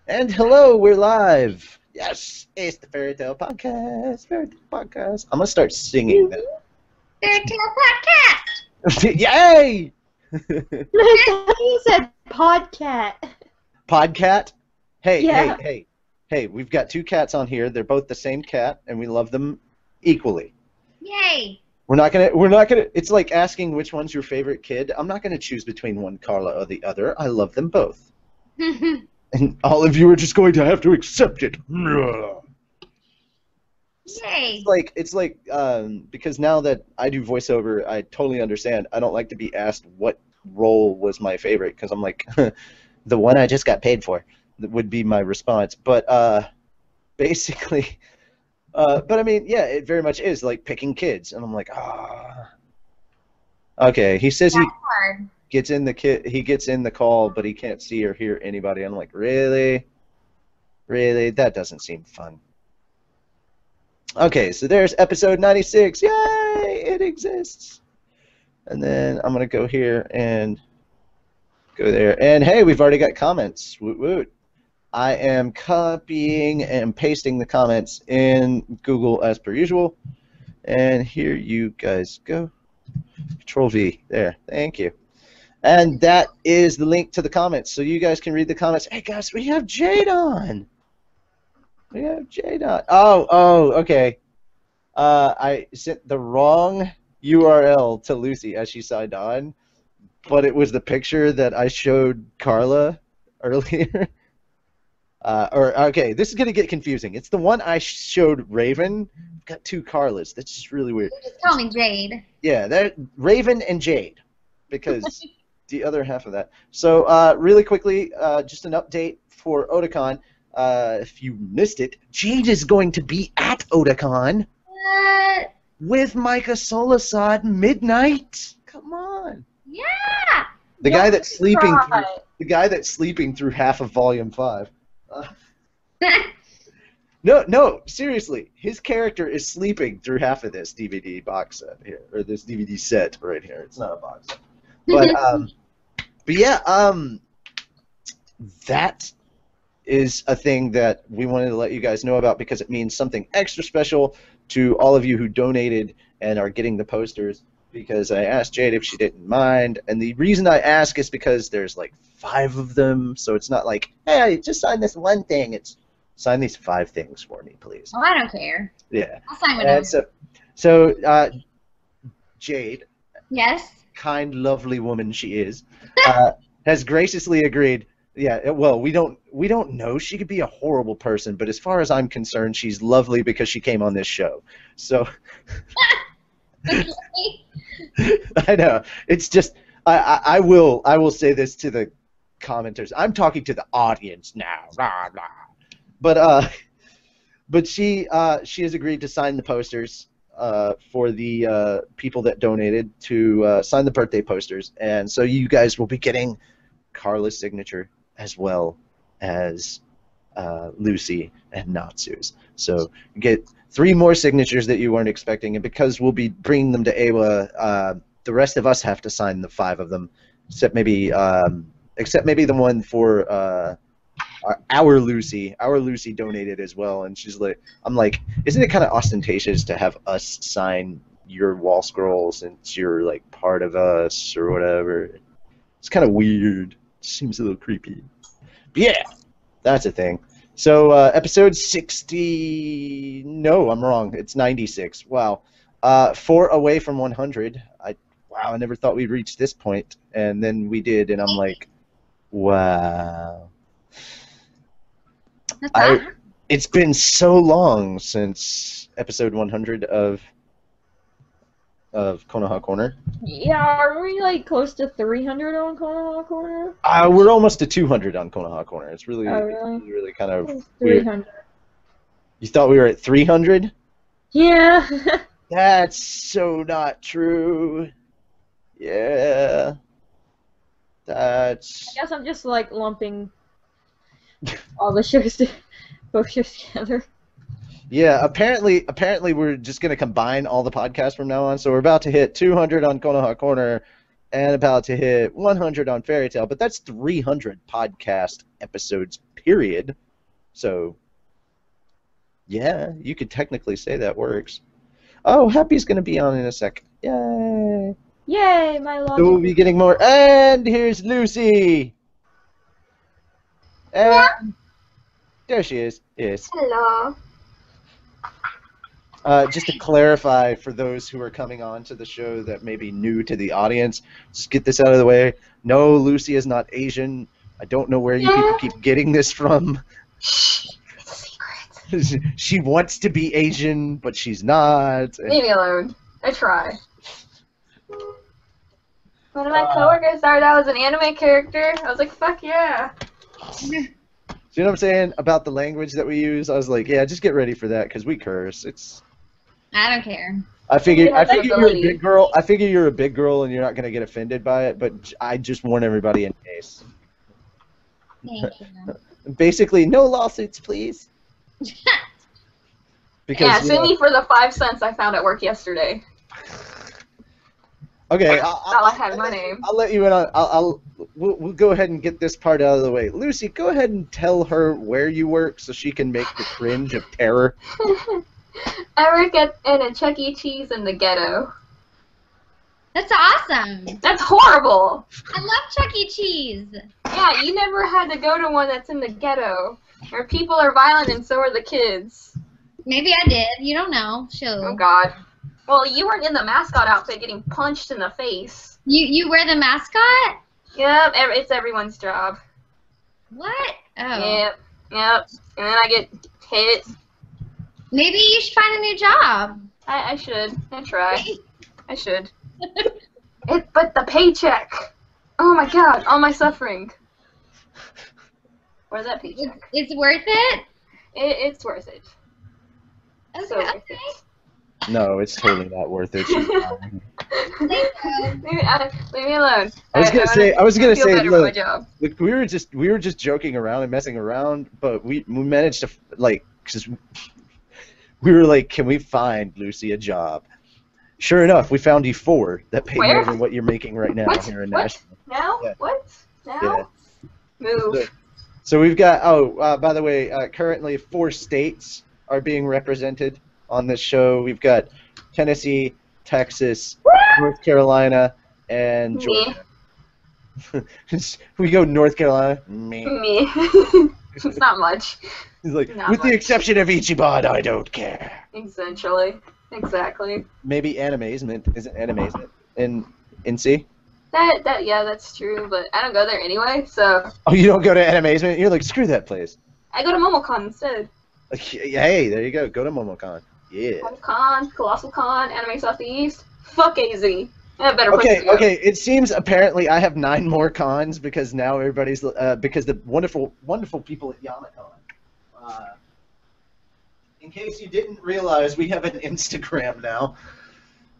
And hello, we're live. Yes, it's the Fairy Tale Podcast. Fairy Tale Podcast. I'm gonna start singing that. Fairy Tale Podcast. Yay! He said podcat. Podcat. Hey, Yeah. hey! We've got two cats on here. They're both the same cat, and we love them equally. Yay. We're not gonna. It's like asking which one's your favorite kid. I'm not gonna choose between one Carla or the other. I love them both. And all of you are just going to have to accept it. Yay. It's like because now that I do voiceover, I totally understand. I don't like to be asked what role was my favorite because I'm like, the one I just got paid for would be my response. But basically, but I mean, yeah, it very much is like picking kids, and I'm like, ah. Okay, he says That's hard. he gets in the call, but he can't see or hear anybody. I'm like, really? Really? That doesn't seem fun. Okay, so there's episode 96. Yay! It exists. And then I'm going to go here and go there. And hey, we've already got comments. Woot woot. I am copying and pasting the comments in Google as per usual. And here you guys go. Control V. There. Thank you. And that is the link to the comments, so you guys can read the comments. Hey guys, we have Jade on. We have Jade on. Oh, okay. I sent the wrong URL to Lucy as she signed on, but it was the picture that I showed Carla earlier. Okay, this is gonna get confusing. It's the one I showed Raven. I've got two Carlas. That's just really weird. You just call me Jade. Yeah, that Raven and Jade, because the other half of that. So really quickly, just an update for Otakon. If you missed it, Jade is going to be at Otakon What? with Micah Solasad midnight. Come on. Yeah. The guy that's sleeping Try. through half of Volume 5. No, seriously. His character is sleeping through half of this DVD box set here, or this DVD set right here. It's not a box set. But yeah, that is a thing that we wanted to let you guys know about because it means something extra special to all of you who donated and are getting the posters, because I asked Jade if she didn't mind, and the reason I ask is because there's like 5 of them, so it's not like, hey, just sign this one thing. It's sign these 5 things for me, please. Oh, I don't care. Yeah. I'll sign whatever. And so Jade, Yes. kind, lovely woman she is, has graciously agreed. Yeah, well, we don't know. She could be a horrible person, but as far as I'm concerned, she's lovely because she came on this show. So I know it's just I will say this to the commenters. I'm talking to the audience now. Rah, rah. But she has agreed to sign the posters. For the people that donated to sign the birthday posters, and so you guys will be getting Carla's signature as well as Lucy and Natsu's. So you get 3 more signatures that you weren't expecting, and because we'll be bringing them to Awa, the rest of us have to sign the 5 of them, except maybe the one for our Lucy. Our Lucy donated as well, and she's like, I'm like, isn't it kind of ostentatious to have us sign your wall scroll since you're like part of us or whatever? It's kind of weird. Seems a little creepy. But yeah, that's a thing. So episode 60. No, I'm wrong. It's 96. Wow. 4 away from 100. Wow, I never thought we'd reach this point, and then we did, and I'm like, wow. It's been so long since episode 100 of Konoha Corner. Yeah, are we like close to 300 on Konoha Corner? We're almost to 200 on Konoha Corner. It's really, Oh, really? it's really kind of weird. 300. You thought we were at 300? Yeah. That's so not true. Yeah. That's... I guess I'm just like lumping all the both shows together. Yeah, apparently we're just going to combine all the podcasts from now on, so we're about to hit 200 on Konoha Corner, and about to hit 100 on Fairy Tale, but that's 300 podcast episodes, period. So, yeah, you could technically say that works. Oh, Happy's going to be on in a sec. Yay. Yay, my So we'll logic. be getting more. And here's Lucy. And there she is. Yes. Hello. Just to clarify for those who are coming on to the show that may be new to the audience, just get this out of the way. No, Lucy is not Asian. I don't know where you people keep getting this from. Shh. It's a secret. She wants to be Asian, but she's not. Leave me alone. I try. One of my coworkers started out as an anime character. I was like, fuck yeah. You know what I'm saying about the language that we use? I was like, yeah, just get ready for that because we curse. I don't care. I figure you're a ability. big girl. I figure you're a big girl and you're not gonna get offended by it. But I just warn everybody in case. Thank you. Basically, no lawsuits, please. Because Yeah, you sue know- me for the 5 cents I found at work yesterday. Okay, That's all I had in my name. I'll let you in on. We'll go ahead and get this part out of the way. Lucy, go ahead and tell her where you work so she can make the cringe of terror. I work in a Chuck E. Cheese in the ghetto. That's awesome. That's horrible. I love Chuck E. Cheese. Yeah, you never had to go to one that's in the ghetto, where people are violent and so are the kids. Maybe I did. You don't know. Oh Sure. God. Well, you weren't in the mascot outfit getting punched in the face. You wear the mascot? Yep, it's everyone's job. What? Oh. Yep. And then I get hit. Maybe you should find a new job. I should. I try. I should. But the paycheck. Oh my God, all my suffering. Where's that paycheck? It's worth it? It's worth it. Okay. So worth okay. it. No, it's totally not worth it. She's lying. Leave me alone. I was gonna feel say, better for my look, job. we were just joking around and messing around, but we managed to because we were like, can we find Lucy a job? Sure enough, we found you 4 that pay Where? more than what you're making right now What? here in What? Nashville. Now? Yeah. What? Now? Yeah. Move. So we've got. By the way, currently 4 states are being represented on this show. We've got Tennessee, Texas, North Carolina, and Me. Georgia. We go North Carolina. Me. Me. It's not much. He's like, Not with the much. exception of Ichiban, I don't care. Essentially. Exactly. Maybe Animazement. Isn't Animazement in NC? Yeah, that's true, but I don't go there anyway, so Oh, you don't go to Animazement? You're like, screw that place. I go to MomoCon instead. Like, hey, there you go. Go to Momocon. Yeah. MomoCon, Colossal Con, Anime Southeast. Fuck AZ. I have better places Okay, to go. okay. It seems apparently I have 9 more cons because now everybody's because the wonderful people at Yamacon. In case you didn't realize, we have an Instagram now.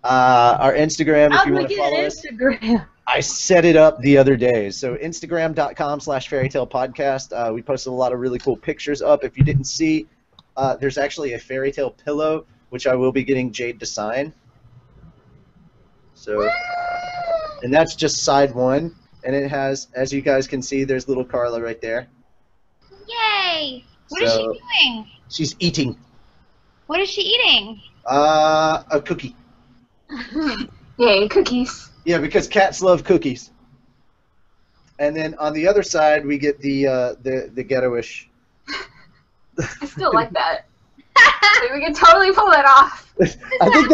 Our Instagram, if How you do we want to get follow an us, Instagram? I set it up the other day. So Instagram.com/fairytalepodcast. We posted a lot of really cool pictures up. If you didn't see, there's actually a fairy tale pillow, which I will be getting Jade to sign. So, and that's just side 1, and it has, as you guys can see, there's little Carla right there. Yay! What is she So- doing? She's eating What is she eating? a cookie. Yay, cookies. Yeah, because cats love cookies. And then on the other side, we get the ghettoish. I still like that. Like, we can totally pull that off. I think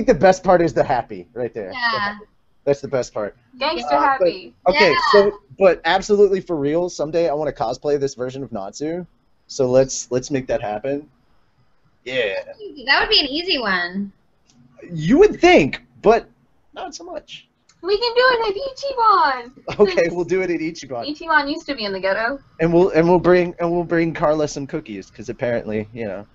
the best part is the happy right there. Yeah. That's the best part. Gangster but- happy. Okay, Yeah. so but absolutely for real, someday I want to cosplay this version of Natsu. So let's make that happen. Yeah. That would be an easy one. You would think, but not so much. We can do it at Ichiban. Okay, we'll do it at Ichiban. Ichiban used to be in the ghetto. And we'll bring Carla some cookies because apparently, you know.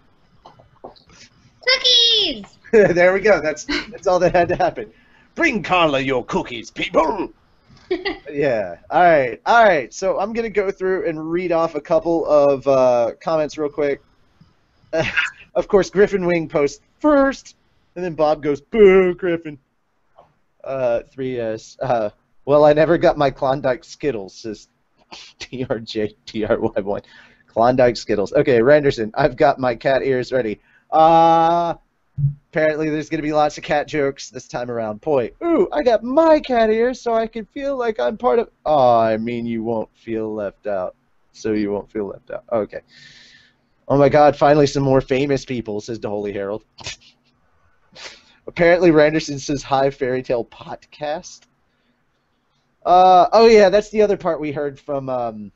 Cookies! There we go. That's all that had to happen. Bring Carla your cookies, people. Yeah. All right. So I'm gonna go through and read off a couple of comments real quick. Of course, Griffin Wing posts first, and then Bob goes, "Boo, Griffin." 3S. Well, I never got my Klondike Skittles, says TRJTRY1. Klondike Skittles. Okay, Randerson, I've got my cat ears ready. Apparently there's going to be lots of cat jokes this time around. Boy, ooh, I got my cat ears so I can feel like I'm part of... Oh, I mean you won't feel left out. So you won't feel left out. Okay. Oh my god, finally some more famous people, says the Holy Herald. Apparently Randerson says, hi, Fairy Tale Podcast. Oh yeah, that's the other part we heard from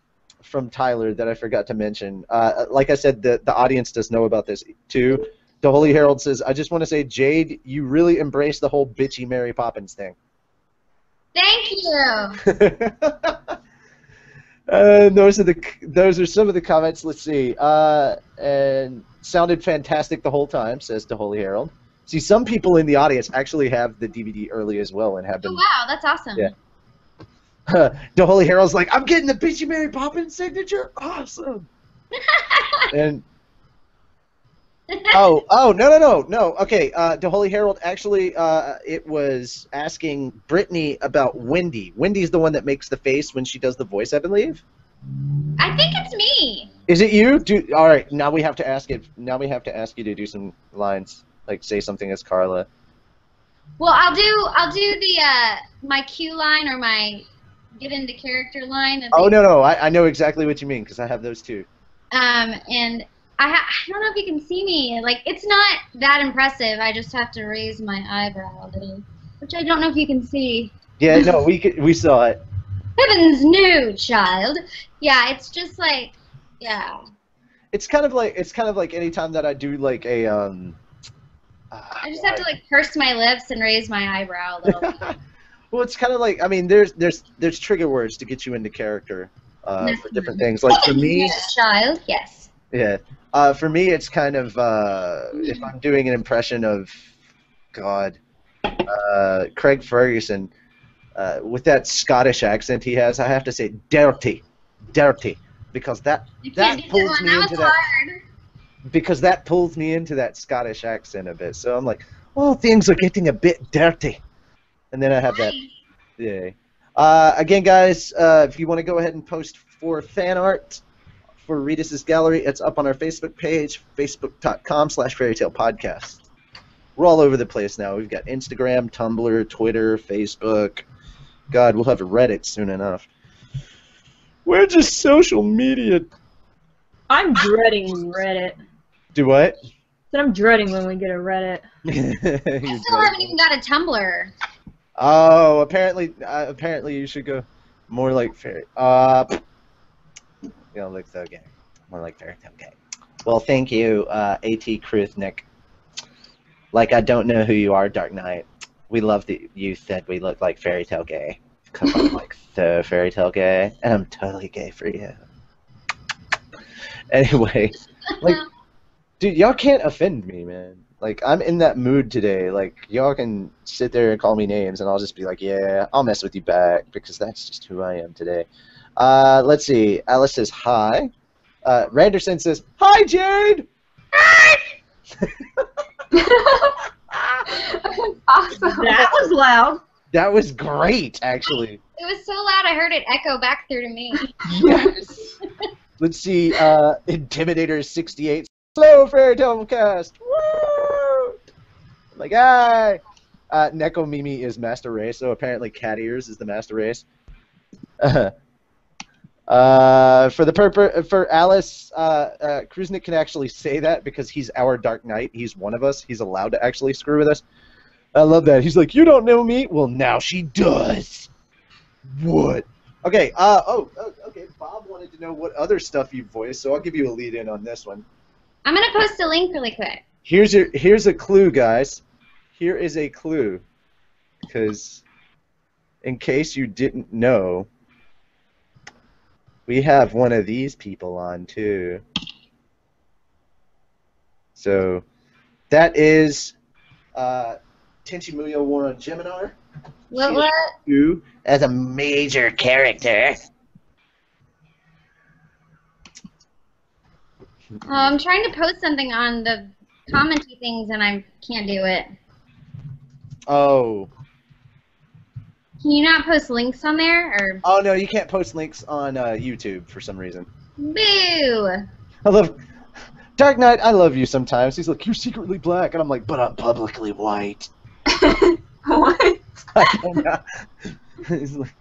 Tyler that I forgot to mention. Like I said, the audience does know about this too. The Holy Herald says, I just want to say, Jade, you really embraced the whole bitchy Mary Poppins thing. Thank you. Those are some of the comments. Let's see. And sounded fantastic the whole time, says the Holy Herald. See, some people in the audience actually have the DVD early as well and have been. Oh, wow, that's awesome. Yeah. The Holy Herald's like, I'm getting the bitchy Mary Poppins signature. Awesome. And no. Okay, the Holy Herald actually, it was asking Brittany about Wendy. Wendy's the one that makes the face when she does the voice, I believe. I think it's me. Is it you? All right. Now we have to ask it. Now we have to ask you to do some lines, like say something as Carla. Well, I'll do the my cue line or my get into character line. Oh no, I know exactly what you mean because I have those too. And I don't know if you can see me. Like, it's not that impressive. I just have to raise my eyebrow a little, which I don't know if you can see. Yeah, no, we saw it. Heavens no, child. Yeah, it's just like, yeah. It's kind of like any time that I do like a I just have to like purse my lips and raise my eyebrow a little bit. Well, it's kind of like, I mean, there's trigger words to get you into character for different things. Like for me, yes, child, yes. Yeah. For me, it's kind of if I'm doing an impression of Craig Ferguson with that Scottish accent he has, I have to say dirty, because that pulls me into that. Hard. Because that pulls me into that Scottish accent a bit. So I'm like, well, things are getting a bit dirty, and then I have that. Yeah. Again, guys, if you want to go ahead and post for fan art for Redis's Gallery, it's up on our Facebook page, facebook.com/fairytalepodcast. We're all over the place now. We've got Instagram, Tumblr, Twitter, Facebook. God, we'll have a Reddit soon enough. We're just social media. I'm dreading Reddit. Do what? But I'm dreading when we get a Reddit. I still haven't even got a Tumblr. Oh, apparently you should go more like fairy. You know, like so gay. More like fairy tale gay. Well, thank you, A.T. Kruthnik. Like, I don't know who you are, Dark Knight. We love that you said we look like fairy tale gay. Because I'm like so fairy tale gay, and I'm totally gay for you. Anyway, like, dude, y'all can't offend me, man. Like, I'm in that mood today. Like, y'all can sit there and call me names, and I'll just be like, yeah, I'll mess with you back, because that's just who I am today. Let's see. Alice says, hi. Randerson says, hi, Jade! Hi! Awesome. That was loud. That was great, actually. It was so loud I heard it echo back through to me. Yes! Let's see, Intimidator68. Hello, Fairy Tale Cast! Woo! Like, hi! Neko Mimi is Master Race, so apparently Cat Ears is the Master Race. For Alice, Kruznik can actually say that because he's our Dark Knight. He's one of us. He's allowed to actually screw with us. I love that. He's like, you don't know me? Well, now she does. What? Okay, okay, Bob wanted to know what other stuff you voiced, so I'll give you a lead in on this one. I'm going to post a link really quick. Here's a clue, guys. Here is a clue. Because, in case you didn't know, we have one of these people on, too. So, that is Tenchi Muyo War on Geminar. What? Who, as a major character. I'm trying to post something on the commenty things and I can't do it. Oh. Can you not post links on there? Or Oh no, you can't post links on YouTube for some reason. boo! I love Dark Knight. I love you sometimes. He's like, you're secretly black, and I'm like, but I'm publicly white. What? I don't know. He's like,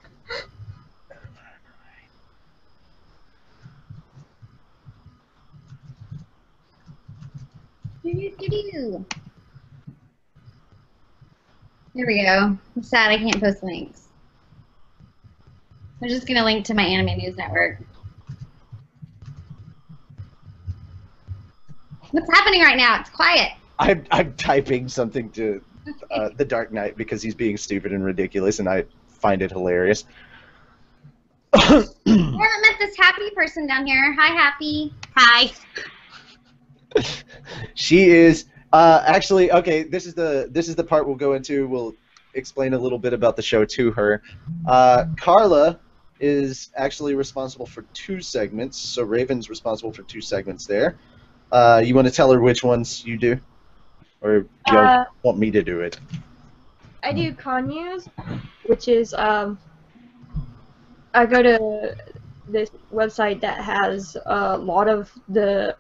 Do-do-do-do. There we go. I'm sad I can't post links. I'm just gonna link to my Anime News Network. What's happening right now? It's quiet. I'm typing something to the Dark Knight because he's being stupid and ridiculous, and I find it hilarious. I haven't met this happy person down here. Hi, Happy. Hi. She is actually okay. This is the part we'll go into. We'll explain a little bit about the show to her. Carla is actually responsible for 2 segments, so Raven's responsible for 2 segments there. You want to tell her which ones you do, or do you want me to do it? I do Con News, which is I go to this website that has a lot of the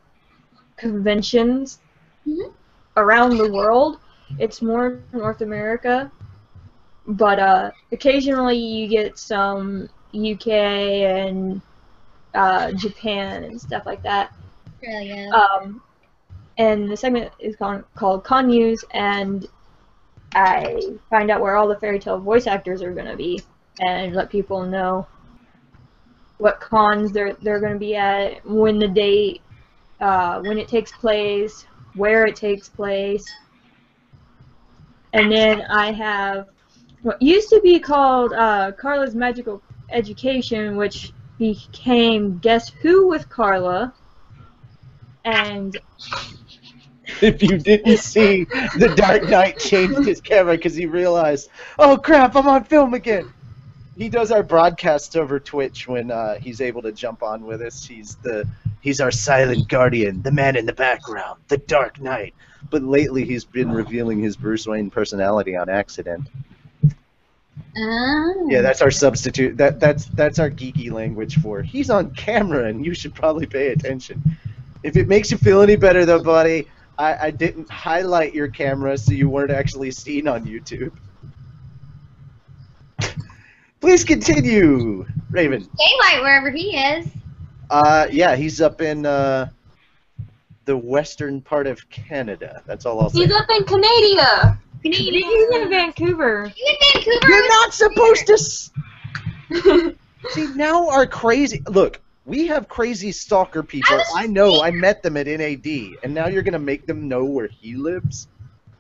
conventions around the world. It's more North America, but occasionally you get some UK and Japan and stuff like that. Australia. And the segment is called Con News, and I find out where all the fairy tale voice actors are going to be and let people know what cons they're going to be at, when the date, when it takes place, where it takes place. And then I have what used to be called Carla's Magical Education, which became Guess Who with Carla. And If you didn't see, the Dark Knight changed his camera because he realized, oh crap, I'm on film again. He does our broadcasts over Twitch when he's able to jump on with us. He's our silent guardian, the man in the background, the Dark Knight. But lately he's been revealing his Bruce Wayne personality on accident. Oh. Yeah, that's our substitute. That's our geeky language for he's on camera and you should probably pay attention. If it makes you feel any better though, buddy, I didn't highlight your camera so you weren't actually seen on YouTube. Please continue, Raven. Daylight wherever he is. Yeah, he's up in the western part of Canada. That's all I'll say. He's up in Canada. he's in Vancouver. You in Vancouver? You're not supposed to. See, now our crazy. Look, we have crazy stalker people. I know. I met them at NAD, and now you're gonna make them know where he lives.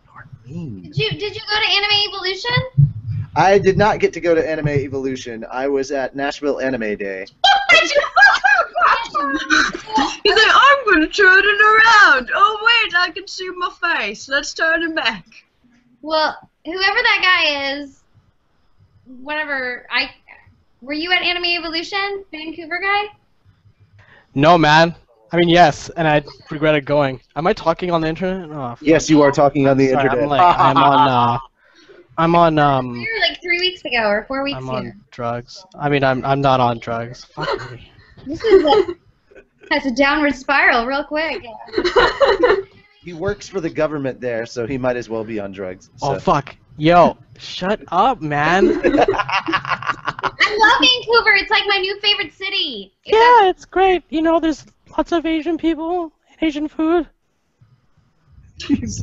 You're mean. Did you go to Anime Evolution? I did not get to go to Anime Evolution. I was at Nashville Anime Day. He's like, I'm gonna turn it around. Oh wait, I can see my face. Let's turn it back. Well, whoever that guy is, whatever. Were you at Anime Evolution, Vancouver guy? No, man. I mean, yes, and I regretted going. Am I talking on the internet? Oh, Yes, you are talking on the sorry, internet. I'm on You were like 3 weeks ago or 4 weeks I'm ago. on drugs. I mean, I'm not on drugs. Fuck me. This is that's a downward spiral real quick. He works for the government there, so he might as well be on drugs. So. Oh fuck. Yo, shut up, man. I love Vancouver. It's like my new favorite city. Yeah, it's great. You know, there's lots of Asian people, Asian food. He's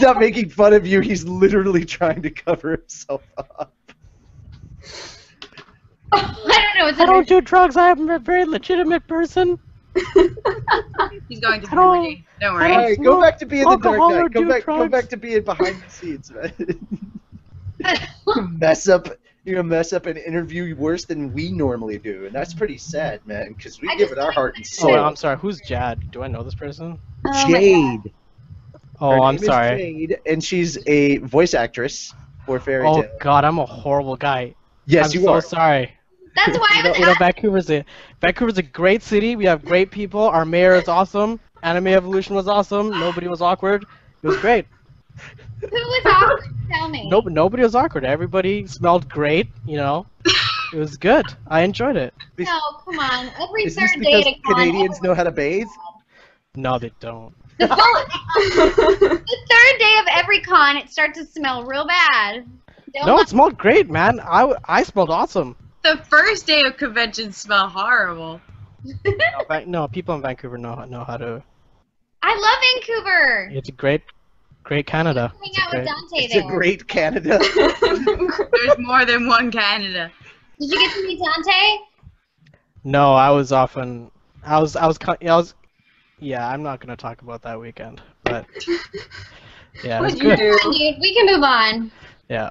not making fun of you. He's literally trying to cover himself up. I don't know. I don't do drugs. I am a very legitimate person. He's going to I don't- puberty. Don't I worry. All right, go back to being the Dark alcohol or Knight. Go do back drugs. to being behind the scenes, man. You're gonna mess up an interview worse than we normally do, and that's pretty sad, man. Because we I give just it our heart and Oh, soul. I'm sorry. Who's Jad? Do I know this person? Oh my God. Jade. Oh, Her I'm name is sorry. Jade, and she's a voice actress for Fairy Oh Tail. God, I'm a horrible guy. Yes, I'm you so are. sorry. That's why I was asking. Vancouver's a great city. We have great people. Our mayor is awesome. Anime Evolution was awesome. Nobody was awkward. It was great. Who was awkward? Tell me. Nope, nobody was awkward. Everybody smelled great. You know, it was good. I enjoyed it. No, come on. Every Is this third day because at a con. Canadians know how to bathe? No, they don't. The third day of every con, it starts to smell real bad. Don't No, lie. it smelled great, man. I smelled awesome. The first day of convention smell horrible. No, people in Vancouver know how to. I love Vancouver. It's a great Canada. Hang It's a out with great- Dante It's there. a great Canada. There's more than one Canada. Did you get to meet Dante? No, I was often. Yeah, I'm not gonna talk about that weekend, but yeah, it was What'd you good. do? Come on, dude. We can move on. Yeah.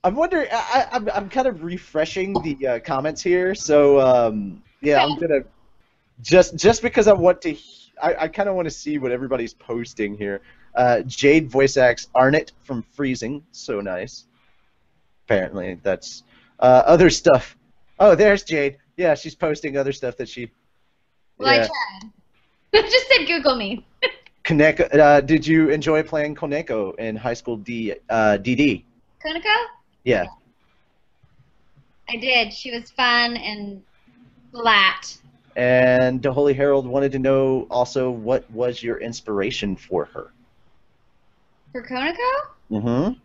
I'm wondering. I'm kind of refreshing the comments here, so yeah, I'm gonna just because I want to. I kind of want to see what everybody's posting here. Jade voice acts Arnett from Freezing, so nice. Apparently, that's other stuff. Oh, there's Jade. Yeah, she's posting other stuff that she. Well, Yeah. I tried. It just said Google me. Koneko, did you enjoy playing Koneko in high school DD? Konako? Yeah. I did. She was fun and flat. And the Holy Herald wanted to know also what was your inspiration for her. For Konako?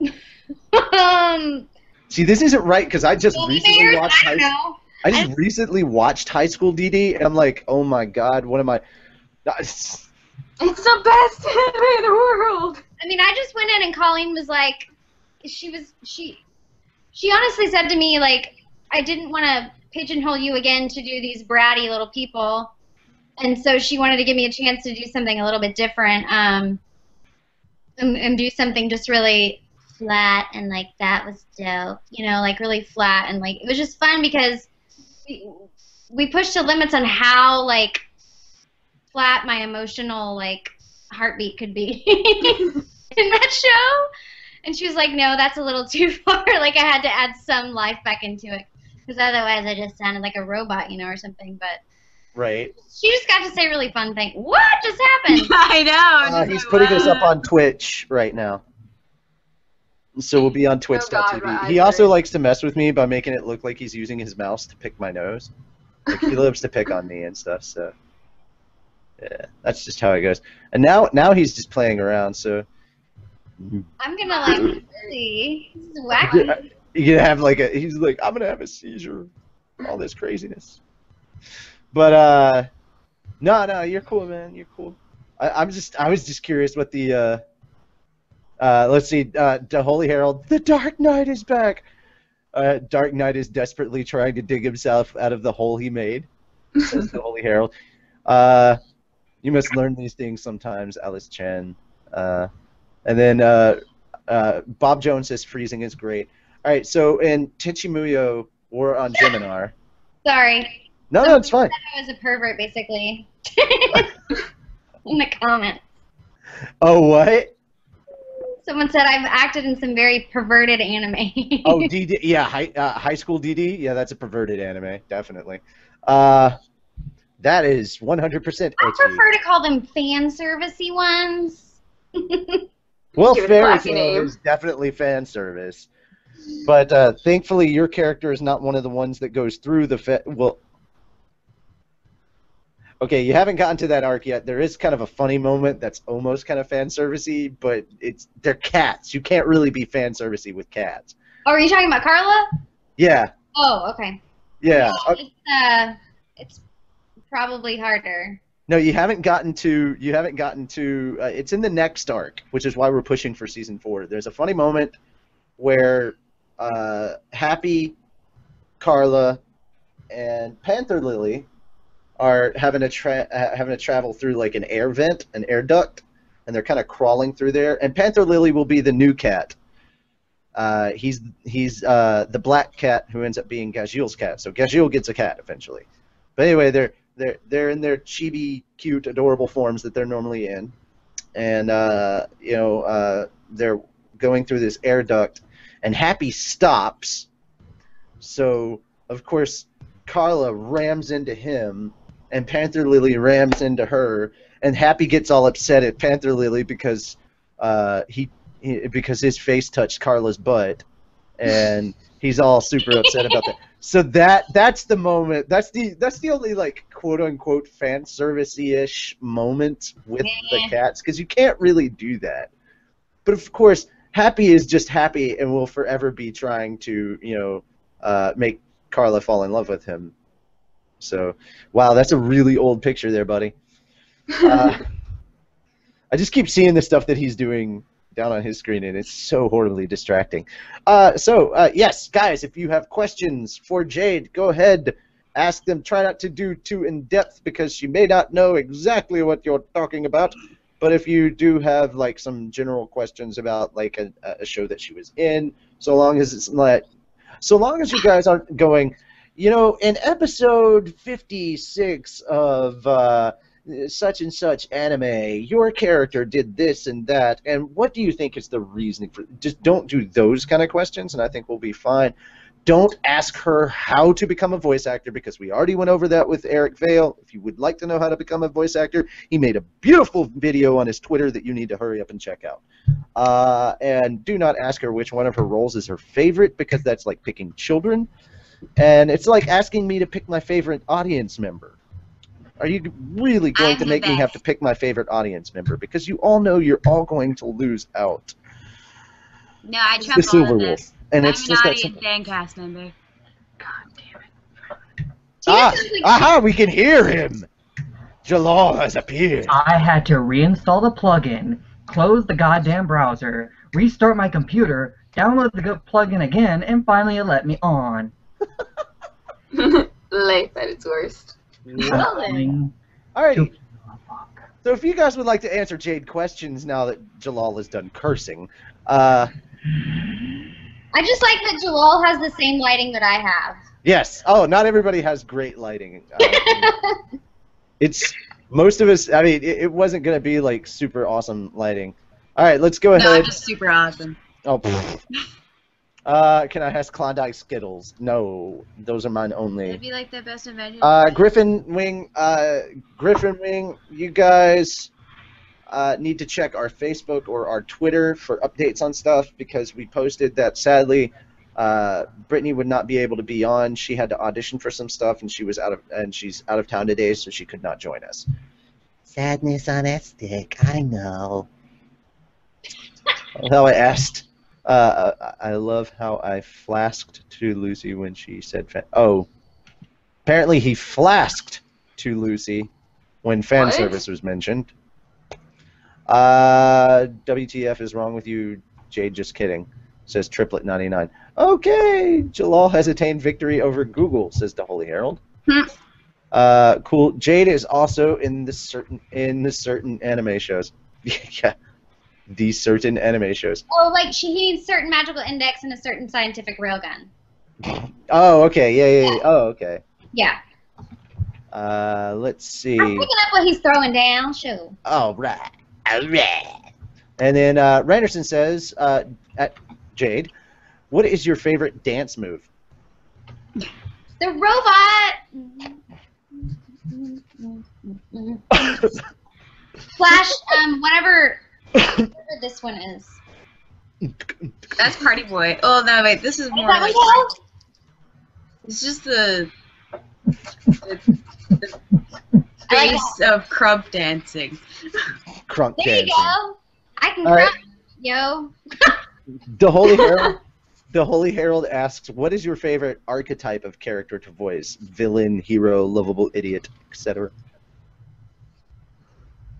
Mm-hmm. um, See, this isn't right because I just Baby recently Bears? watched I don't know. I just recently watched High School DD, and I'm like, oh my god, what am I? It's the best anime in the world. I mean, I just went in and Colleen was like, she honestly said to me, like, I didn't want to pigeonhole you again to do these bratty little people. And so she wanted to give me a chance to do something a little bit different, and do something just really flat, and like that was dope, you know, like really flat, and like it was just fun because we pushed the limits on how like flat my emotional like heartbeat could be in that show. And she was like, no, that's a little too far. Like I had to add some life back into it because otherwise I just sounded like a robot, you know, or something. But Right. she just got to say really fun things. What just happened? I know. He's putting us up on Twitch right now. So we'll be on Twitch.tv. right, He also right. likes to mess with me by making it look like he's using his mouse to pick my nose. Like he loves to pick on me and stuff, so yeah, that's just how it goes. And now he's just playing around, so I'm gonna like see. This is wacky. you have like he's like, I'm gonna have a seizure. All this craziness. But no, you're cool, man. You're cool. I was just curious what the let's see, the Holy Herald, the Dark Knight is back. Dark Knight is desperately trying to dig himself out of the hole he made, says the Holy Herald. You must learn these things sometimes, Alice Chen. And then Bob Jones says freezing is great. All right, so in Tenchimuyo or on Geminar. Sorry. No, it's fine. I was a pervert, basically. In the comments. Oh, what? Someone said I've acted in some very perverted anime. Oh, DD, yeah, high school DD, yeah, that's a perverted anime, definitely. That is 100% I ecchi. prefer to call them fan servicey ones. Well, Give it a Fairy classy Tail name. is definitely fan service, but thankfully your character is not one of the ones that goes through the well. Okay, you haven't gotten to that arc yet. There is kind of a funny moment that's almost kind of fan servicey, but they're cats. You can't really be fan servicey with cats. Oh, are you talking about Carla? Yeah, Oh, okay. yeah. It's probably harder. No, you haven't gotten to. It's in the next arc, which is why we're pushing for season 4. There's a funny moment where Happy, Carla, and Panther Lily are having to travel through like an air vent, an air duct, and they're kind of crawling through there. And Panther Lily will be the new cat. He's the black cat who ends up being Gajil's cat. So Gajil gets a cat eventually. But anyway, they're in their chibi, cute, adorable forms that they're normally in, and they're going through this air duct, and Happy stops. So of course Carla rams into him and Panther Lily rams into her, and Happy gets all upset at Panther Lily because because his face touched Carla's butt, and he's all super upset about that. So that's the moment. That's the only like quote unquote fan servicey-ish moment with the cats, because you can't really do that. But of course, Happy is just happy and will forever be trying to make Carla fall in love with him. So wow, that's a really old picture there, buddy. I just keep seeing the stuff that he's doing down on his screen, and it's so horribly distracting. Yes, guys, if you have questions for Jade, go ahead, ask them. Try not to do too in-depth, because she may not know exactly what you're talking about. But if you do have like some general questions about like a show that she was in, so long as you guys aren't going, in episode 56 of such and such anime, your character did this and that, and what do you think is the reasoning for? Just don't do those kind of questions, and I think we'll be fine. Don't ask her how to become a voice actor, because we already went over that with Eric Vale. If you would like to know how to become a voice actor, he made a beautiful video on his Twitter that you need to hurry up and check out. And do not ask her which one of her roles is her favorite, because that's like picking children. And it's like asking me to pick my favorite audience member. Are you really going to make me have to pick my favorite audience member? Because you all know you're all going to lose out. No, I The trump all Silver of Wolf. this. And I'm it's an just that audience simple. and cast member. Aha, we can hear him! Jalal has appeared. I had to reinstall the plugin, close the goddamn browser, restart my computer, download the plugin again, and finally it let me on. Life at its worst. Alrighty. So if you guys would like to answer Jade questions now that Jalal is done cursing, I just like that Jalal has the same lighting that I have. yes. Oh, not everybody has great lighting. It's most of us. I mean, it wasn't gonna be like super awesome lighting. All right, let's go No, ahead. I'm just super awesome. Oh. Can I have Klondike Skittles? No, those are mine only. That'd be like the best invention. Griffin Wing, you guys need to check our Facebook or our Twitter for updates on stuff, because we posted that sadly Brittany would not be able to be on. She had to audition for some stuff, and she's out of town today, so she could not join us. Sadness on that stick, I know. How I asked. I love how I flasked to Lucy when she said oh. Apparently he flasked to Lucy when fan service was mentioned. WTF is wrong with you, Jade? Just kidding. Says Triplet99. Okay, Jalal has attained victory over Google, says the Holy Herald. Cool. Jade is also in the certain anime shows. Yeah, these certain anime shows. Oh, like he needs certain magical index and a certain scientific railgun. Oh, okay. Yeah. Oh, okay. Yeah. Let's see. I'm picking up what he's throwing down. Sure. All right. And then Randerson says, at Jade, what is your favorite dance move? The robot. Flash. Whatever this one is. That's Party Boy. Oh no, wait, this is more that like. one called? It's just the base of crump dancing. Crunk There dancing. you go. I can All right. crunk, yo. The Holy Herald asks, what is your favorite archetype of character to voice? Villain, hero, lovable idiot, etc.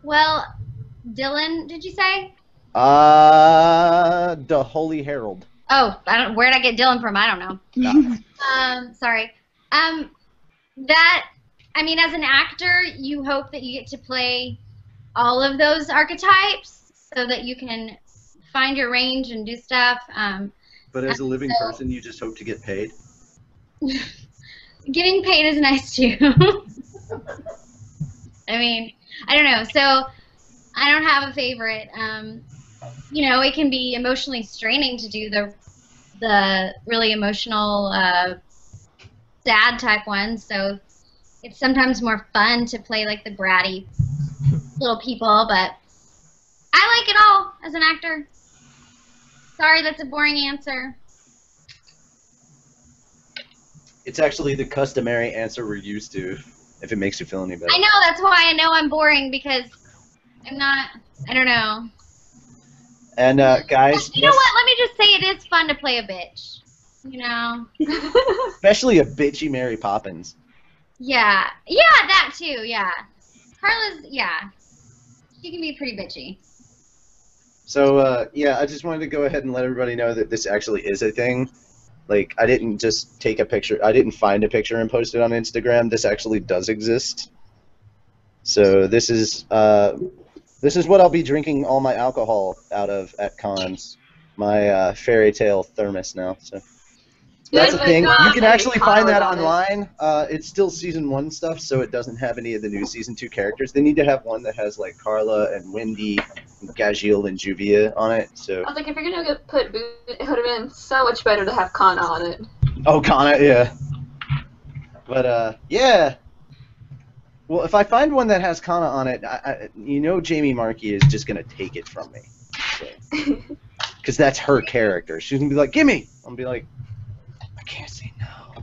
Well, Dylan, did you say? The Holy Herald. Oh, where'd I get Dylan from? I don't know. Sorry. As an actor, you hope that you get to play all of those archetypes so that you can find your range and do stuff. But as a living person, you just hope to get paid? Getting paid is nice too. I don't know. So I don't have a favorite. It can be emotionally straining to do the really emotional, sad type ones. So it's sometimes more fun to play like the bratty little people, but I like it all as an actor. Sorry, that's a boring answer. It's actually the customary answer we're used to, if it makes you feel any better. I know, that's why I know I'm boring, because I'm not, I don't know. And guys, You know what, let me just say it is fun to play a bitch. You know? especially a bitchy Mary Poppins. Yeah. Yeah, that too, yeah. Carla's, yeah. She can be pretty bitchy. So, yeah, I just wanted to go ahead and let everybody know that this actually is a thing. Like, I didn't just take a picture, I didn't find a picture and post it on Instagram. This actually does exist. So this is what I'll be drinking all my alcohol out of at cons. My fairy tale thermos now. So that's a thing. You can actually find that online. It's still season 1 stuff, so it doesn't have any of the new season 2 characters. They need to have one that has like Carla and Wendy, and Gagiel and Juvia on it. So I was like, if you're gonna put Boone, it would have been so much better to have Kana on it. oh, Kana, yeah. But yeah. Well, if I find one that has Kana on it, you know Jamie Markey is just gonna take it from me. Because that's her character. She's gonna be like, "Gimme!" I'm gonna be like, "I can't say no."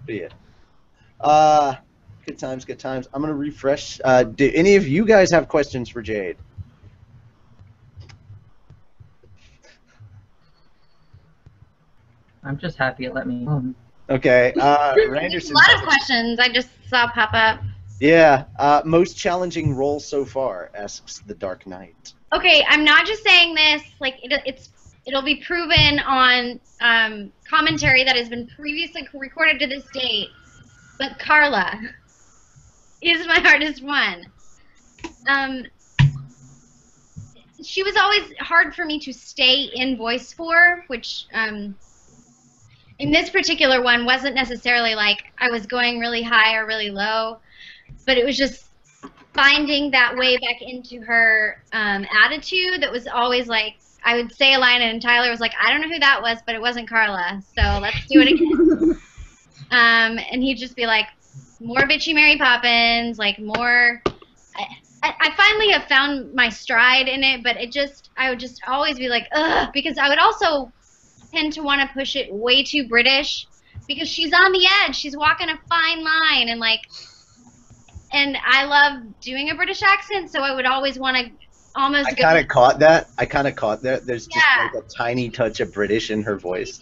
But yeah. Good times, good times. I'm gonna refresh. Do any of you guys have questions for Jade? I'm just happy it let me on. Okay. There's Randerson. a lot of questions I just saw pop up. Yeah. Most challenging role so far? Asks the Dark Knight. Okay, I'm not just saying this, like, it'll be proven on commentary that has been previously recorded to this date, but Carla is my hardest one. She was always hard for me to stay in voice for, which in this particular one wasn't necessarily like I was going really high or really low, but it was just finding that way back into her attitude that was always like, I would say a line and Tyler was like, I don't know who that was, but it wasn't Carla, so let's do it again. And he'd just be like, more bitchy Mary Poppins, like more. I finally have found my stride in it, but I would just always be like, ugh, because I would also tend to want to push it way too British, because she's on the edge, she's walking a fine line, and like, and I love doing a British accent, so I would always want to almost. I kind of caught that. There's just like a tiny touch of British in her voice.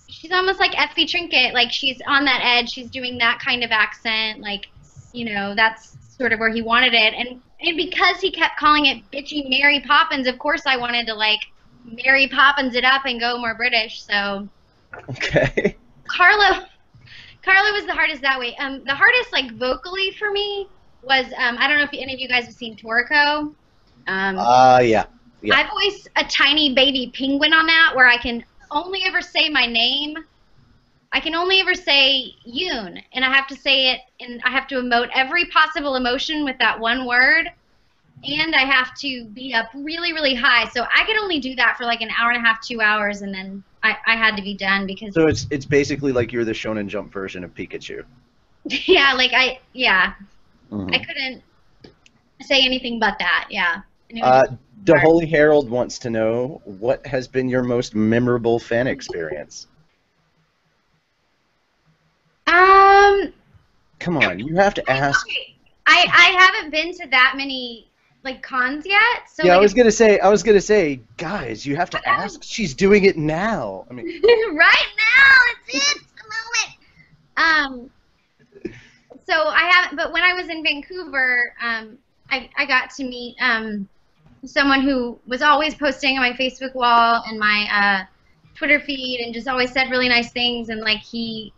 She's almost like Effie Trinket, like she's on that edge, she's doing that kind of accent, like, you know, that's sort of where he wanted it, and because he kept calling it bitchy Mary Poppins, of course I wanted to like Mary Poppins it up and go more British, so. Okay. Carla was the hardest that way. The hardest, like, vocally for me was, I don't know if any of you guys have seen Toriko. Yeah. I voice a tiny baby penguin on that, where I can only ever say my name. I can only ever say Yoon, and I have to say it, and I have to emote every possible emotion with that one word, and I have to be up really, really high. So I could only do that for like an hour and a half, 2 hours, and then I had to be done because. So it's basically like you're the Shonen Jump version of Pikachu. Yeah, like Mm-hmm. I couldn't say anything but that. Yeah. The Holy Herald wants to know, what has been your most memorable fan experience? Come on, you have to ask. I haven't been to that many like cons yet. So yeah, like, I was gonna say, guys, you have to ask. She's doing it now. I mean, right now, it's the moment. So I haven't, but when I was in Vancouver, I got to meet someone who was always posting on my Facebook wall and my Twitter feed, and just always said really nice things. And like he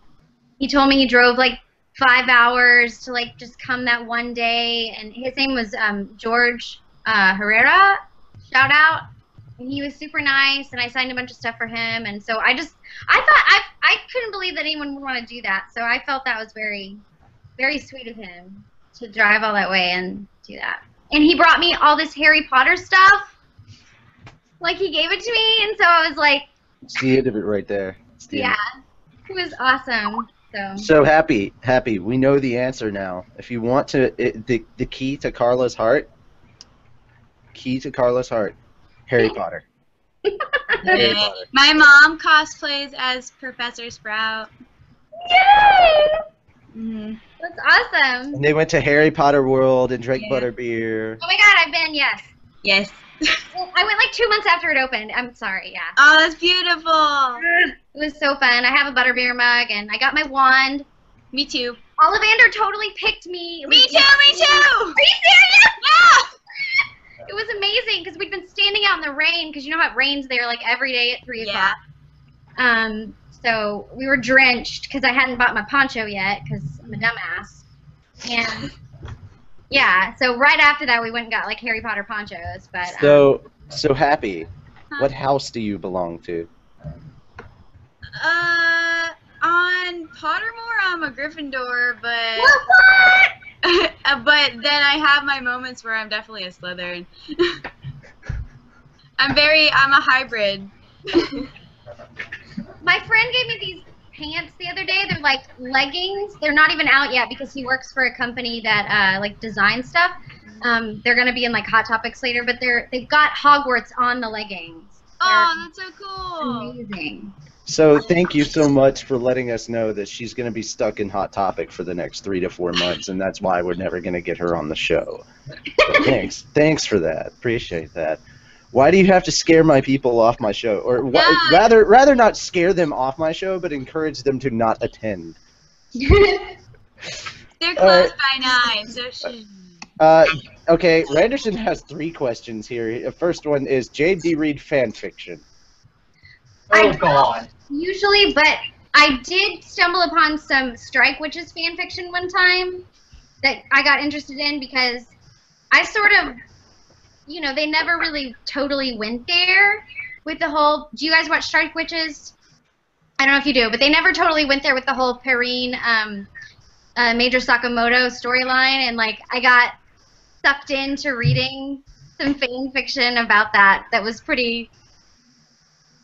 told me he drove like 5 hours to like just come that one day, and his name was George Herrera. Shout out. And he was super nice, and I signed a bunch of stuff for him. And so I thought I couldn't believe that anyone would want to do that. So I felt that was very, very sweet of him to drive all that way and do that. And he brought me all this Harry Potter stuff. Like, he gave it to me, and so I was like... it's the end of it right there. Yeah. It was awesome. So happy. We know the answer now. If you want to, the key to Carla's heart. Harry Potter. Harry Potter. My mom cosplays as Professor Sprout. Yay! Mm-hmm. That's awesome. And they went to Harry Potter World and drank butterbeer. Oh my god, I've been, yes. Yes. I went like 2 months after it opened. I'm sorry, yeah. Oh, that's beautiful. It was so fun. I have a butterbeer mug, and I got my wand. Me too. Ollivander totally picked me. Me too. Are you serious? Yeah. It was amazing because we'd been standing out in the rain because you know how it rains there like every day at 3 o'clock. So we were drenched because I hadn't bought my poncho yet because I'm a dumbass. And yeah, so right after that we went and got like Harry Potter ponchos. But so happy. What house do you belong to? On Pottermore, I'm a Gryffindor, but What? but then I have my moments where I'm definitely a Slytherin. I'm a hybrid. My friend gave me these pants the other day. They're like leggings. They're not even out yet because he works for a company that like designs stuff. They're gonna be in like Hot Topics later, but they've got Hogwarts on the leggings. Oh, that's so cool. Amazing. So thank you so much for letting us know that she's going to be stuck in Hot Topic for the next 3 to 4 months, and that's why we're never going to get her on the show. So thanks for that. Appreciate that. Why do you have to scare my people off my show, or rather not scare them off my show, but encourage them to not attend? They're closed by 9, so she. Okay, Randerson has 3 questions here. The first one is, Jade, do you read fan fiction? Oh, God. Usually, but I did stumble upon some Strike Witches fan fiction one time that I got interested in because I sort of, you know, they never really totally went there with the whole, do you guys watch Strike Witches? I don't know if you do, but they never totally went there with the whole Perrine, Major Sakamoto storyline, and like I got sucked into reading some fan fiction about that was pretty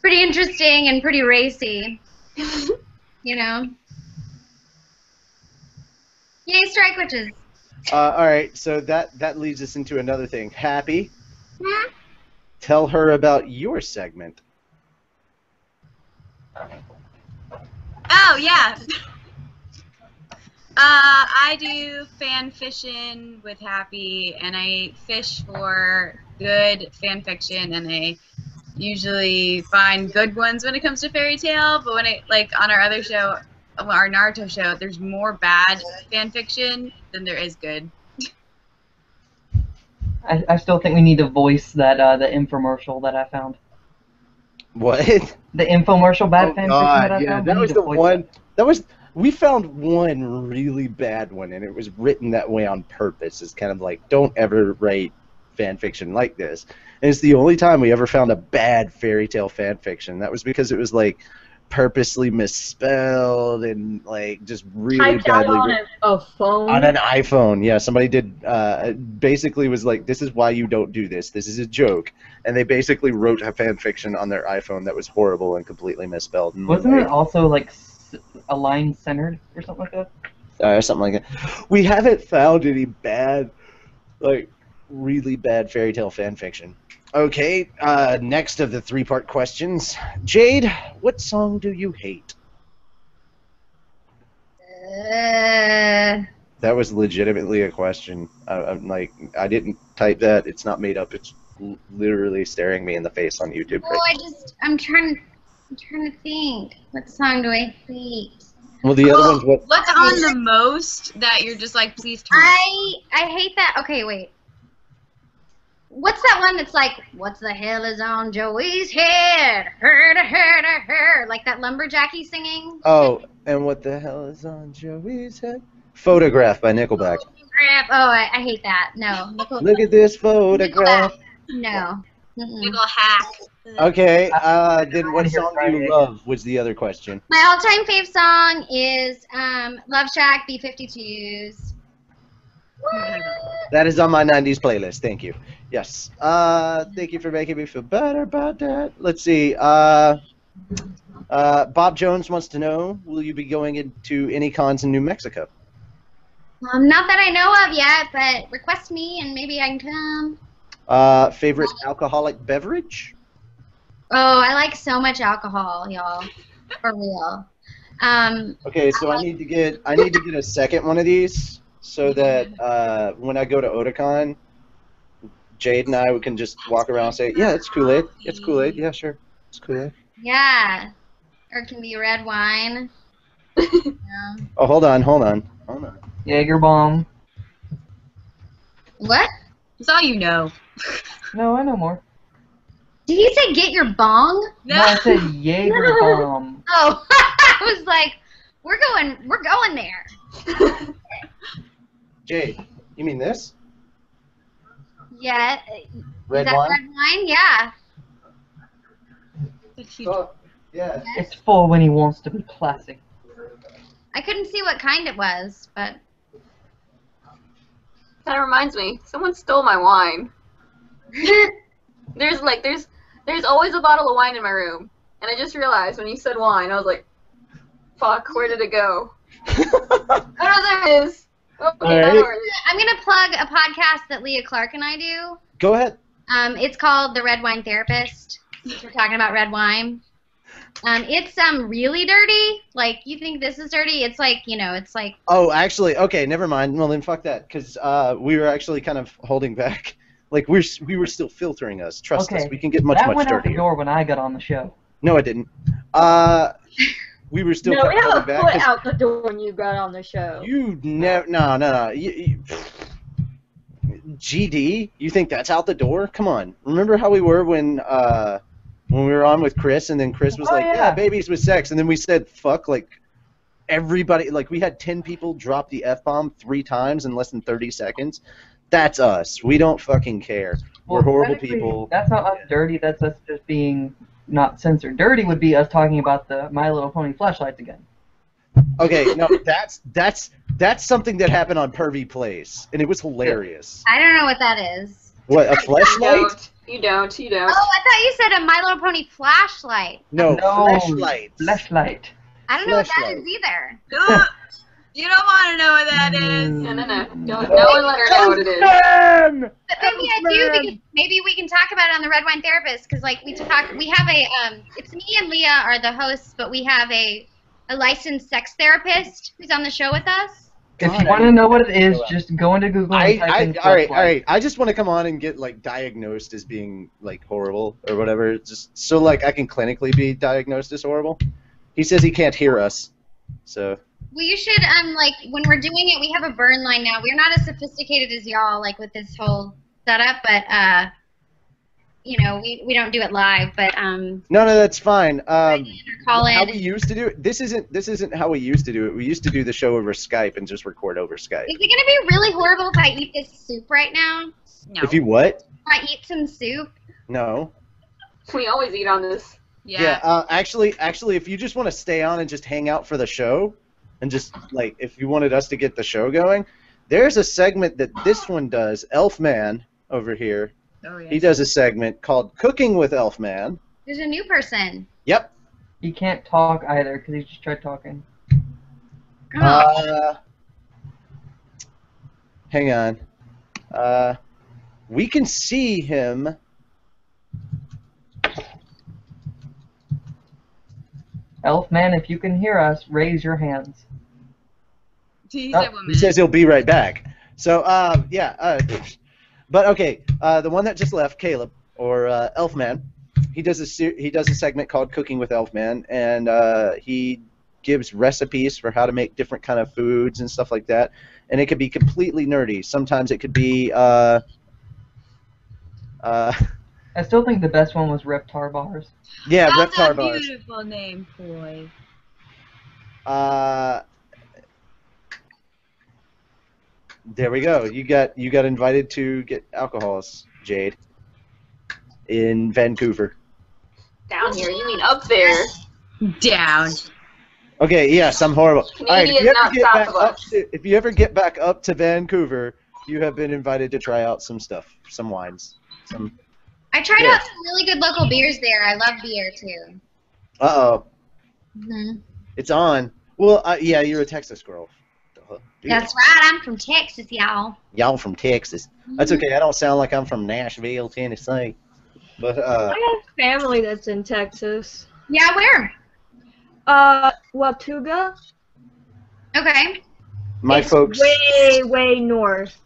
interesting and pretty racy, you know. Yay, Strike Witches! All right, so that leads us into another thing. Happy, tell her about your segment. Oh yeah. I do fan fishing with Happy, and I fish for good fan fiction, and I usually find good ones when it comes to fairy tale, but when it, like on our other show, our Naruto show, there's more bad fan fiction than there is good. I still think we need to voice that the infomercial that I found. What? The infomercial bad fan fiction that I yeah, found. that was the one. We found one really bad one, and it was written that way on purpose. It's kind of like, don't ever write fan fiction like this. And it's the only time we ever found a bad fairy tale fan fiction. That was because it was like purposely misspelled and like just really Typed out badly on a phone. on an iPhone. Yeah, somebody did basically was like, this is why you don't do this. This is a joke. And they basically wrote a fan fiction on their iPhone that was horrible and completely misspelled. And Wasn't it also like a line centered or something like that? Something like that. We haven't found any bad, like really bad fairy tale fan fiction. Okay, next of the 3-part questions. Jade, what song do you hate? That was legitimately a question. I'm like, I didn't type that. It's not made up. It's literally staring me in the face on YouTube. I'm trying to think. What song do I hate? Well, the other one's what? What's on the most that you're just like, please turn? I hate that. Okay, wait. What's that one that's like, what the hell is on Joey's head? Her. Like that lumberjacky singing? Oh, and what the hell is on Joey's head? Photograph by Nickelback. Oh, I hate that. No. Look at this photograph. No. Nickel hack. Okay, then what song do you love was the other question. My all-time fave song is Love Shack B-52s. That is on my 90s playlist. Thank you. Yes. Thank you for making me feel better about that. Let's see. Bob Jones wants to know, will you be going into any cons in New Mexico? Not that I know of yet, but request me and maybe I can come. Favorite alcoholic beverage? Oh, I like so much alcohol, y'all. For real. Okay, so I need to get a second one of these so that when I go to Otakon, Jade and I can just walk around and say, yeah, it's Kool-Aid. It's Kool-Aid. Yeah, sure. It's Kool-Aid. Yeah. Or it can be red wine. Yeah. Oh, hold on. Jaeger bomb. What? That's all you know. No, I know more. Did he say get your bong? No, I said Jaeger bomb. Oh, I was like, we're going there. Jade, you mean this? Yeah. Red Is that wine? red wine? Yeah. Oh, yeah. It's full when he wants to be classic. I couldn't see what kind it was, but That reminds me, someone stole my wine. There's always a bottle of wine in my room, and I just realized when you said wine, I was like, fuck, where did it go? Oh no, there it is. Okay, All now right. where is it? I'm gonna plug a podcast that Leah Clark and I do. Go ahead. It's called The Red Wine Therapist. We're talking about red wine. It's really dirty. Like, you think this is dirty? It's like, it's like. Oh, actually, okay, never mind. Well, then fuck that, because we were actually kind of holding back. Like, we were still filtering us. Trust us, we can get much that went out the dirtier. door when I got on the show. No, it didn't. We were still No, kind it of had a holding back. foot 'cause out the door when you got on the show. You never. No. GD, you think that's out the door? Come on. Remember how we were when we were on with Chris, and then Chris was Oh, like, yeah. babies with sex, and then we said fuck, like, everybody, like, we had 10 people drop the F-bomb 3 times in less than 30 seconds. That's us. We don't fucking care. We're horrible technically, people. That's not us dirty, that's us just being not censored. Dirty would be us talking about the My Little Pony flashlights again. Okay, no, that's something that happened on Pervy Place, and it was hilarious. I don't know what that is. What, a flashlight? You don't. Oh, I thought you said a My Little Pony flashlight. No, No, flashlight. Flashlight. I don't know what that Flashlight. is either. You don't want to know what that is. No. No one let her know what it is. Man! But maybe I do, because maybe we can talk about it on the Red Wine Therapist, because like we have a it's me and Leah are the hosts, but we have a licensed sex therapist who's on the show with us. If you want to know what it is, just go into Google and type in all right. flashlight. I just want to come on and get like diagnosed as being like horrible or whatever, just so like I can clinically be diagnosed as horrible. He says he can't hear us, so. Well, you should like when we're doing it, we have a burn line now. We're not as sophisticated as y'all, like with this whole setup, but we don't do it live, but No, that's fine. call in. How we used to do it. This isn't how we used to do it. We used to do the show over Skype and just record over Skype. Is it gonna be really horrible if I eat this soup right now? No. If you what? If I eat some soup? No. We always eat on this. Yeah. Actually, if you just want to stay on and just hang out for the show, and just like if you wanted us to get the show going, there's a segment that this one does. Elfman over here. Oh, yes. He does a segment called Cooking with Elfman. There's a new person. Yep. He can't talk either because he just tried talking. Hang on. We can see him. Elfman, if you can hear us, raise your hands. He's Oh, a woman. he says he'll be right back. So, but okay, the one that just left, Caleb, or Elfman, he does a segment called Cooking with Elfman, and he gives recipes for how to make different kind of foods and stuff like that, and it could be completely nerdy. Sometimes it could be I still think the best one was Reptar Bars. yeah, That's Reptar a bars. beautiful name, boy. There we go. You got invited to get alcohols, Jade, in Vancouver. Down here. You mean up there? Down. Okay, yes, I'm horrible. All right, Canadian, not south of us. if you ever get back up to Vancouver, you have been invited to try out some stuff, some wines. I tried Yeah. out some really good local beers there. I love beer too. Uh-oh. Mhm. It's on. Well, yeah, you're a Texas girl. Duh. That's right. I'm from Texas, y'all. Y'all from Texas. That's okay. I don't sound like I'm from Nashville, Tennessee. But I have family that's in Texas. Yeah, where? Watuga. Okay. my It's folks. way north.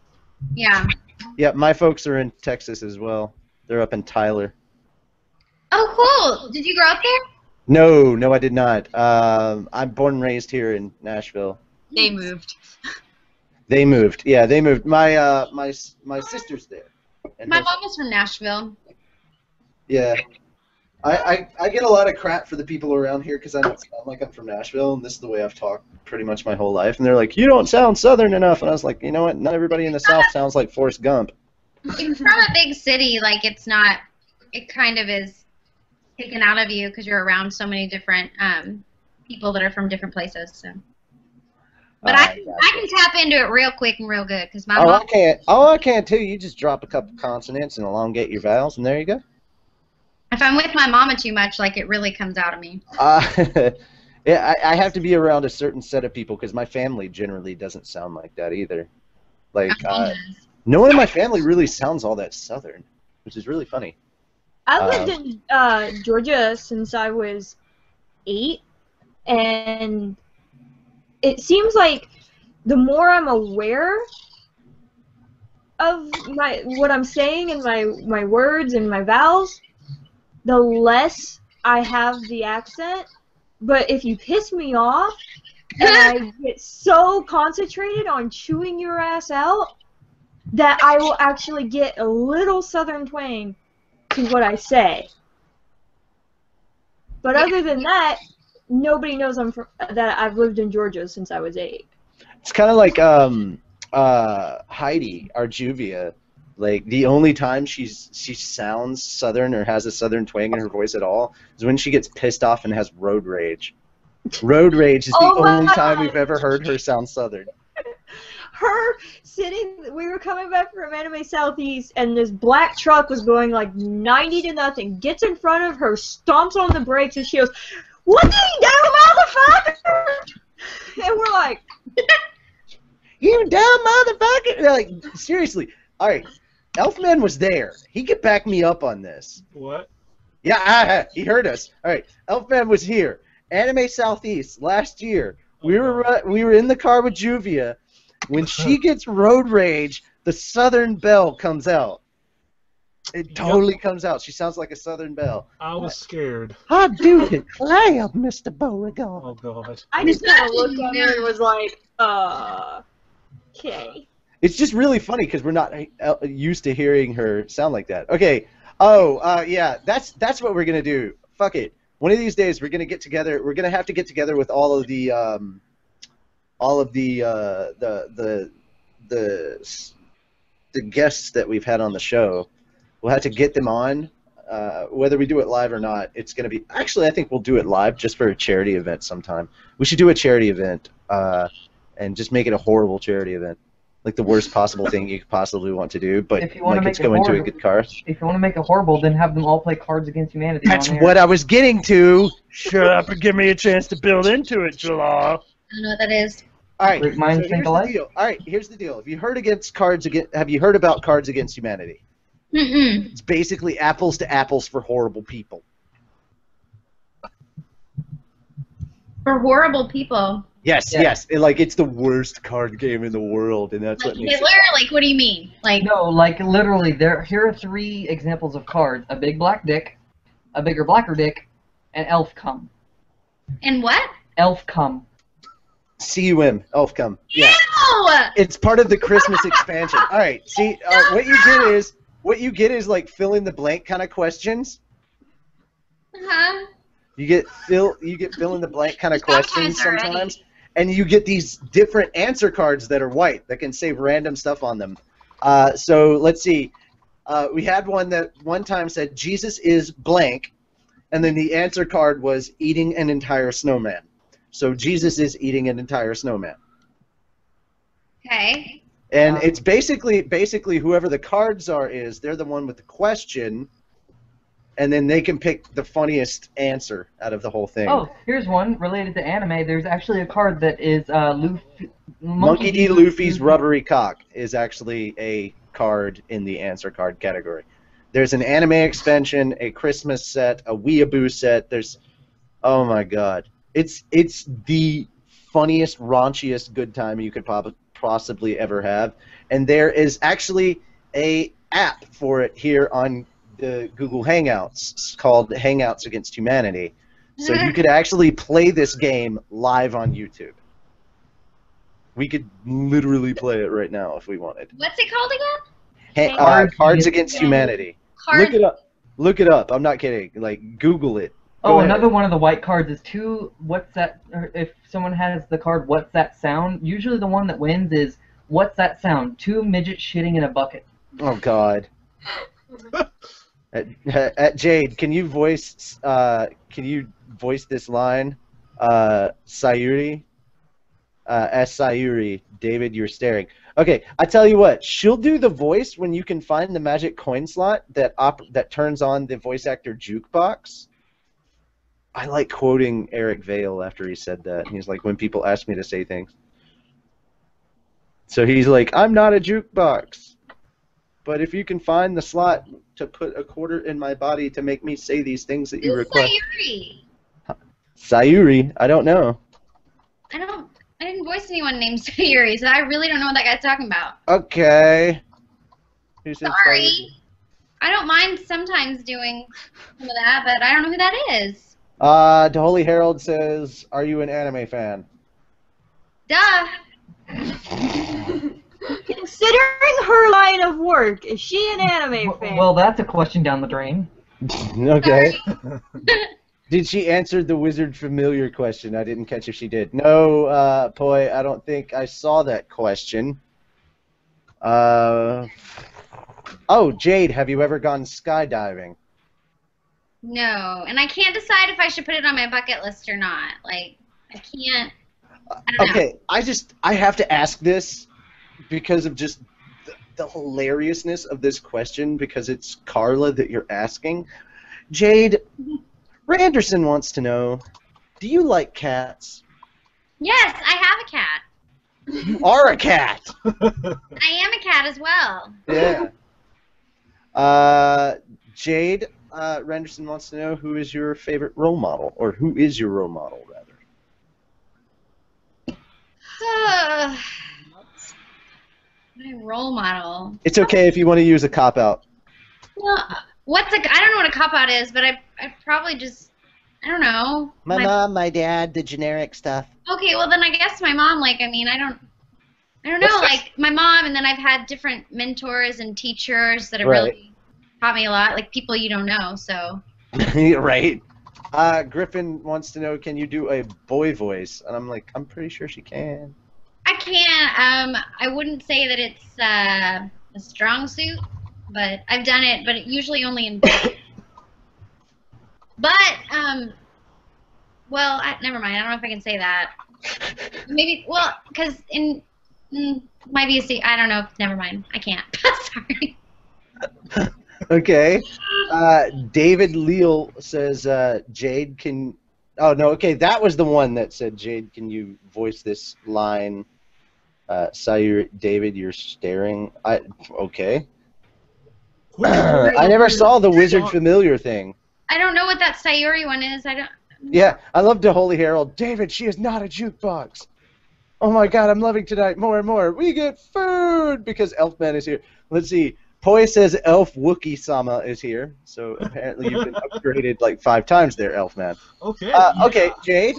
Yeah. Yeah, my folks are in Texas as well. They're up in Tyler. Oh, cool. Did you grow up there? No, I did not. I'm born and raised here in Nashville. They moved. They moved. Yeah, they moved. My sister's there. And My her- mom was from Nashville. Yeah. I get a lot of crap for the people around here because I don't sound like I'm from Nashville, and this is the way I've talked pretty much my whole life. And they're like, you don't sound Southern enough. And I was like, you know what? Not everybody in the South sounds like Forrest Gump. If you're from a big city, like it kind of is taken out of you because you're around so many different people that are from different places. So, but I can tap into it real quick and real good because my Oh, mom. I can't. Oh, I can too. You just drop a couple consonants and elongate your vowels, and there you go. If I'm with my mama too much, like it really comes out of me. Yeah, I have to be around a certain set of people because my family generally doesn't sound like that either. Like, no one in my family really sounds all that Southern, which is really funny. I lived in Georgia since I was 8, and it seems like the more I'm aware of what I'm saying and my words and my vowels, the less I have the accent. But if you piss me off and I get so concentrated on chewing your ass out that I will actually get a little Southern twang to what I say. But other than that, nobody knows that I've lived in Georgia since I was 8. It's kind of like Heidi, our Juvia. Like, the only time she sounds Southern or has a Southern twang in her voice at all is when she gets pissed off and has road rage. Road rage is the only time we've ever heard her sound Southern. Her we were coming back from Anime Southeast, and this black truck was going like 90 to nothing, gets in front of her, stomps on the brakes, and she goes, "What did you do, motherfucker?" And we're like, "You dumb motherfucker!" Like, seriously. All right, Elfman was there. He could back me up on this. What? Yeah, he heard us. All right, Elfman was here. Anime Southeast last year. We were in the car with Juvia. When she gets road rage, the Southern Belle comes out. It totally comes out. She sounds like a Southern Belle. I was scared. I do declare, Mr. Beauregard. Oh, God. I just kind of looked at her and was like, okay. It's just really funny because we're not used to hearing her sound like that. Okay. Oh, yeah. That's what we're gonna do. Fuck it. One of these days we're gonna get together. We're gonna have to get together with all of the guests that we've had on the show. We'll have to get them on. Whether we do it live or not, it's gonna be. Actually, I think we'll do it live just for a charity event sometime. We should do a charity event and just make it a horrible charity event. Like the worst possible thing you could possibly want to do, but like it's going to a good cause. If you want to make it horrible, then have them all play Cards Against Humanity. That's what I was getting to. Shut up and give me a chance to build into it, Jalal. I don't know what that is. All right, Great minds think alike. deal. All right, here's the deal. Have you heard about Cards Against Humanity? Mm-mm. It's basically apples to apples for horrible people. For horrible people. Yes, Yeah. yes. It's the worst card game in the world, and that's Like what makes Hitler? Like, what do you mean? Like, No, like literally, here are 3 examples of cards: a big black dick, a bigger blacker dick, and elf cum. and what? Elf cum. CUM, Elfcom. Yeah. Ew! It's part of the Christmas expansion. All right, see, what you get is like fill in the blank kind of questions. Uh-huh. You get fill in the blank kind of questions Sometimes already. sometimes, and you get these different answer cards that are white that can say random stuff on them. So let's see. We had one that one time said Jesus is blank, and then the answer card was eating an entire snowman. So Jesus is eating an entire snowman. Okay. And it's basically whoever the cards are they're the one with the question, and then they can pick the funniest answer out of the whole thing. Oh, here's one related to anime. There's actually a card that is Luffy. Monkey D. Luffy's rubbery cock is actually a card in the answer card category. There's an anime expansion, a Christmas set, a weeaboo set. There's, oh my god, it's the funniest, raunchiest good time you could possibly ever have. And there is actually a app for it here on the Google Hangouts. It's called Hangouts Against Humanity. So you could actually play this game live on YouTube. We could literally play it right now if we wanted. What's it called again? Cards Against Humanity. Look it up. Look it up. I'm not kidding. Like, Google it. Oh, another one of the white cards is what's that, or if someone has the card, what's that sound? Usually the one that wins is, what's that sound? 2 midgets shitting in a bucket. Oh, God. At Jade, can you voice this line? Sayuri? Sayuri, David, you're staring. Okay, I tell you what, she'll do the voice when you can find the magic coin slot that turns on the voice actor jukebox. I like quoting Eric Vale after he said that. He's like, when people ask me to say things. So he's like, I'm not a jukebox. But if you can find the slot to put a quarter in my body to make me say these things that you request. Sayuri? Sayuri? I don't know. I didn't voice anyone named Sayuri, so I really don't know what that guy's talking about. Okay. Sorry. I don't mind sometimes doing some of that, but I don't know who that is. The Holy Herald says, are you an anime fan? Duh. Considering her line of work, is she an anime fan? Well, that's a question down the drain. Okay. Did she answer the wizard familiar question? I didn't catch if she did. No, Poi, I don't think I saw that question. Oh, Jade, have you ever gone skydiving? No, and I can't decide if I should put it on my bucket list or not. Like, I can't. I don't know. Okay, I have to ask this because of just the hilariousness of this question, because it's Carla that you're asking. Jade, Randerson wants to know, do you like cats? Yes, I have a cat. You are a cat! I am a cat as well. Yeah. Jade, Randerson wants to know, who is your favorite role model? Or who is your role model, rather? My role model. It's okay if you want to use a cop-out. Well, I don't know what a cop-out is, but I probably just, I don't know. My mom, my dad, the generic stuff. Okay, well then I guess my mom, like, I mean, I don't know, like, my mom, and then I've had different mentors and teachers that have really taught me a lot, like people you don't know, so. Right. Griffin wants to know, can you do a boy voice? And I'm like, I'm pretty sure she can. I can't. I wouldn't say that it's a strong suit, but I've done it, but usually only in boys. But, well, never mind. I don't know if I can say that. Maybe, well, because might be a secret. I don't know. Never mind. I can't. Sorry. Okay. David Leal says, Jade, can... Oh, no, okay, that was the one that said, Jade, can you voice this line? Sayuri, David, you're staring. Okay. I never saw the wizard familiar thing. I don't know what that Sayuri one is. I don't... Yeah, I love the Holy Herald. David, she is not a jukebox. Oh my god, I'm loving tonight more and more. We get food because Elfman is here. Let's see. Poi says Elf Wookie-sama is here, so apparently you've been upgraded like 5 times there, Elfman. Okay. Okay, Jade.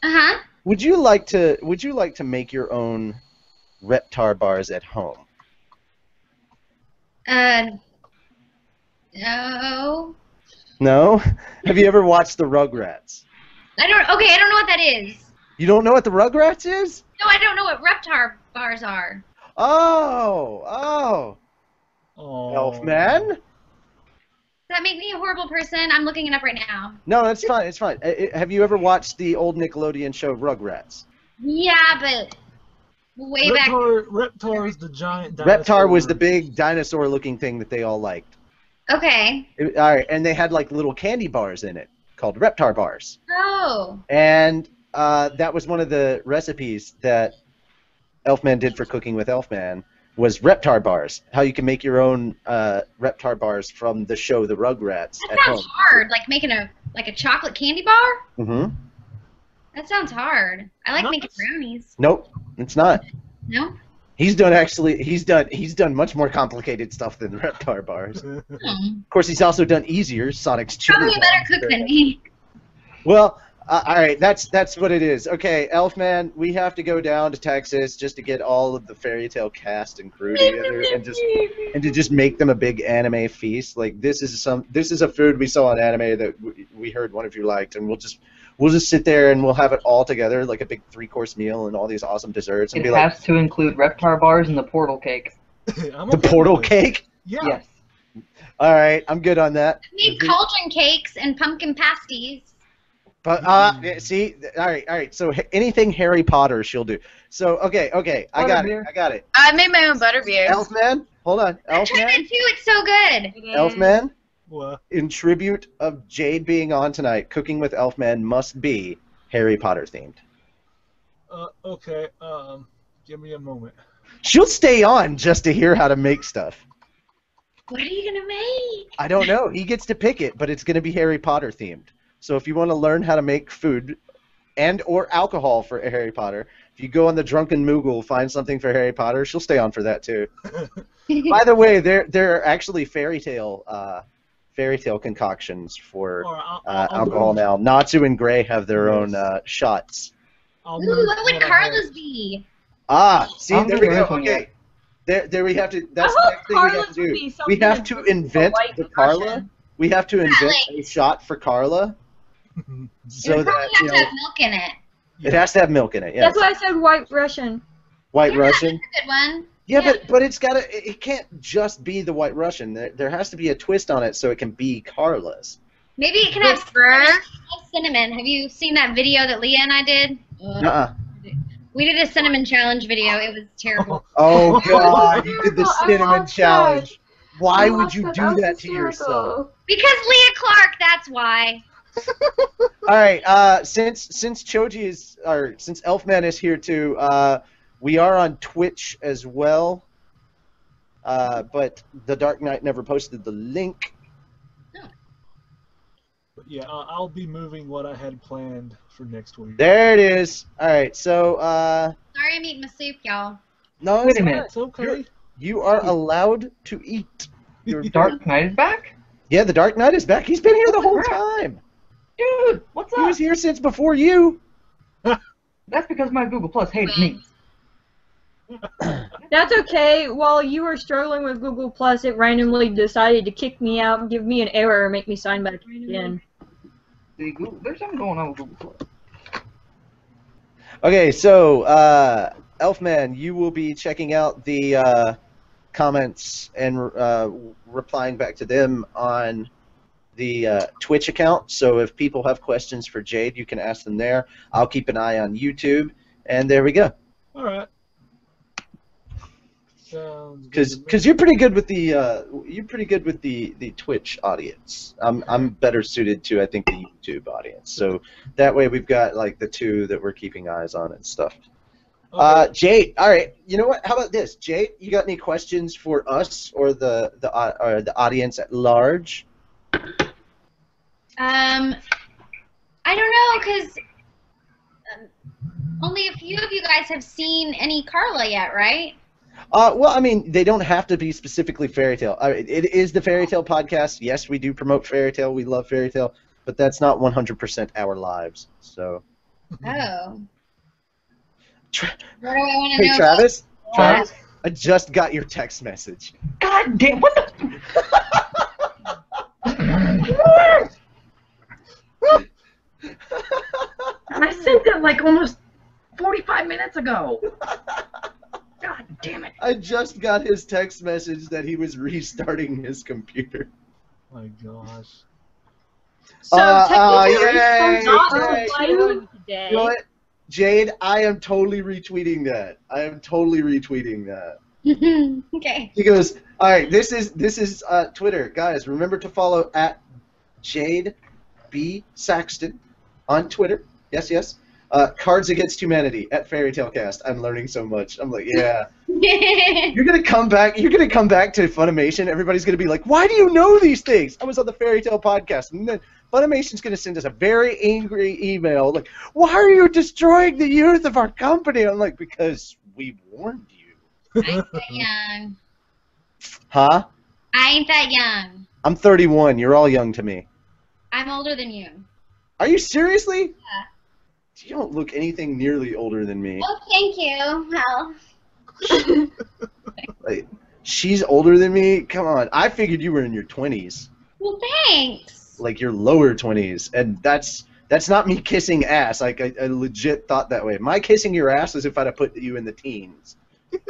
Uh-huh. Would you like to make your own Reptar bars at home? No. No? Have you ever watched the Rugrats? I don't know what that is. You don't know what the Rugrats is? No, I don't know what Reptar bars are. Oh. Elfman? Does that make me a horrible person? I'm looking it up right now. No, that's fine. It's fine. Have you ever watched the old Nickelodeon show Rugrats? Yeah, but way back. Reptar is the giant dinosaur. Reptar was the big dinosaur-looking thing that they all liked. Okay. All right, and they had like little candy bars in it called Reptar bars. Oh. And that was one of the recipes that Elfman did for Cooking with Elfman, was Reptar bars. How you can make your own Reptar bars from the show The Rugrats That at sounds home. hard. Like making a chocolate candy bar? Mm-hmm. That sounds hard. I like making brownies. Nope, it's not. No? He's done much more complicated stuff than Reptar bars. Of course, he's also done easier, Sonic's Chili Probably a better cook than me. Well, all right, that's what it is. Okay, Elfman, we have to go down to Texas just to get all of the fairy tale cast and crew together and to just make them a big anime feast. Like this is a food we saw on anime that we heard one of you liked, and we'll just sit there and we'll have it all together like a big 3-course meal and all these awesome desserts. And It has to include Reptar bars and the portal cake. The portal cake? Yeah. Yes. All right, I'm good on that. Need cauldron cakes and pumpkin pasties. But see, all right. So anything Harry Potter, she'll do. So okay, I got it. I made my own butterbeer. Elfman, hold on. I tried it too. It's so good. Elfman, What? in tribute of Jade being on tonight, Cooking with Elfman must be Harry Potter themed. Okay. Give me a moment. She'll stay on just to hear how to make stuff. What are you gonna make? I don't know. He gets to pick it, but it's going to be Harry Potter themed. So if you want to learn how to make food and or alcohol for Harry Potter, if you go on the Drunken Moogle, find something for Harry Potter, she'll stay on for that too. By the way, there are actually fairy tale concoctions for alcohol now. Natsu and Gray have their own shots. Ooh, what would Carla's be? See, there we go. Okay. There we have to. That's the next thing we have to do. We have to invent the Carla. We have to invent a shot for Carla. So It probably has to have milk in it. It has to have milk in it. Yes. That's why I said White Russian. White Russian. That's a good one. Yeah, but it's gotta. It can't just be the White Russian. There has to be a twist on it so it can be Carla's. Maybe it can have cinnamon. Have you seen that video that Leah and I did? We did a cinnamon challenge video. It was terrible. Oh God, you did the cinnamon challenge. Why would you do that to yourself? Because Leah Clark. That's why. All right. Since Elfman is here too, we are on Twitch as well. But the Dark Knight never posted the link. But yeah, I'll be moving what I had planned for next week. There it is. All right. So. Sorry, I'm eating my soup, y'all. No, Wait a minute. It's okay. You are allowed to eat. Your Dark Knight is back? Yeah, the Dark Knight is back. He's been here the whole time. Dude, what's up? He was here since before you. That's because my Google Plus hated me. That's okay. While you were struggling with Google Plus, it randomly decided to kick me out, give me an error, and make me sign back in. There's something going on with Google Plus. Okay, so Elfman, you will be checking out the comments and replying back to them on the Twitch account. So if people have questions for Jade, you can ask them there. I'll keep an eye on YouTube, and there we go. All right. Because you're pretty good with the Twitch audience. I'm better suited to, I think, the YouTube audience. So that way we've got like the two that we're keeping eyes on and stuff. Okay. Jade, all right. You know what? How about this, Jade? You got any questions for us or the audience at large? I don't know, because only a few of you guys have seen any Carla yet, right? Well, I mean, they don't have to be specifically fairy tale. It is the fairy tale podcast. Yes, we do promote fairy tale. We love fairy tale, but that's not 100% our lives. So. Oh. What do I want to Hey, know? Travis. What? Travis, I just got your text message. God damn! What the? And I sent it like almost 45 minutes ago. God damn it. I just got his text message that he was restarting his computer. My gosh. So technically, yay, it's not yay. live today. You know what? Jade, I am totally retweeting that. Okay. He goes, all right, this is Twitter. Guys, remember to follow at Jade B. Saxton on Twitter. Yes, yes. Cards Against Humanity at Fairy Tale Cast. I'm learning so much. I'm like, yeah. You're gonna come back to Funimation. Everybody's gonna be like, why do you know these things? I was on the Fairy Tale podcast. And then Funimation's gonna send us a very angry email like, why are you destroying the youth of our company? I'm like, because we warned you. I ain't that young. Huh? I ain't that young. I'm 31. You're all young to me. I'm older than you. Are you seriously? Yeah. You don't look anything nearly older than me. Oh, thank you. Well. Like, she's older than me? Come on. I figured you were in your 20s. Well, thanks. Like your lower 20s. And that's not me kissing ass. Like, I legit thought that way. My kissing your ass is if I'd have put you in the teens.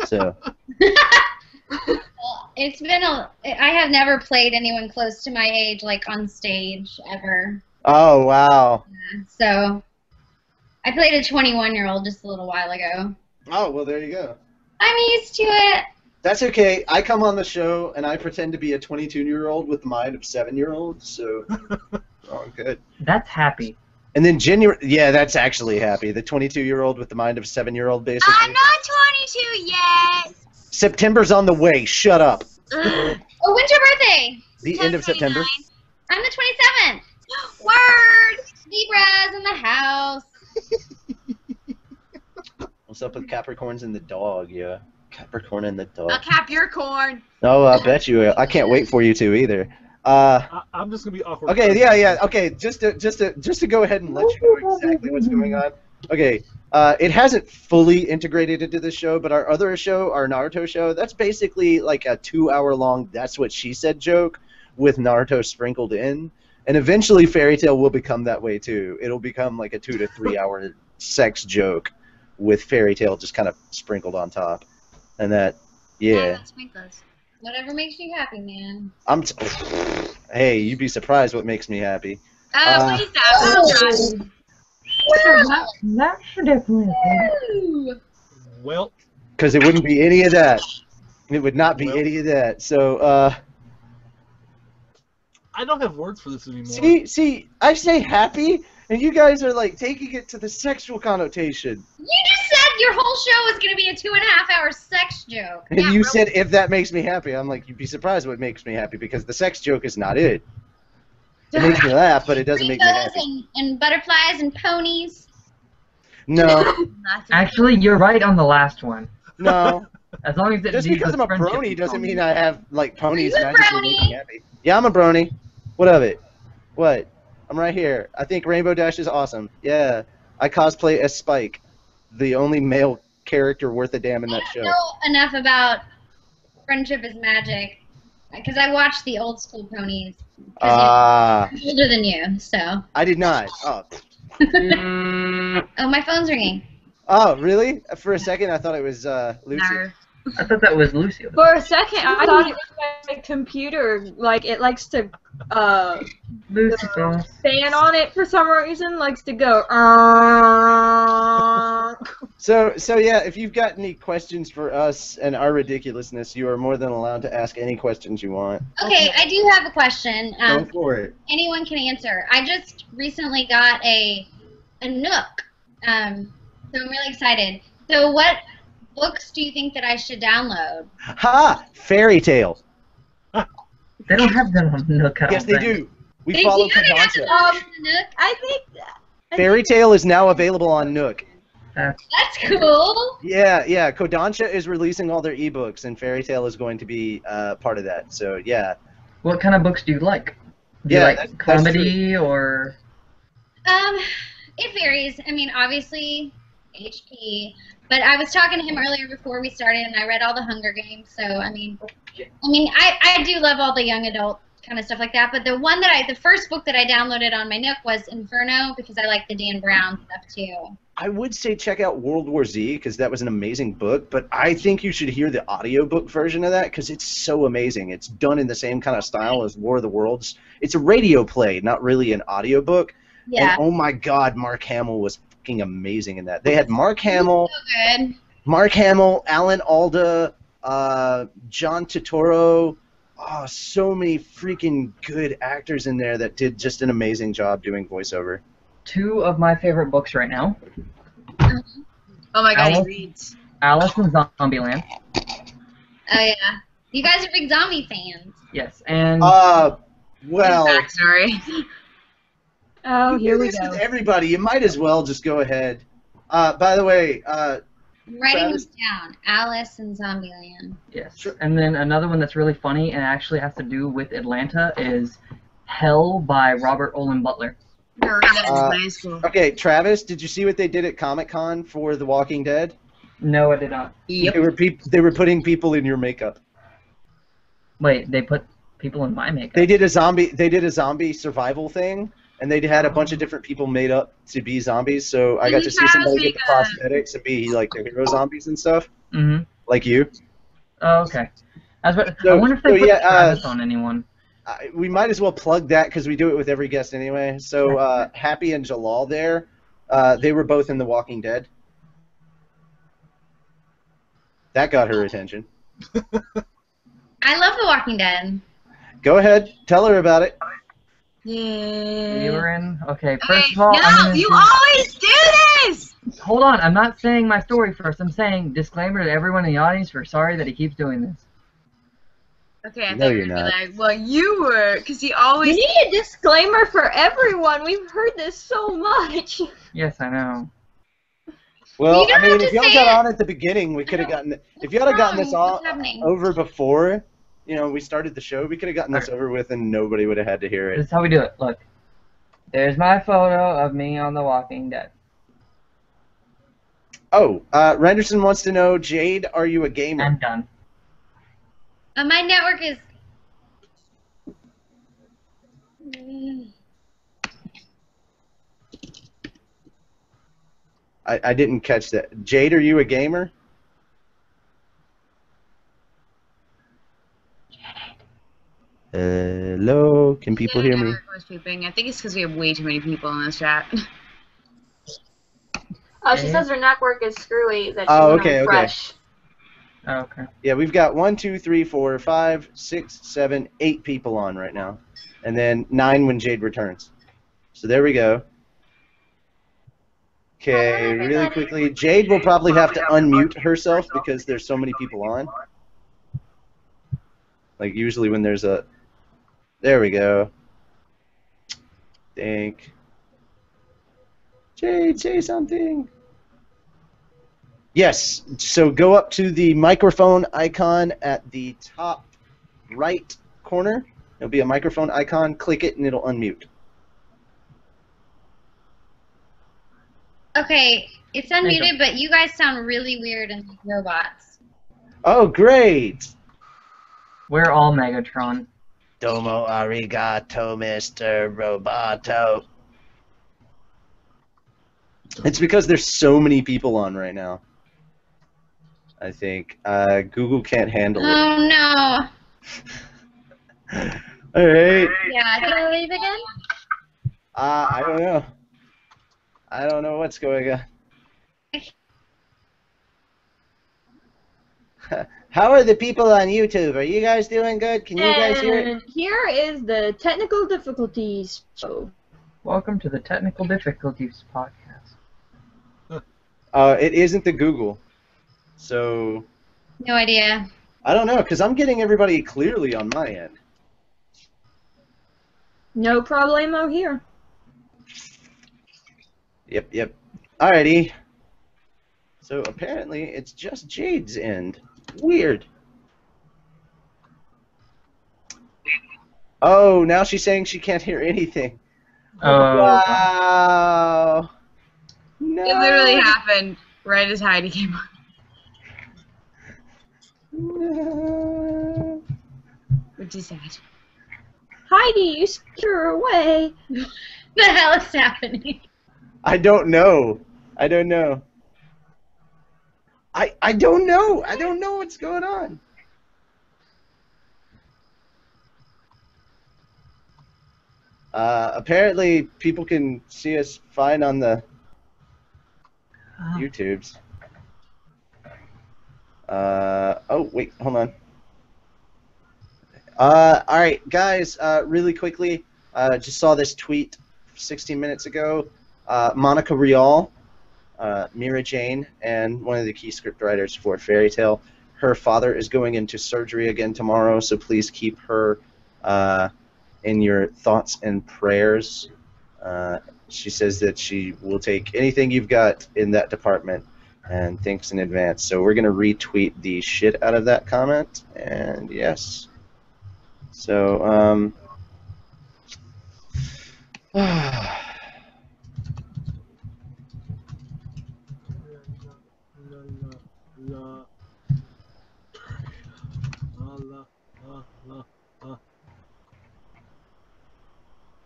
So. Well, it's been I have never played anyone close to my age, like, on stage, ever. Oh, wow. So, I played a 21-year-old just a little while ago. Oh, well, there you go. I'm used to it. That's okay. I come on the show, and I pretend to be a 22-year-old with the mind of 7-year-olds, so oh, good. That's happy. And then yeah, that's actually happy. The 22-year-old with the mind of a 7-year-old, basically. I'm not 22 yet. September's on the way. Shut up. Oh, when's your birthday? The end of September. I'm the 27th. Word. Zebra's in the house. What's up with Capricorns and the dog? Yeah, Capricorn and the dog. I'll cap your corn. Oh, I bet you. I can't wait for you to either. I'm just gonna be awkward. Okay, yeah. Okay, just to go ahead and let you know exactly what's going on. Okay, it hasn't fully integrated into the show, but our other show, our Naruto show, that's basically like a 2-hour-long "That's What She Said" joke with Naruto sprinkled in, and eventually Fairy Tail will become that way too. It'll become like a 2 to 3 hour sex joke with Fairy Tail just kind of sprinkled on top, and that, yeah. Whatever makes you happy, man. Hey, you'd be surprised what makes me happy. Oh, please stop. That should definitely happen. Well, because it wouldn't be any of that. It would not be any of that. So, I don't have words for this anymore. See, I say happy, and you guys are like taking it to the sexual connotation. You just said your whole show was gonna be a 2.5-hour sex joke. And you said if that makes me happy. I'm like, you'd be surprised what makes me happy because the sex joke is not it. It makes me laugh, but it doesn't make me happy. And butterflies and ponies. No. Actually, you're right on the last one. No. As long as it just because I'm a brony doesn't mean I have like ponies Are you a magically make me happy. Yeah, I'm a brony. What of it? What? I'm right here. I think Rainbow Dash is awesome. Yeah. I cosplay as Spike, the only male character worth a damn in that show. I know enough about Friendship is Magic because I watched the old school ponies. I'm older than you, so. I did not. Oh. Oh, my phone's ringing. Oh, really? For a second, I thought it was Lucy. No. I thought that was Lucy. For a second, I thought it was my computer. Like, it likes to, Lucy. the fan on it for some reason likes to go, So yeah, if you've got any questions for us and our ridiculousness, you are more than allowed to ask any questions you want. Okay, I do have a question. Go for it. Anyone can answer. I just recently got a Nook, so I'm really excited. So what books do you think that I should download? Ha! Fairy Tale. They don't have them on Nook. Yes, they do. We follow Kodansha. Nook? I think Fairy Tale is now available on Nook. That's cool. Yeah. Kodansha is releasing all their ebooks, and Fairy Tale is going to be part of that. So yeah. What kind of books do you like? Do you like comedy or? It varies. I mean, obviously, HP. But I was talking to him earlier before we started, and I read all the Hunger Games. So I mean, I do love all the young adult kind of stuff like that. But the first book that I downloaded on my Nook was Inferno because I like the Dan Brown stuff too. I would say check out World War Z because that was an amazing book, but I think you should hear the audiobook version of that because it's so amazing. It's done in the same kind of style as War of the Worlds. It's a radio play, not really an audiobook. Yeah. And oh my God, Mark Hamill was fucking amazing in that. They had Mark Hamill, So good. Alan Alda, John Turturro. Oh, so many freaking good actors in there that did just an amazing job doing voiceover. 2 of my favorite books right now. Oh my god, he Alice? reads. Alice in Zombieland. Oh yeah. You guys are big zombie fans. Yes, and Well, Backstory. Oh, you here do we this go. with everybody. You might as well just go ahead. By the way, I'm writing Travis? this down. Alice in Zombieland. yes, and then another one that's really funny and actually has to do with Atlanta is Hell by Robert Olin Butler. Never read that in high school. okay, Travis, did you see what they did at Comic-Con for The Walking Dead? No, I did not. Yep. They were putting people in your makeup. Wait, they put people in my makeup. They did a zombie survival thing, and they had a bunch of different people made up to be zombies. So I got Didn't to see somebody Travis get the prosthetics and be like the hero zombies and stuff, Mm-hmm. like you. Oh, okay. I So- wonder if they so put yeah, Travis on anyone. We might as well plug that because we do it with every guest anyway. So Happy and Jalal there, they were both in The Walking Dead. That got her attention. I love The Walking Dead. Go ahead, tell her about it. Yeah. You were in? Okay, Okay, first of all, I'm no, gonna you do- always do this! Hold on, I'm not saying my story first. I'm saying disclaimer to everyone in the audience. We're sorry that he keeps doing this. Okay, I No, thought you're you were not. like, well, you were, because he We always... need a disclaimer for everyone. We've heard this so much. Yes, I know. Well, You don't I mean, have to if y'all say got it. on at the beginning, we could have gotten. If y'all had gotten this all What's happening? over before, you know, we started the show, we could have gotten this over with, and nobody would have had to hear This it. is how we do it. Look. There's my photo of me on The Walking Dead. Oh, Renderson wants to know, Jade, are you a gamer? I'm done. My network is. I didn't catch that. Jade, are you a gamer? Hello, can people hear me? Was pooping. I think it's because we have way too many people in this chat. She says her network is screwy. That she Oh, went okay, on okay. fresh. Oh, okay. Yeah, we've got 1, 2, 3, 4, 5, 6, 7, 8 people on right now, and then 9 when Jade returns. So there we go. Okay, really quickly, Jade will probably have to unmute herself because there's so many people on. Like usually when there's a... There we go. Think. Jade, say something. Yes, so go up to the microphone icon at the top right corner. There'll be a microphone icon. Click it and it'll unmute. Okay, it's you unmuted, but you guys sound really weird and like robots. Oh, great! We're all Megatron. Domo arigato, Mr. Roboto. It's because there's so many people on right now. I think Google can't handle it. Oh no. All right. Yeah, can I leave again? I don't know. I don't know what's going on. How are the people on YouTube? Are you guys doing good? Can you guys hear it? And here is the technical difficulties show. Welcome to the Technical Difficulties Podcast. It isn't the Google. So, No idea. I don't know, because I'm getting everybody clearly on my end. No problemo here. Yep. Alrighty. So, apparently, it's just Jade's end. Weird. Oh, now she's saying she can't hear anything. Oh. Wow. No. It literally happened right as Heidi came on. No. Which is sad. Heidi, you scared her away. The hell is happening? I don't know. I don't know. I don't know. I don't know what's going on. Apparently, people can see us fine on the YouTubes. Oh, wait, hold on. All right, guys, really quickly, just saw this tweet 16 minutes ago. Monica Rial, Mira Jane, and one of the key scriptwriters for Fairy Tail. Her father is going into surgery again tomorrow, so please keep her in your thoughts and prayers. She says that she will take anything you've got in that department, and thanks in advance. So we're going to retweet the shit out of that comment, and yes. So, all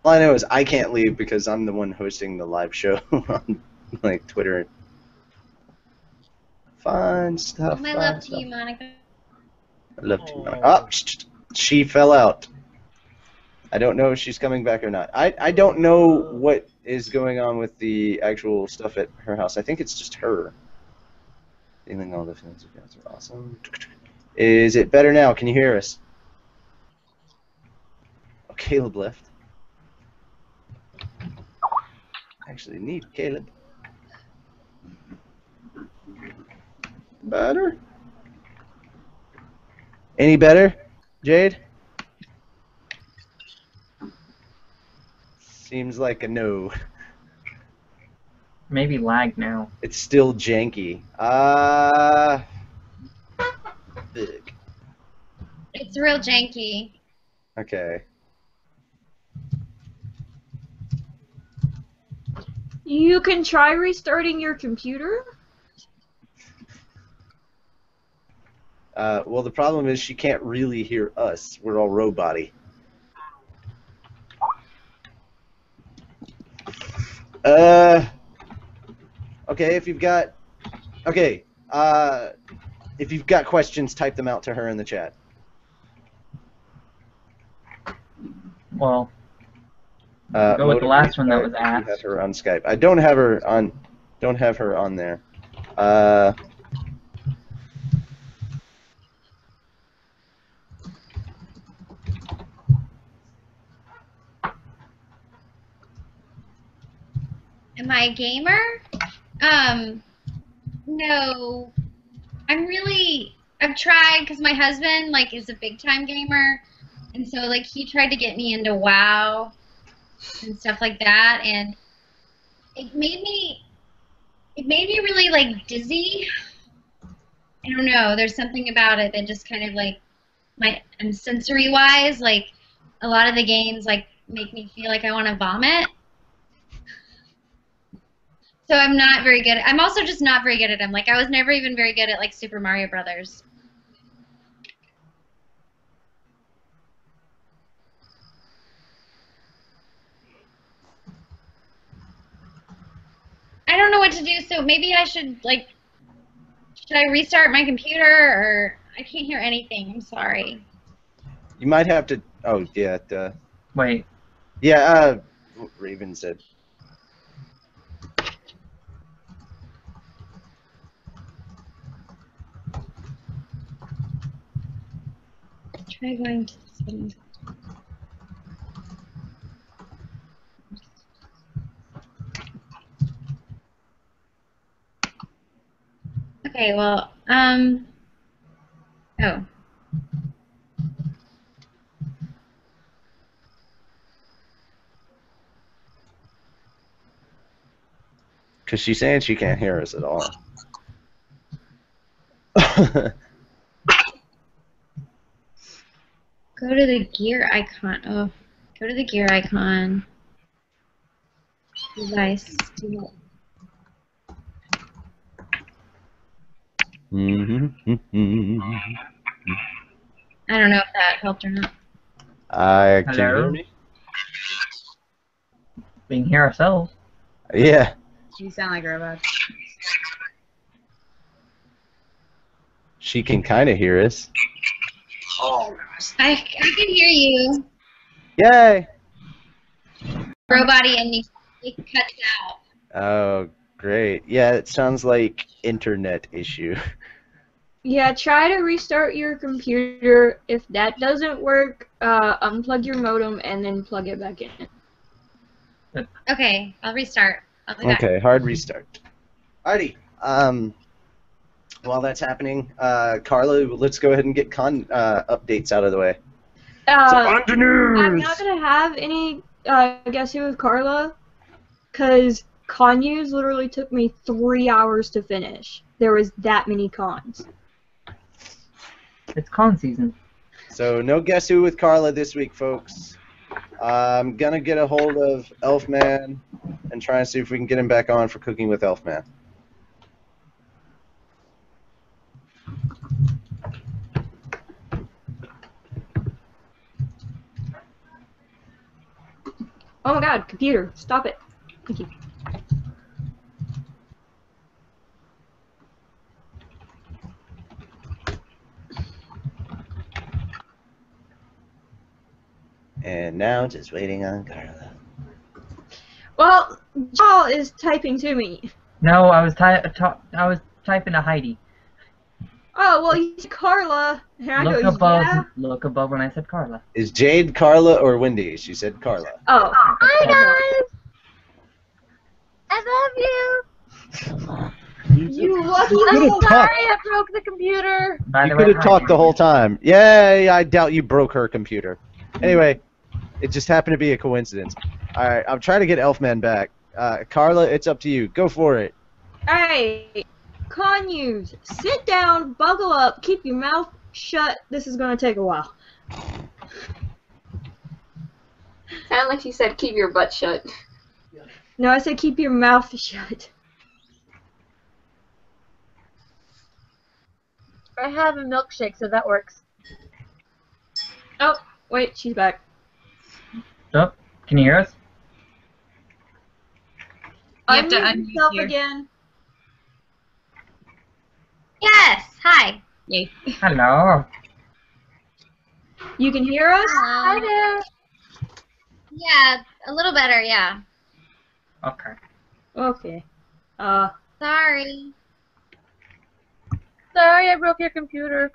I know is I can't leave because I'm the one hosting the live show on like Twitter. Fun stuff. My love to you, Monica. I love to you, Monica. Oh, she fell out. I don't know if she's coming back or not. I don't know what is going on with the actual stuff at her house. I think it's just her. Feeling all the feelings you guys are awesome. Is it better now? Can you hear us? Oh, Caleb left. I actually need Caleb. Better? Any better, Jade? Seems like a no. Maybe lag now. It's still janky. Big. It's real janky. Okay. You can try restarting your computer. Well, the problem is she can't really hear us. We're all robot-y. Okay, if you've got... Okay, if you've got questions, type them out to her in the chat. Well, go with the last one that was asked. Have her on Skype. I don't have her on. Don't have her on there. Am I a gamer? No. I've tried because my husband, like, is a big-time gamer, and so, like, he tried to get me into WoW and stuff like that, and it made me really, like, dizzy. I don't know, there's something about it that just kind of, like, sensory-wise, like, a lot of the games, like, make me feel like I want to vomit. So I'm not very good. I'm also just not very good at them. Like, I was never even very good at, like, Super Mario Brothers. I don't know what to do, so maybe I should, like, should I restart my computer, or I can't hear anything. I'm sorry. You might have to... Oh, yeah. Wait. Yeah, Raven said... Try going to the settings. Okay, well, oh. Because she's saying she can't hear us at all. Go to the gear icon. Oh, go to the gear icon. Device. I don't know if that helped or not. Can you Hello? hear me? We can hear ourselves. Yeah. You sound like a robot. She can kind of hear us. I can hear you. Yay! Robot-y, and it cuts out. Oh, great. Yeah, it sounds like internet issue. Yeah, try to restart your computer. If that doesn't work, unplug your modem and then plug it back in. Okay, I'll restart. I'll be back. Okay, hard restart. Alrighty. While that's happening, Carla, let's go ahead and get updates out of the way. On to news! I'm not gonna have any Guess Who with Carla, because con news literally took me 3 hours to finish. There was that many cons. It's con season. So no Guess Who with Carla this week, folks. I'm gonna get a hold of Elfman and try and see if we can get him back on for Cooking with Elfman. Oh my god, computer, stop it. Thank you. And now just waiting on Carla. Well, Paul is typing to me. No, I was typing to Heidi. Oh, well, he's Carla. And I Look go, above. yeah. Look above when I said Carla. Is Jade Carla or Wendy? She said Carla. Oh. Hi guys! I love you! You lucky could've little talked. Sorry, I broke the computer. By You the way, could have talked the whole time. Yay, I doubt you broke her computer. Anyway, it just happened to be a coincidence. Alright, I'm trying to get Elfman back. Carla, it's up to you. Go for it. Alright, con news. Sit down, buckle up, keep your mouth shut. This is gonna take a while. Sounded like she said, keep your butt shut. No, I said keep your mouth shut. I have a milkshake, so that works. Oh, wait, she's back. Oh, can you hear us? You have to Unmute unmute yourself here. again. Yes, hi. Yay. Hello. You can hear us? Hi there. Yeah, a little better, yeah. Okay. Okay. Sorry. Sorry, I broke your computer.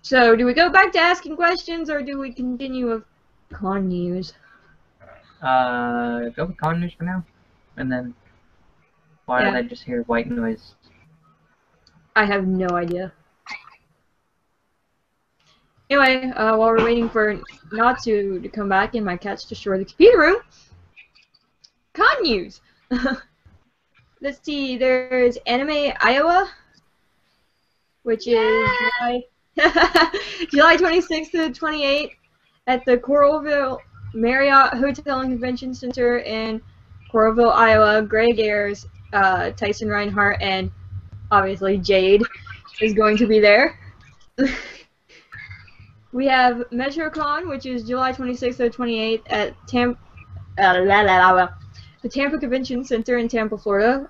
So, do we go back to asking questions, or do we continue with con news? Go with con news for now. And then, why did I just hear white noise? I have no idea. Anyway, while we're waiting for Natsu to come back and my cats destroy the computer room, con news! Let's see, there's Anime Iowa, which is July 26th to 28th at the Coralville Marriott Hotel and Convention Center in Coralville, Iowa. Greg Ayers, Tyson Reinhardt, and obviously Jade is going to be there. We have MetroCon, which is July 26th to 28th at the Tampa Convention Center in Tampa, Florida.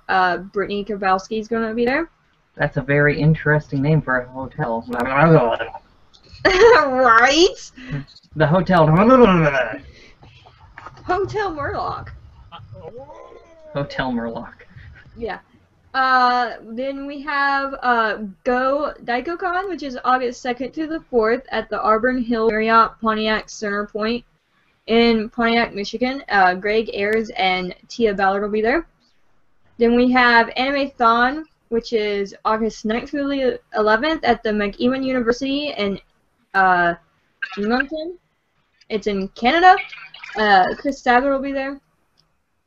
Brittany Kowalski is going to be there. That's a very interesting name for a hotel. Right? The hotel. Hotel Murloc. Hotel Murloc. Yeah. Then we have Go DaikoCon, which is August 2nd to the 4th at the Auburn Hill Marriott Pontiac Center Point in Pontiac, Michigan. Greg Ayers and Tia Ballard will be there. Then we have Anime-thon, which is August 9th through the 11th at the McEwan University in Edmonton. It's in Canada. Chris Sabat will be there.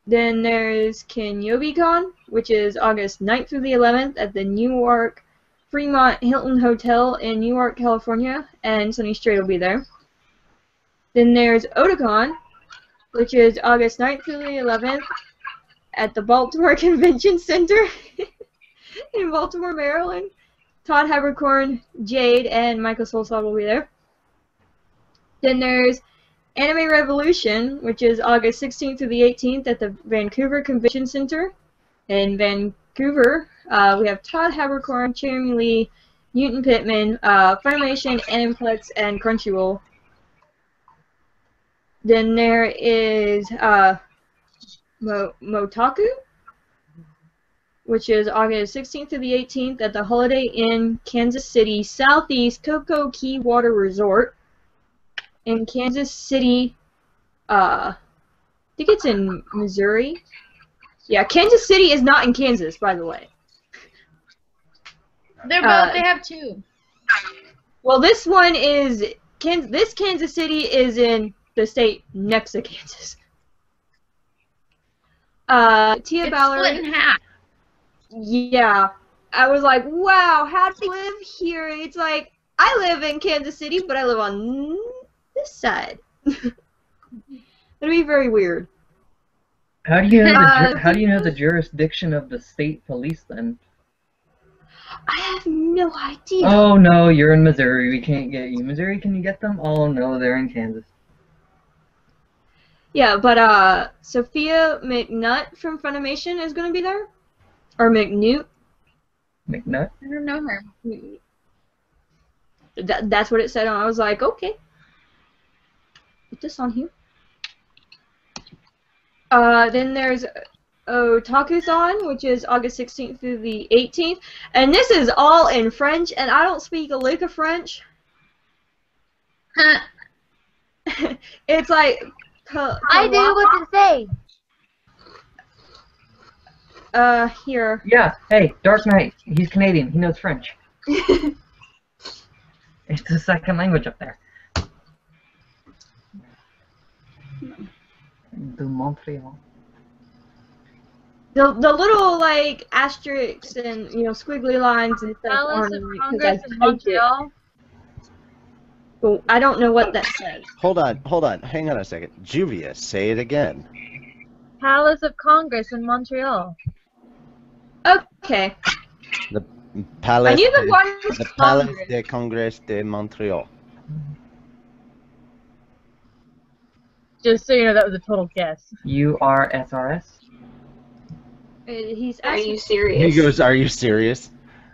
Then there's KenyobiCon, which is August 9th through the 11th at the Newark Fremont Hilton Hotel in Newark, California, and Sunny Strait will be there. Then there's Otakon, which is August 9th through the 11th at the Baltimore Convention Center in Baltimore, Maryland. Todd Habercorn, Jade, and Michael Solsad will be there. Then there's Anime Revolution, which is August 16th through the 18th at the Vancouver Convention Center in Vancouver. We have Todd Habercorn, Jeremy Lee, Newton Pittman, Funimation, Animeplex, and Crunchyroll. Then there is Motaku, which is August 16th to the 18th at the Holiday Inn, Kansas City Southeast Cocoa Key Water Resort in Kansas City. I think it's in Missouri. Yeah, Kansas City is not in Kansas, by the way. They're both. They have two. Well, this one is this Kansas City is in the state next to Kansas. Tia It's Ballard. split in half. Yeah, I was like, wow, how do you live here? It's like I live in Kansas City, but I live on this side. It'd be very weird. How do you know how do you know the jurisdiction of the state police then? I have no idea. Oh no, you're in Missouri. We can't get you. Missouri, can you get them? Oh no, they're in Kansas. Yeah, but Sophia McNutt from Funimation is going to be there, or McNewt. McNutt? I don't know her. That's what it said. I was like, okay, put this on here. Then there's Otakuthon, which is August 16th through the 18th, and this is all in French, and I don't speak a lick of French. It's like I do what to say. Here. Yeah, hey, Dark Knight. He's Canadian. He knows French. It's the second language up there. De Montreal. The little like asterisks and squiggly lines and stuff Palace on of it, 'cause Congress I in typed it. Montreal. Well, I don't know what that says. Hold on. Hang on a second. Juvia, say it again. Palace of Congress in Montreal. Okay. The Palace. I knew the one was the Palace Congress. de Congrès de Montreal. Just so you know, that was a total guess. URSRS? He's Are asking. you serious? He goes, "Are you serious?"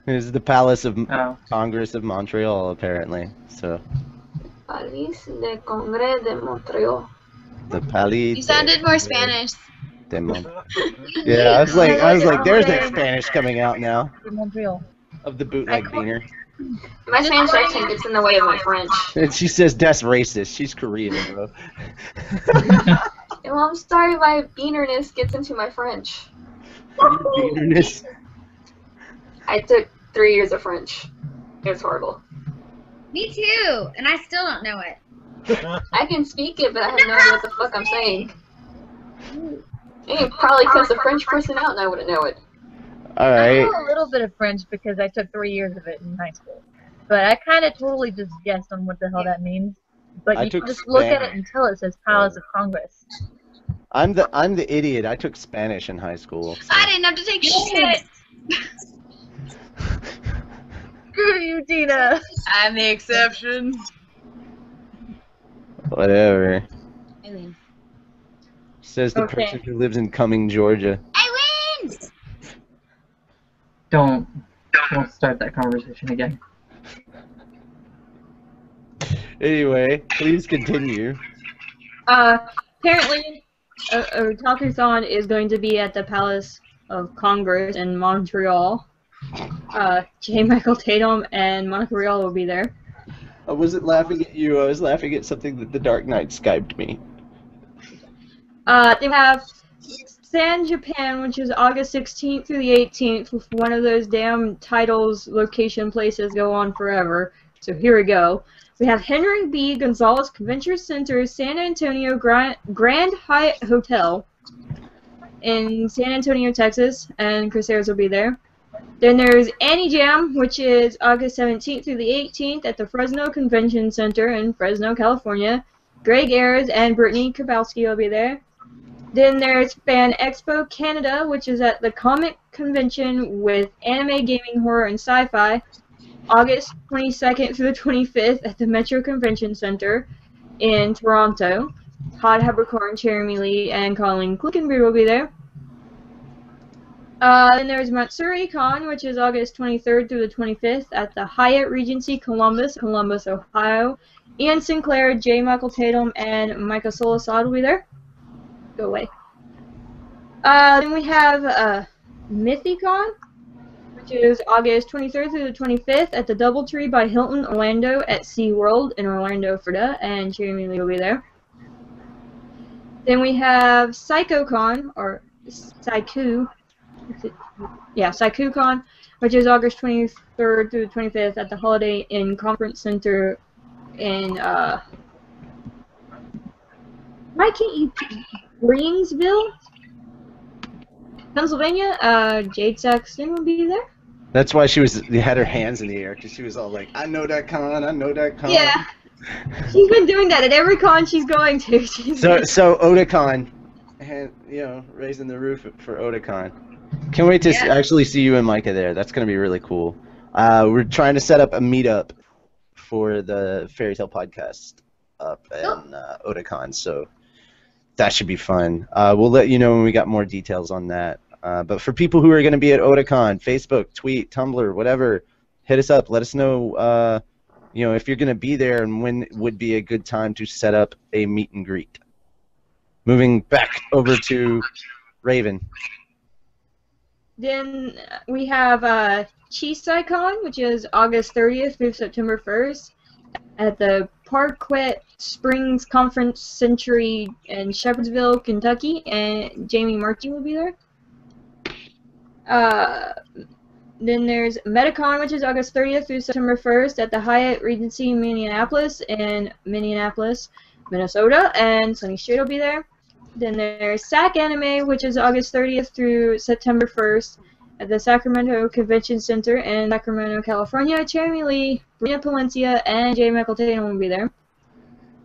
This is the Palace of Oh. Congress of Montreal, apparently. So Palace de Congrès de Montreal. the Palais. You sounded more Spanish. de Yeah, I was like, there's that Spanish coming out now In Montreal. of the bootleg beaner. My Spanish accent gets in the way of my French. And she says that's racist. She's Korean, bro. Well, I'm sorry my beanerness gets into my French. Beanerness. I took 3 years of French. It was horrible. Me too, and I still don't know it. I can speak it, but I have no idea what the fuck I'm saying. And probably cuss a French person out and I wouldn't know it. All I right. know a little bit of French because I took 3 years of it in high school. But I kind of totally just guessed on what the hell that means. But I you took can just look at it Spanish. until it says Palace of Congress. I'm the idiot. I took Spanish in high school. So. I didn't have to take shit. Screw you, Tina. I'm the exception. Whatever. Eileen. Says the Okay. person who lives in Cumming, Georgia. Eileen! Don't start that conversation again. Anyway, please continue. Apparently, Otakuthon is going to be at the Palace of Congress in Montreal. J. Michael Tatum and Monica Rial will be there. I wasn't laughing at you. I was laughing at something that the Dark Knight Skyped me. They have San Japan, which is August 16th through the 18th, with one of those damn titles, location, places go on forever. So here we go. We have Henry B. Gonzalez Convention Center, San Antonio Grand Hyatt Hotel in San Antonio, Texas, and Chris Ayers will be there. Then there's Annie Jam, which is August 17th through the 18th at the Fresno Convention Center in Fresno, California. Greg Ayers and Brittany Karbowski will be there. Then there's Fan Expo Canada, which is at the Comic Convention with Anime, Gaming, Horror, and Sci-Fi, August 22nd through the 25th at the Metro Convention Center in Toronto. Todd Habercorn, Jeremy Lee, and Colleen Clickenbeard will be there. Then there's Matsuri Con, which is August 23rd through the 25th at the Hyatt Regency Columbus, Ohio. Ian Sinclair, J. Michael Tatum, and Micah Solasad will be there. Go away. Then we have Mythicon, which is August 23rd through the 25th at the Doubletree by Hilton Orlando at SeaWorld in Orlando, Florida, and Jeremy Lee will be there. Then we have PsychoCon, or Psycho, yeah, PsychoCon, which is August 23rd through the 25th at the Holiday Inn Conference Center in, why can't you, Greensville, Pennsylvania. Jade Saxton will be there. That's why she had her hands in the air, because she was all like, I know that con, I know that con. Yeah. She's been doing that at every con she's going to. So Otakon, and raising the roof for Otakon. Can't wait to actually see you and Micah there. That's gonna be really cool. We're trying to set up a meetup for the Fairy Tale podcast up in Otakon, so that should be fun. We'll let you know when we got more details on that. But for people who are going to be at Otakon, Facebook, tweet, Tumblr, whatever, hit us up. Let us know, if you're going to be there and when would be a good time to set up a meet and greet. Moving back over to Raven. Then we have ChiSaiCon, which is August 30th through September 1st at the Parquet Springs Conference Century in Shepherdsville, Kentucky, and Jamie Markey will be there. Then there's Metacon, which is August 30th through September 1st at the Hyatt Regency Minneapolis in Minneapolis, Minnesota, and Sunny Shade will be there. Then there's SAC Anime, which is August 30th through September 1st at the Sacramento Convention Center in Sacramento, California. Jeremy Lee, Brina Palencia, and J. Michael Tatum will be there.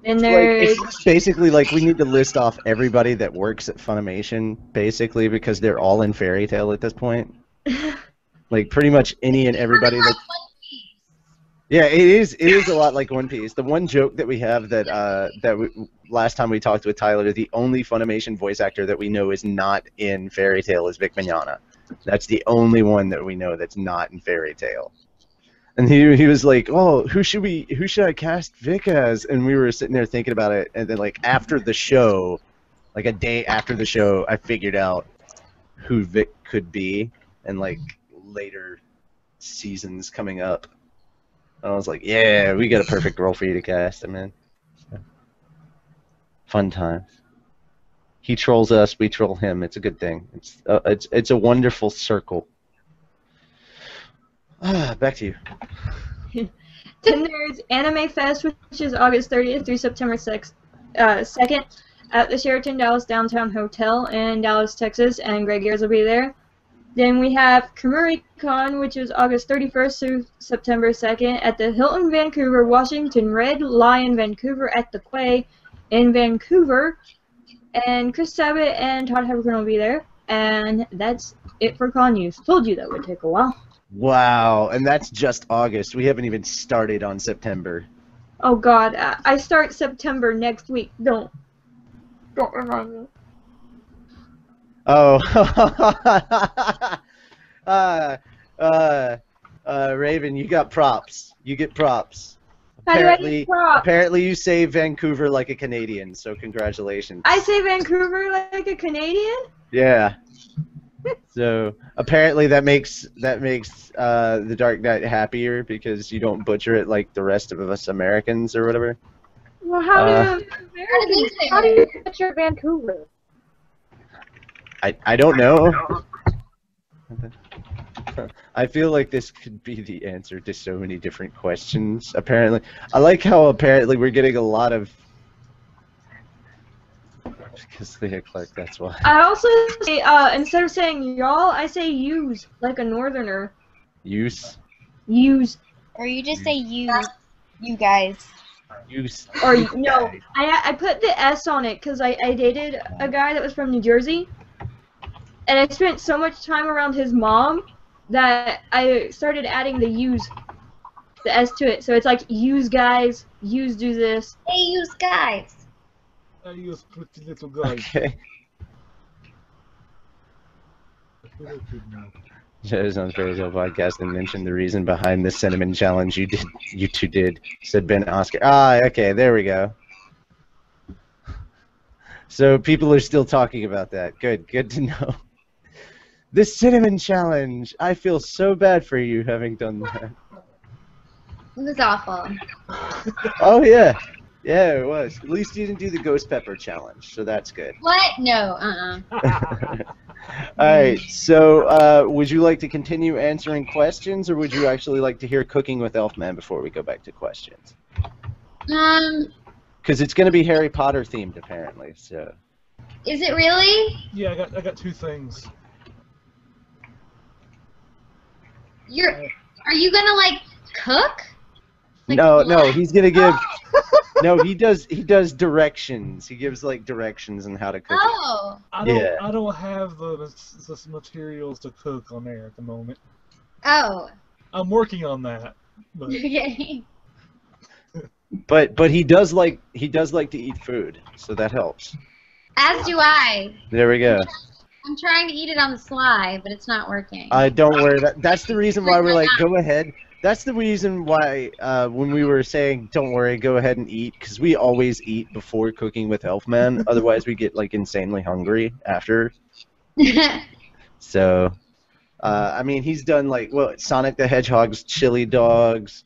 Then there's it's basically like we need to list off everybody that works at Funimation, basically, because they're all in Fairy Tail at this point. Like pretty much any and everybody that. Yeah, it is a lot like One Piece. The one joke that we have last time we talked with Tyler, the only Funimation voice actor that we know is not in Fairy Tail is Vic Mignogna. That's the only one that we know that's not in Fairy Tail. And he was like, "Oh, who should I cast Vic as?" And we were sitting there thinking about it, and then like after the show, like a day after the show, I figured out who Vic could be, and like later seasons coming up. And I was like, "Yeah, we got a perfect role for you to cast him in." Fun times. He trolls us, we troll him. It's a good thing. It's a wonderful circle. Back to you. Then there's Anime Fest, which is August 30th through September 2nd at the Sheraton Dallas Downtown Hotel in Dallas, Texas, and Greg Ayers will be there. Then we have KamuriCon, which is August 31st through September 2nd at the Hilton Vancouver, Washington Red Lion Vancouver at the Quay in Vancouver. And Chris Sabat and Todd Haberkorn will be there. And that's it for con news. Told you that would take a while. Wow, and that's just August. We haven't even started on September. Oh God, I start September next week. Don't remind me. Oh, Raven, you got props. You get props. How do I get props? Apparently you say Vancouver like a Canadian, so congratulations. I say Vancouver like a Canadian? Yeah. So apparently that makes the Dark Knight happier because you don't butcher it like the rest of us Americans or whatever. Well, how do you butcher Vancouver? I don't know. I feel like this could be the answer to so many different questions. Apparently, I like how apparently we're getting a lot of. Because Leah Clark, that's why. I also say, instead of saying y'all, I say yous, like a northerner. Use? Yous. Or you just say you guys. Use. Or, no, I put the S on it because I dated a guy that was from New Jersey. And I spent so much time around his mom that I started adding the yous, the S to it. So it's like, yous guys, yous do this. Hey, yous guys. I use pretty little guys. Okay. Shows on Fairy Tale Podcast and mentioned the reason behind the cinnamon challenge you two did, said Ben Oscar. Ah, okay, there we go. So people are still talking about that. Good to know. The cinnamon challenge. I feel so bad for you having done that. It was awful. Oh yeah, yeah, it was. At least you didn't do the ghost pepper challenge, so that's good. What? No. All right. So, would you like to continue answering questions, or would you actually like to hear Cooking with Elfman before we go back to questions? Because it's going to be Harry Potter themed, apparently. So. Is it really? Yeah, I got two things. Are you gonna like cook? Like, No, he's gonna give. No, he does directions. He gives like directions on how to cook. Oh. I don't have the materials to cook on there at the moment. Oh. I'm working on that. But. Okay. But he does like to eat food, so that helps. As do I. There we go. I'm trying to eat it on the sly, but it's not working. Don't worry. That's the reason why we're like, go ahead. That's the reason why when we were saying, don't worry, go ahead and eat, because we always eat before Cooking with Elfman. Otherwise, we get like insanely hungry after. So, I mean, he's done like Sonic the Hedgehog's chili dogs.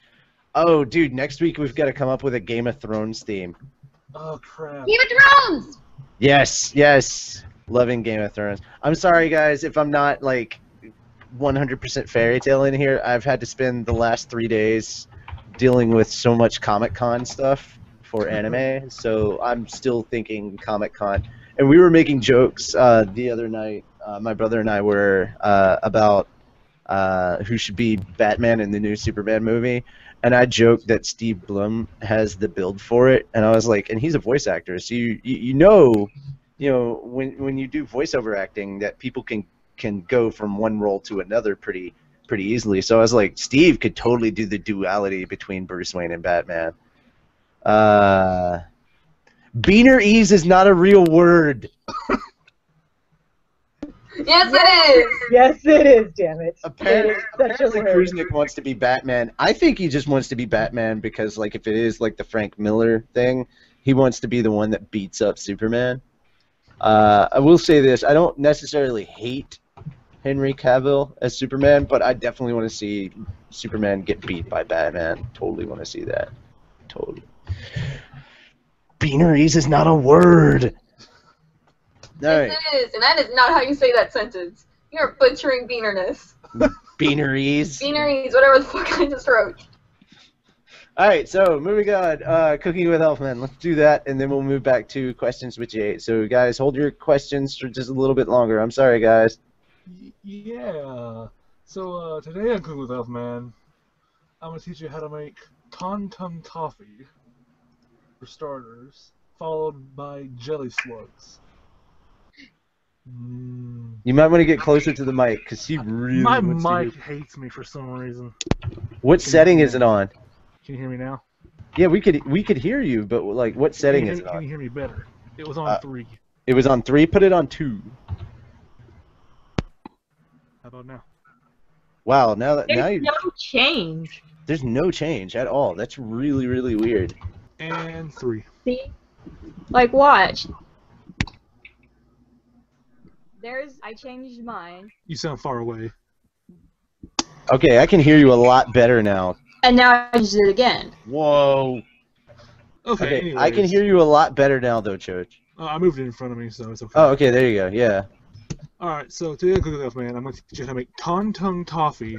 Oh, dude, next week we've got to come up with a Game of Thrones theme. Oh crap! Game of Thrones. Yes. Loving Game of Thrones. I'm sorry, guys, if I'm not, like, 100% fairy tale in here. I've had to spend the last 3 days dealing with so much Comic-Con stuff for anime, so I'm still thinking Comic-Con. And we were making jokes the other night, my brother and I were, about who should be Batman in the new Superman movie. And I joked that Steve Blum has the build for it, and I was like, and he's a voice actor, so you know, when you do voiceover acting, that people can go from one role to another pretty easily. So I was like, Steve could totally do the duality between Bruce Wayne and Batman. Beaner-ease is not a real word. Yes, it is. Yes, it is. Damn it. Apparently Such a word. Kruznik wants to be Batman. I think he just wants to be Batman because, like, if it is like the Frank Miller thing, he wants to be the one that beats up Superman. I will say this: I don't necessarily hate Henry Cavill as Superman, but I definitely want to see Superman get beat by Batman. Totally want to see that. Totally. Beaneries is not a word. Yes, it is, and that is not how you say that sentence. You're butchering beanerness. Beaneries. Beaneries, whatever the fuck I just wrote. Alright, so moving on, Cooking with Elfman. Let's do that, and then we'll move back to questions with Jay. So, guys, hold your questions for just a little bit longer. I'm sorry, guys. Yeah. So, today on Cooking with Elfman, I'm going to teach you how to make Tonton Toffee, for starters, followed by jelly slugs. You might want to get closer to the mic, because he really My wants to mic hates me for some reason. What setting is it on? Can you hear me now? Yeah, we could hear you, but like, what setting is it Can on? you hear me better? It was on 3. It was on 3. Put it on 2. How about now? Wow, now There's no change. There's no change at all. That's really, really weird. And 3. See? Like, watch. I changed mine. You sound far away. Okay, I can hear you a lot better now. And now I just did it again. Whoa. Okay, Okay, I can hear you a lot better now, though, Church. I moved it in front of me, so it's okay. Oh, okay, there you go, yeah. Alright, so today on Cooking with Elfman, I'm going to teach you how to make Tonton Toffee,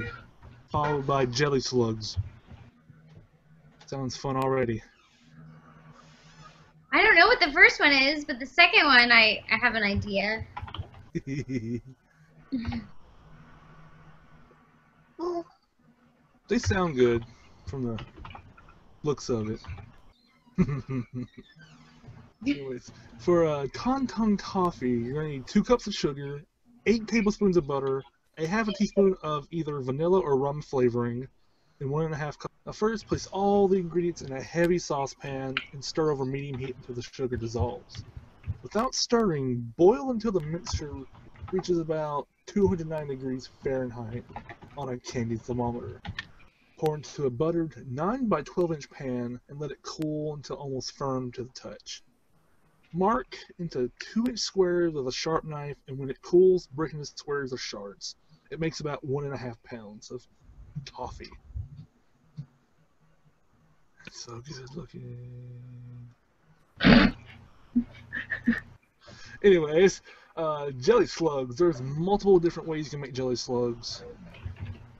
followed by jelly slugs. Sounds fun already. I don't know what the first one is, but the second one I have an idea. They sound good from the looks of it. Anyways, for Tonton Toffee, you're going to need 2 cups of sugar, 8 tablespoons of butter, a half a teaspoon of either vanilla or rum flavoring, and 1.5 cups. Now first, place all the ingredients in a heavy saucepan and stir over medium heat until the sugar dissolves. Without stirring, boil until the mixture reaches about 209 degrees Fahrenheit on a candy thermometer. Pour into a buttered 9 by 12 inch pan and let it cool until almost firm to the touch. Mark into 2-inch squares with a sharp knife, and when it cools, break into squares or shards. It makes about 1.5 pounds of toffee. So good looking. Anyways, jelly slugs. There's multiple different ways you can make jelly slugs.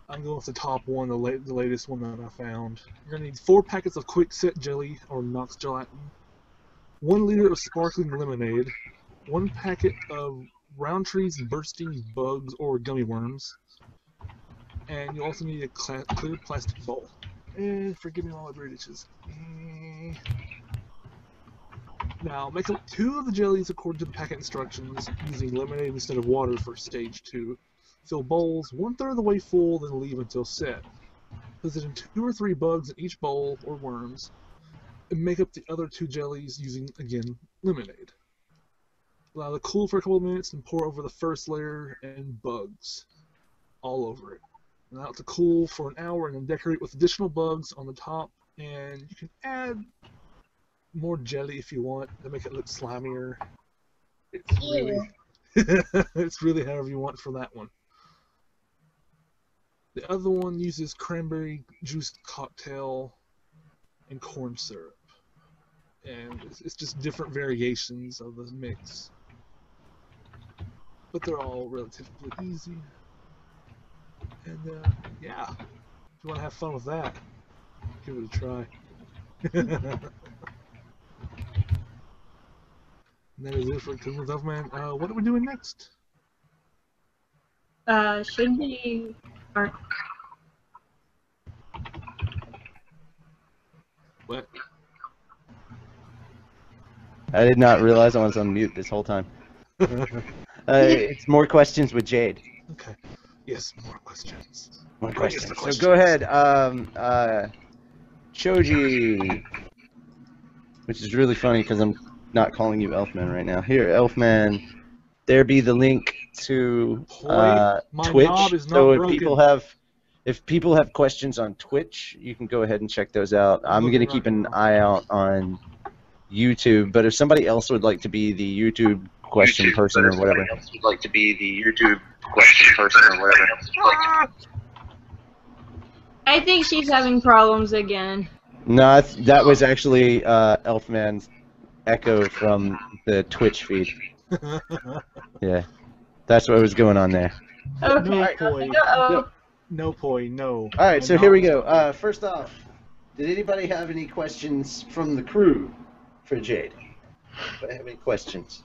I'm going with the top one, the latest one that I found. You're going to need 4 packets of quick-set jelly, or Knox gelatin, 1 liter of sparkling lemonade, 1 packet of Roundtree's bursting bugs or gummy worms, and you also need a clear plastic bowl. And forgive me all my Britishes. Now, make up 2 of the jellies according to the packet instructions, using lemonade instead of water for stage 2. Fill bowls 1/3 of the way full, then leave until set. Position 2 or 3 bugs in each bowl, or worms, and make up the other 2 jellies using, again, lemonade. Allow it to cool for a couple of minutes and pour over the first layer and bugs all over it. Allow it to cool for an hour and then decorate with additional bugs on the top, and you can add more jelly if you want to make it look slimier. It's really, it's really however you want for that one. The other one uses cranberry juice cocktail and corn syrup. And it's just different variations of the mix. But they're all relatively easy. And yeah, if you want to have fun with that, give it a try. And that is it for Cooking with Elfman. What are we doing next? Should be... What? I did not realize I was on mute this whole time. It's more questions with Jade. Okay. Yes, more questions. More questions. So go ahead. Choji. Which is really funny because I'm not calling you Elfman right now. Here, Elfman. There be the link to Twitch. So if people have questions on Twitch, you can go ahead and check those out. I'm gonna keep an eye out on YouTube. But if somebody else would like to be the YouTube question person or whatever, I think she's having problems again. No, that was actually Elfman's echo from the Twitch feed. Yeah, that's what was going on there. Okay. No poi, no. All right, so here we go. First off, did anybody have any questions from the crew for Jade? Do I have any questions?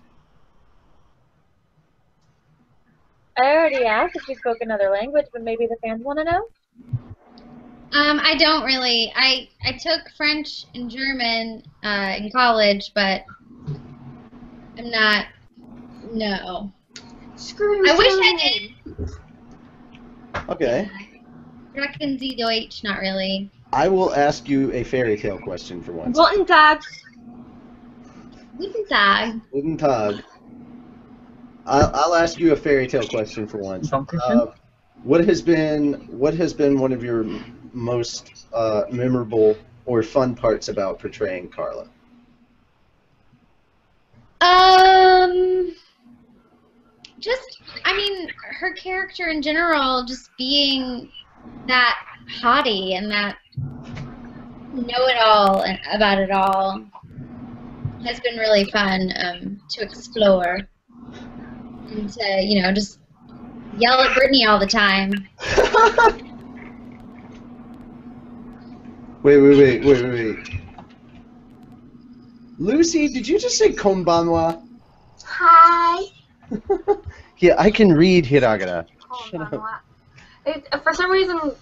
I already asked if she spoke another language, but maybe the fans want to know. I don't really. I took French and German in college, but I'm not. No. Screw I wish I did. Okay. Sprechen Sie Deutsch? Not really. I will ask you a fairy tale question for once. Guten Tag. Guten Tag. Guten Tag. I'll ask you a fairy tale question for once. What has been one of your most memorable or fun parts about portraying Carla? Just, I mean, her character in general, just being that haughty and that know-it-all about it all has been really fun to explore. And to, you know, just yell at Brittany all the time. Wait. Lucy, did you just say konbanwa? Hi. Yeah, I can read hiragana. For some reason,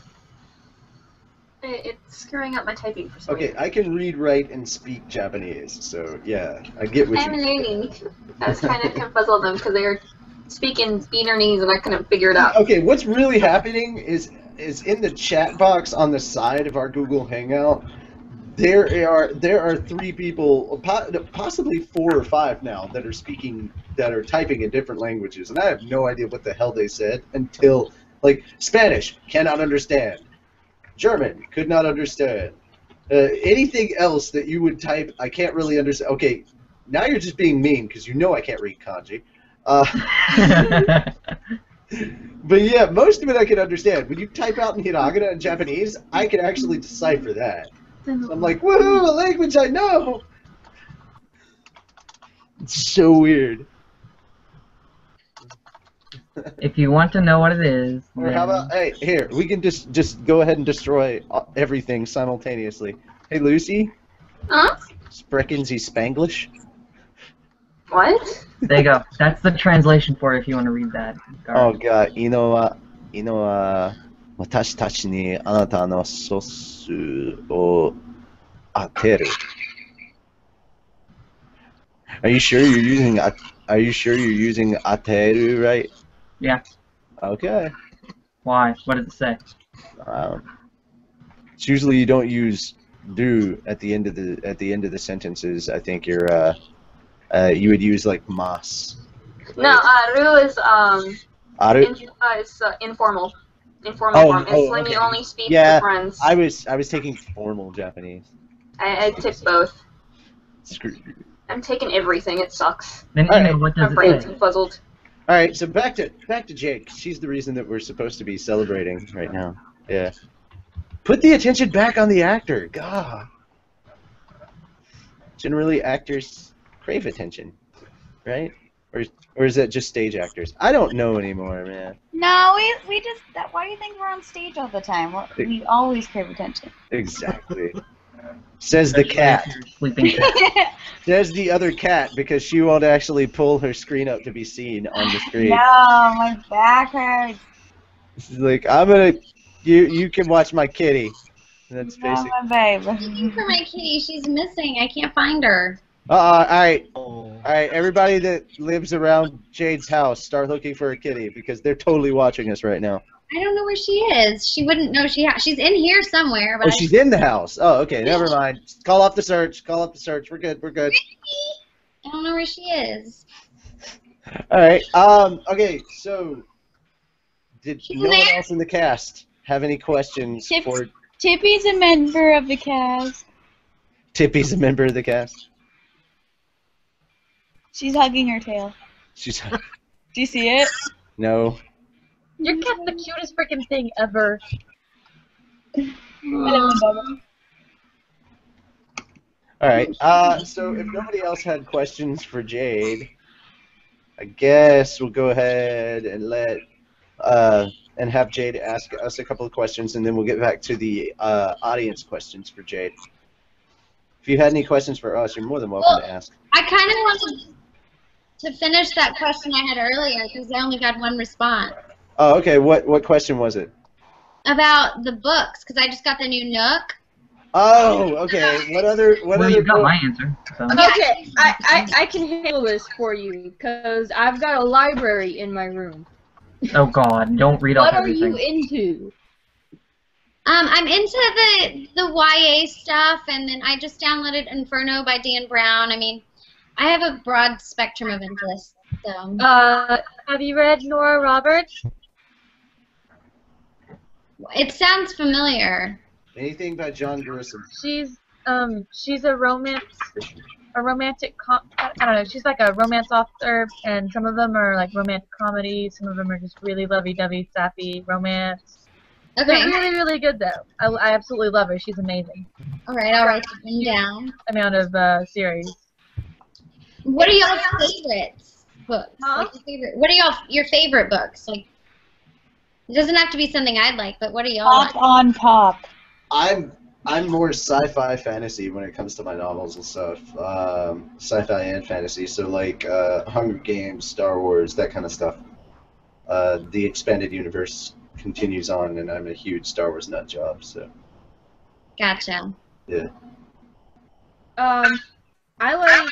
it's screwing up my typing for some reason. Okay, I can read, write, and speak Japanese, so yeah, I get what I'm you learning. I was trying to confuzzle them because they were speaking Vietnamese and I couldn't figure it out. Okay, what's really happening is in the chat box on the side of our Google Hangout, there are 3 people, possibly 4 or 5 now, that are typing in different languages, and I have no idea what the hell they said until, like, Spanish, cannot understand. German, could not understand. Anything else that you would type, I can't really understand. Okay, now you're just being mean because you know I can't read kanji. But yeah, most of it I can understand. When you type out in hiragana in Japanese, I can actually decipher that. So I'm like, woohoo, a language I know! It's so weird. If you want to know what it is, Or how about, hey, here, we can just go ahead and destroy everything simultaneously. Hey, Lucy? Huh? Sprechen Sie Spanglish? What? There you go. That's the translation for it if you want to read that. Oh god, 私たちにあなたのソスを当てる. Are you sure you're using ateru right? Yeah. Okay. Why? What does it say? It's usually you don't use do at the end of the sentences. I think you're you would use like mas. No, ru is Aru? it's informal. Informal form. It's when okay. you only speak Yeah, to friends. I was taking formal Japanese. I took both. Screw. I'm taking everything. It sucks. Then Alright. what My does brain's it say? puzzled. All right, so back to Jake. She's the reason that we're supposed to be celebrating right now. Yeah. Put the attention back on the actor. God. Generally, actors crave attention, right? Or is that just stage actors? I don't know anymore, man. No, we just. Why do you think we're on stage all the time? We always crave attention. Exactly. Says the cat. Sleeping cat. Says the other cat because she won't actually pull her screen up to be seen on the screen. No, my back hurts. She's like, I'm gonna. You can watch my kitty. That's No, basically. my babe. Looking for my kitty. She's missing. I can't find her. All right. Everybody that lives around Jade's house, start looking for a kitty because they're totally watching us right now. I don't know where she is. She wouldn't know she's in here somewhere. But Oh, she's in the house. Oh, okay. Never mind. Call off the search. Call off the search. We're good. We're good. I don't know where she is. All right. Okay. So, did no one else in the cast have any questions for? Tippy's a member of the cast. Tippy's a member of the cast. She's hugging her tail. She's. Do you see it? No. Your cat's the cutest freaking thing ever. All right. So if nobody else had questions for Jade, I guess we'll go ahead and and have Jade ask us a couple of questions, and then we'll get back to the audience questions for Jade. If you had any questions for us, you're more than welcome to ask. I kind of wanted to finish that question I had earlier because I only got one response. Oh, okay. What question was it? About the books, because I just got the new Nook. Oh, okay. What other you got my answer. So. Okay, I can handle this for you because I've got a library in my room. Oh God! Don't read off What are everything. you into? I'm into the YA stuff, and then I just downloaded Inferno by Dan Brown. I mean, I have a broad spectrum of interests. So. Have you read Nora Roberts? It sounds familiar. Anything by John Grisham? She's a romantic I don't know, she's like a romance author, and some of them are like romantic comedies, some of them are just really lovey-dovey, sappy romance. Okay. They're really, really good though. I absolutely love her. She's amazing. Alright, I'll write them down. Amount of series. What are y'all's favorite books? Huh? Like what are your favorite books? Like, it doesn't have to be something I'd like, but what are y'all Pop on pop. I'm more sci-fi fantasy when it comes to my novels and stuff. Sci-fi and fantasy, so like Hunger Games, Star Wars, that kind of stuff. The expanded universe continues on, and I'm a huge Star Wars nut job, so. Gotcha. Yeah. I like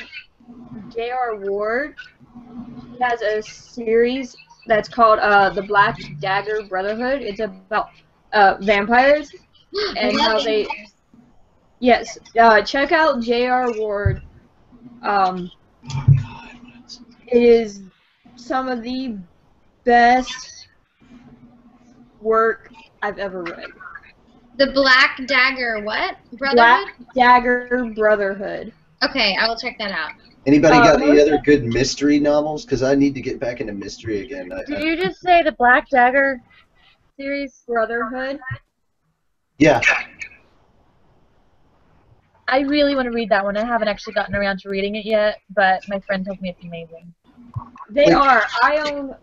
J.R. Ward. He has a series that's called The Black Dagger Brotherhood. It's about vampires and how they. Yes, check out J.R. Ward. It is some of the best work I've ever read. The Black Dagger what? Brotherhood? Black Dagger Brotherhood. Okay, I will check that out. Anybody got any most other good mystery novels? Because I need to get back into mystery again. Did you just say the Black Dagger series? Brotherhood. Yeah. I really want to read that one. I haven't actually gotten around to reading it yet, but my friend tells me it's amazing. They are. I own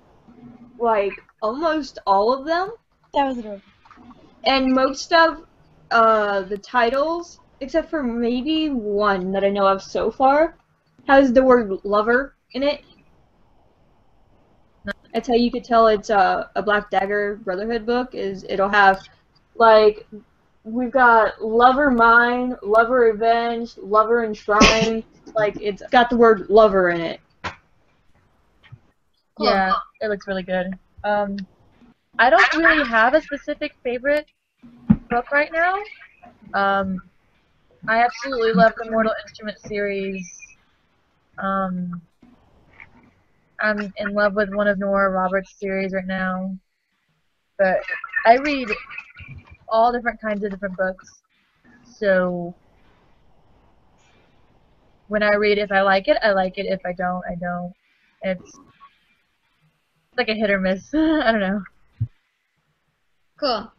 like almost all of them. That was adorable. And most of the titles, except for maybe one that I know of so far, has the word lover in it. That's how you could tell it's a Black Dagger Brotherhood book, is it'll have, like, we've got Lover Mine, Lover Revenge, Lover Enshrined, like, it's got the word lover in it. Yeah, it looks really good. I don't really have a specific favorite book right now. I absolutely love the Mortal Instruments series. I'm in love with one of Nora Roberts' series right now. But I read all different kinds of different books. So when I read, if I like it, I like it. If I don't, I don't. It's like a hit or miss. I don't know. Cool.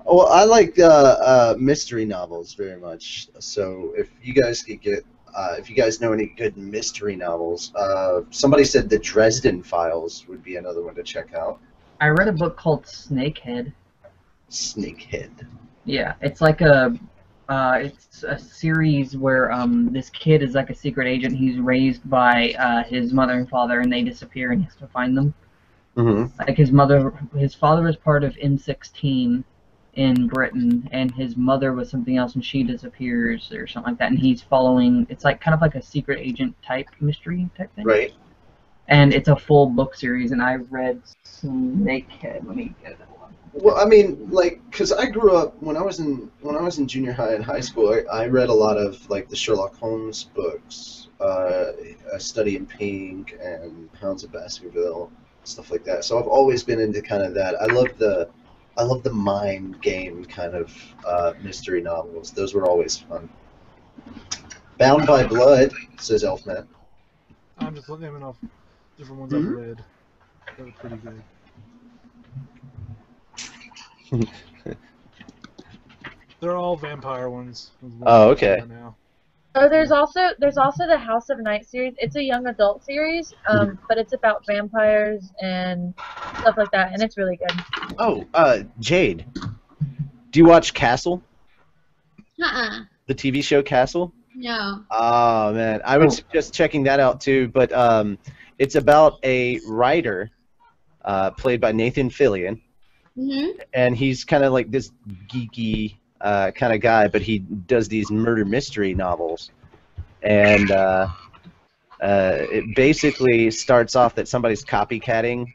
Well, I like mystery novels very much. So if you guys could get, if you guys know any good mystery novels, somebody said the Dresden Files would be another one to check out. I read a book called Snakehead. Snakehead. Yeah, it's like it's a series where this kid is like a secret agent. He's raised by his mother and father, and they disappear, and he has to find them. Mm-hmm. Like his father was part of M16 in Britain, and his mother was something else, and she disappears or something like that. And he's following. It's like kind of like a secret agent type mystery type thing. Right. And it's a full book series, and I read Snakehead. Let me get it. Well, I mean, like, cause I grew up when I was in junior high and high school. I read a lot of like the Sherlock Holmes books, A Study in Pink and Hounds of Baskerville, stuff like that. So I've always been into kind of that. I love the mind game kind of mystery novels. Those were always fun. Bound by Blood, says Elfman. I'm just naming off different ones I've read. That were pretty good. They're all vampire ones. Oh, okay. Now. Oh, there's also the House of Night series. It's a young adult series, but it's about vampires and stuff like that, and it's really good. Oh, Jade, do you watch Castle? Uh-uh. The TV show Castle? No. Oh man, I would suggest checking that out too. But it's about a writer played by Nathan Fillion. Mm-hmm. And he's kind of like this geeky kind of guy, but he does these murder mystery novels. And it basically starts off that somebody's copycatting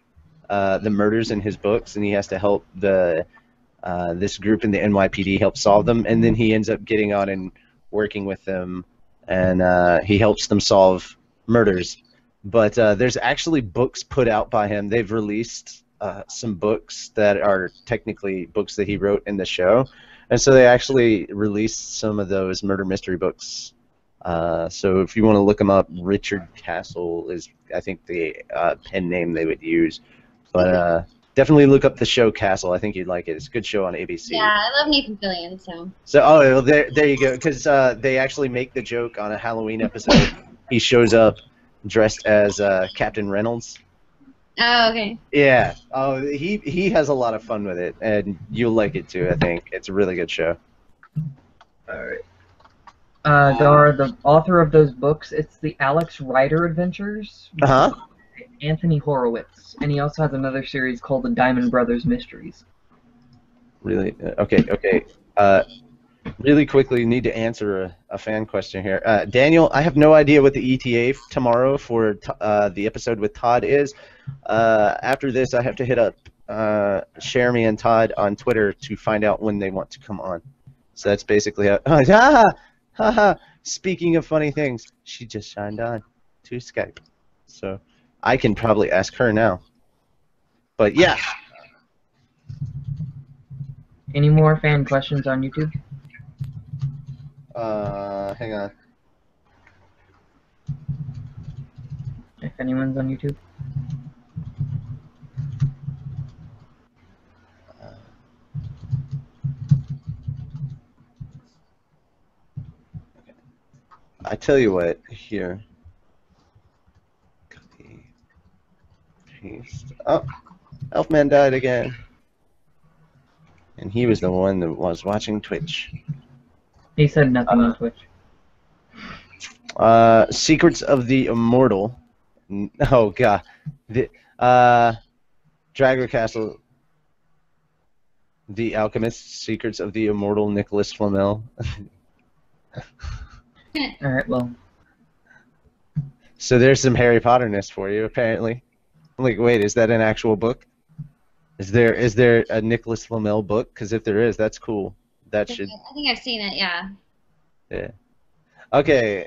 the murders in his books, and he has to help this group in the NYPD help solve them. And then he ends up getting on and working with them, and he helps them solve murders. But there's actually books put out by him. They've released some books that are technically books that he wrote in the show, and so they actually released some of those murder mystery books. So if you want to look them up, Richard Castle is, I think, the pen name they would use. But definitely look up the show Castle. I think you'd like it. It's a good show on ABC. Yeah, I love Nathan Fillion, so. So well, there you go. Because they actually make the joke on a Halloween episode. He shows up dressed as Captain Reynolds. Oh, okay. Yeah. Oh, he has a lot of fun with it, and you'll like it too. I think it's a really good show. All right. Gar, the author of those books, it's the Alex Rider Adventures. Anthony Horowitz, and he also has another series called the Diamond Brothers Mysteries. Really? Okay. Really quickly, need to answer a fan question here. Daniel, I have no idea what the ETA tomorrow for the episode with Todd is. After this, I have to hit up Sheremy and Todd on Twitter to find out when they want to come on. So that's basically how... Speaking of funny things, she just signed on to Skype. So I can probably ask her now. But yeah. Any more fan questions on YouTube? Hang on. if anyone's on YouTube. I tell you what, here. Copy. Paste. Oh, Elfman died again. And he was the one that was watching Twitch. He said nothing on Twitch. Secrets of the Immortal. Oh god. The Dragon Castle. The Alchemist. Secrets of the Immortal Nicholas Flamel. Alright, well. So there's some Harry Potter-ness for you, apparently. I'm like, wait, is that an actual book? Is there a Nicholas Flamel book? Because if there is, that's cool. That should. I think I've seen it. Yeah. Yeah. Okay.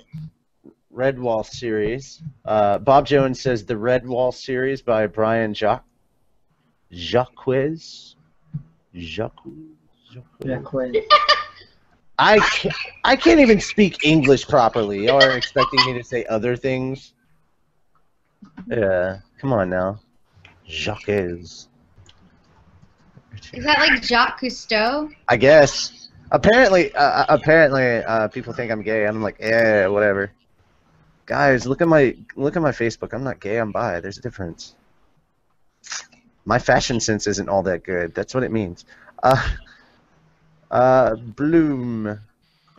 Redwall series. Bob Jones says the Redwall series by Brian Jacques. I can't even speak English properly. Y'all are expecting me to say other things? Yeah, come on now. Jacques. Is that like Jacques Cousteau? I guess. Apparently, people think I'm gay. I'm like, yeah, whatever. Guys, look at my Facebook. I'm not gay. I'm bi. There's a difference. My fashion sense isn't all that good. That's what it means. Bloom.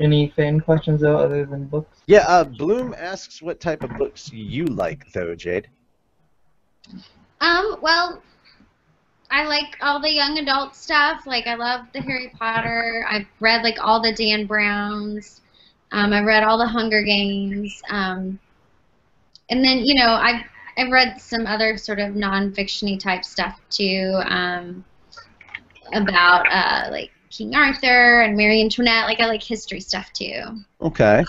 Any fan questions though, other than books? Yeah, Bloom asks what type of books you like, though, Jade. Well, I like all the young adult stuff. Like, I love the Harry Potter. I've read, like, all the Dan Browns. I've read all the Hunger Games. And then, you know, I've read some other sort of non-fiction-y type stuff, too, about, like, King Arthur and Mary Antoinette. Like, I like history stuff, too. Okay.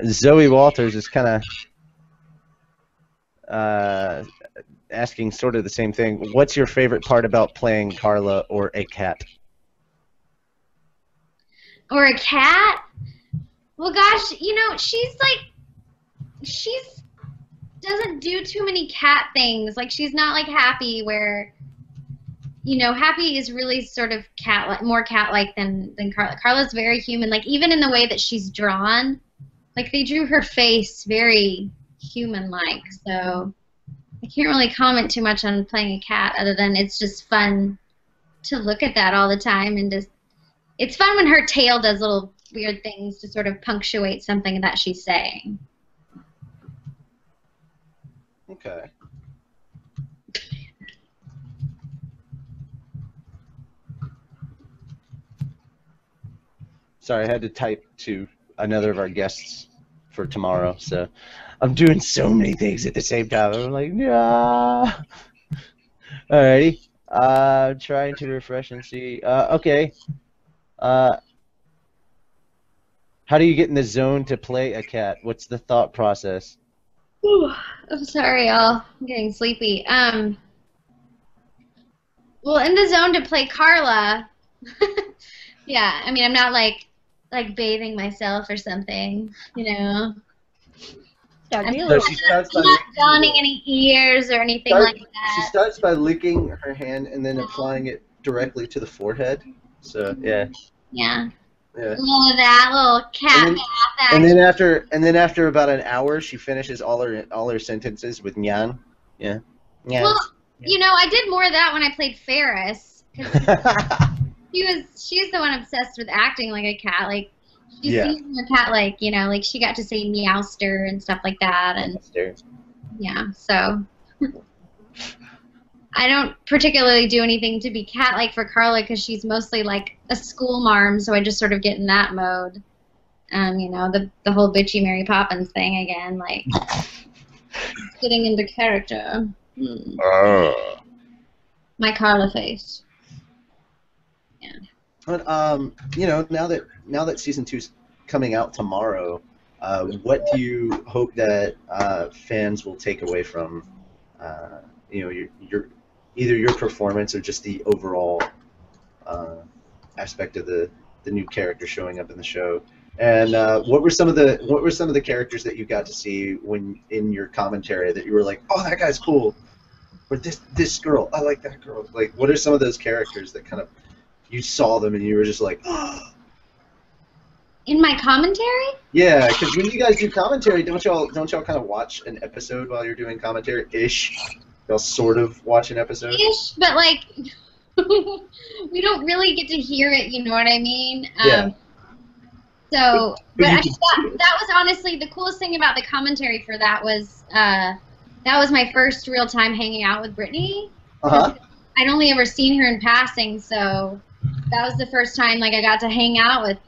Zoe Walters is kind of asking sort of the same thing. What's your favorite part about playing Carla or a cat? Or a cat? Well, gosh, you know, she doesn't do too many cat things. Like, she's not like Happy, where, you know, Happy is really sort of more cat-like than Carla. Carla's very human. Like, even in the way that she's drawn, like, they drew her face very human-like. So I can't really comment too much on playing a cat, other than it's just fun to look at that all the time, and just it's fun when her tail does little weird things to sort of punctuate something that she's saying. Okay. Sorry, I had to type to another of our guests for tomorrow, so I'm doing so many things at the same time. I'm like, nah. Alrighty. Trying to refresh and see. Okay. How do you get in the zone to play a cat? What's the thought process? Ooh, I'm sorry, y'all. I'm getting sleepy. Well, in the zone to play Carla. Yeah, I mean, I'm not like bathing myself or something, you know. I'm not donning any ears or anything like that. She starts by licking her hand and then applying it directly to the forehead. So yeah. Yeah. Yeah. All of that little cat bath. And then after about an hour, she finishes all her sentences with nyan. Yeah. Nyan. Well, you know, I did more of that when I played Ferris. She's the one obsessed with acting like a cat. Like, she sees her cat, like, you know, like she got to say meowster and stuff like that. And yeah, so I don't particularly do anything to be cat-like for Carla, because she's mostly like a school marm, so I just sort of get in that mode. You know, the whole bitchy Mary Poppins thing again, like getting into character. My Carla face. Yeah. But you know, now that season 2's coming out tomorrow, what do you hope that fans will take away from you know, your either your performance or just the overall aspect of the new character showing up in the show? And what were some of the characters that you got to see when in your commentary that you were like, oh, that guy's cool, or this girl, I like that girl. Like, what are some of those characters that kind of you saw them and you were just like, oh. In my commentary? Yeah, because when you guys do commentary, don't y'all kind of watch an episode while you're doing commentary ish? Y'all sort of watch an episode ish, but like we don't really get to hear it. You know what I mean? Yeah. So, but that was honestly the coolest thing about the commentary for that was my first real time hanging out with Brittany. I'd only ever seen her in passing, so that was the first time like I got to hang out with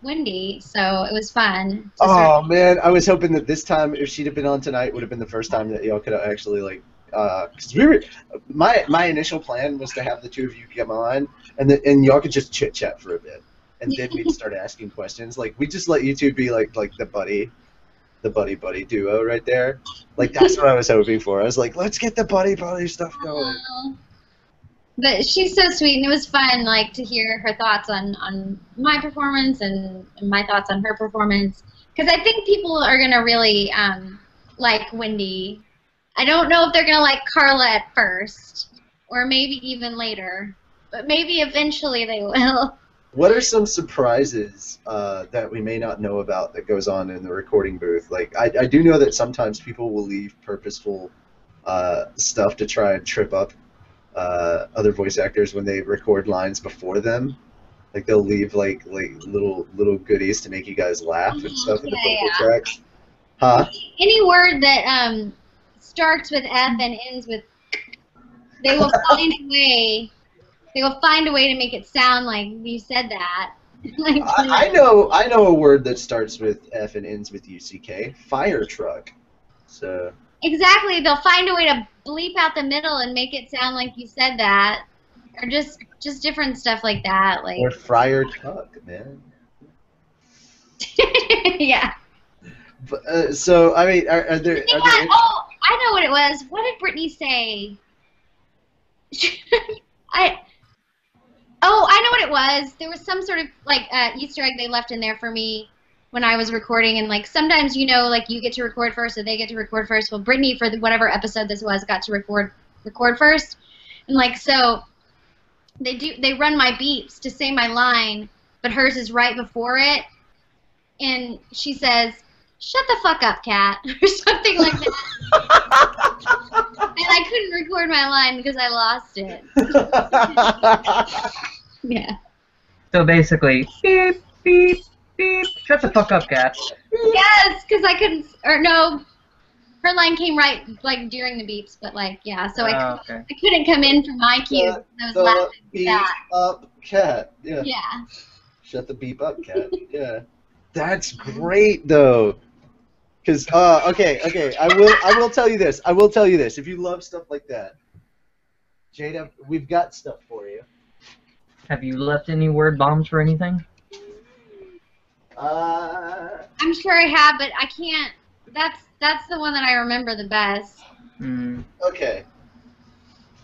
Wendy, so it was fun. Oh man, I was hoping that this time, if she'd have been on tonight, would have been the first time that y'all could have actually like, because my initial plan was to have the two of you come on, and y'all could just chit chat for a bit, and then we'd start asking questions. Like we just let you two be like the buddy duo right there. Like that's what I was hoping for. I was like, let's get the buddy stuff going. But she's so sweet, and it was fun, like, to hear her thoughts on my performance and my thoughts on her performance. Because I think people are going to really like Wendy. I don't know if they're going to like Carla at first, or maybe even later. But maybe eventually they will. What are some surprises that we may not know about that goes on in the recording booth? Like, I do know that sometimes people will leave purposeful stuff to try and trip up other voice actors when they record lines before them. Like they'll leave like little goodies to make you guys laugh and stuff in the vocal tracks. Huh? Any word that starts with F and ends with, they will find a way. They will find a way to make it sound like you said that. Like, I know a word that starts with F and ends with UCK. Fire truck. So. Exactly. They'll find a way to bleep out the middle and make it sound like you said that, or just different stuff like that. Like. Or fryer tuck, man. Yeah. But, so I mean, are there? Oh, I know what it was. What did Brittany say? I know what it was. There was some sort of like Easter egg they left in there for me when I was recording, and like sometimes like you get to record first or they get to record first. Well, Brittany, for whatever episode this was, got to record first, and like so they run my beeps to say my line, but hers is right before it, and she says, "Shut the fuck up, Kat," or something like that. And I couldn't record my line because I lost it. Yeah. So basically, beep, beep, beep, shut the fuck up, Kat. Yes, because I couldn't, or no, her line came right, like, during the beeps, but, like, yeah, so I couldn't come in for my cue. I was laughing at beep that. up, Kat. Yeah. Yeah. Shut the beep up, Kat. Yeah. That's great, though. Because, okay, I will tell you this. If you love stuff like that, Jada, we've got stuff for you. Have you left any word bombs for anything? I'm sure I have, but I can't. That's the one that I remember the best. Okay.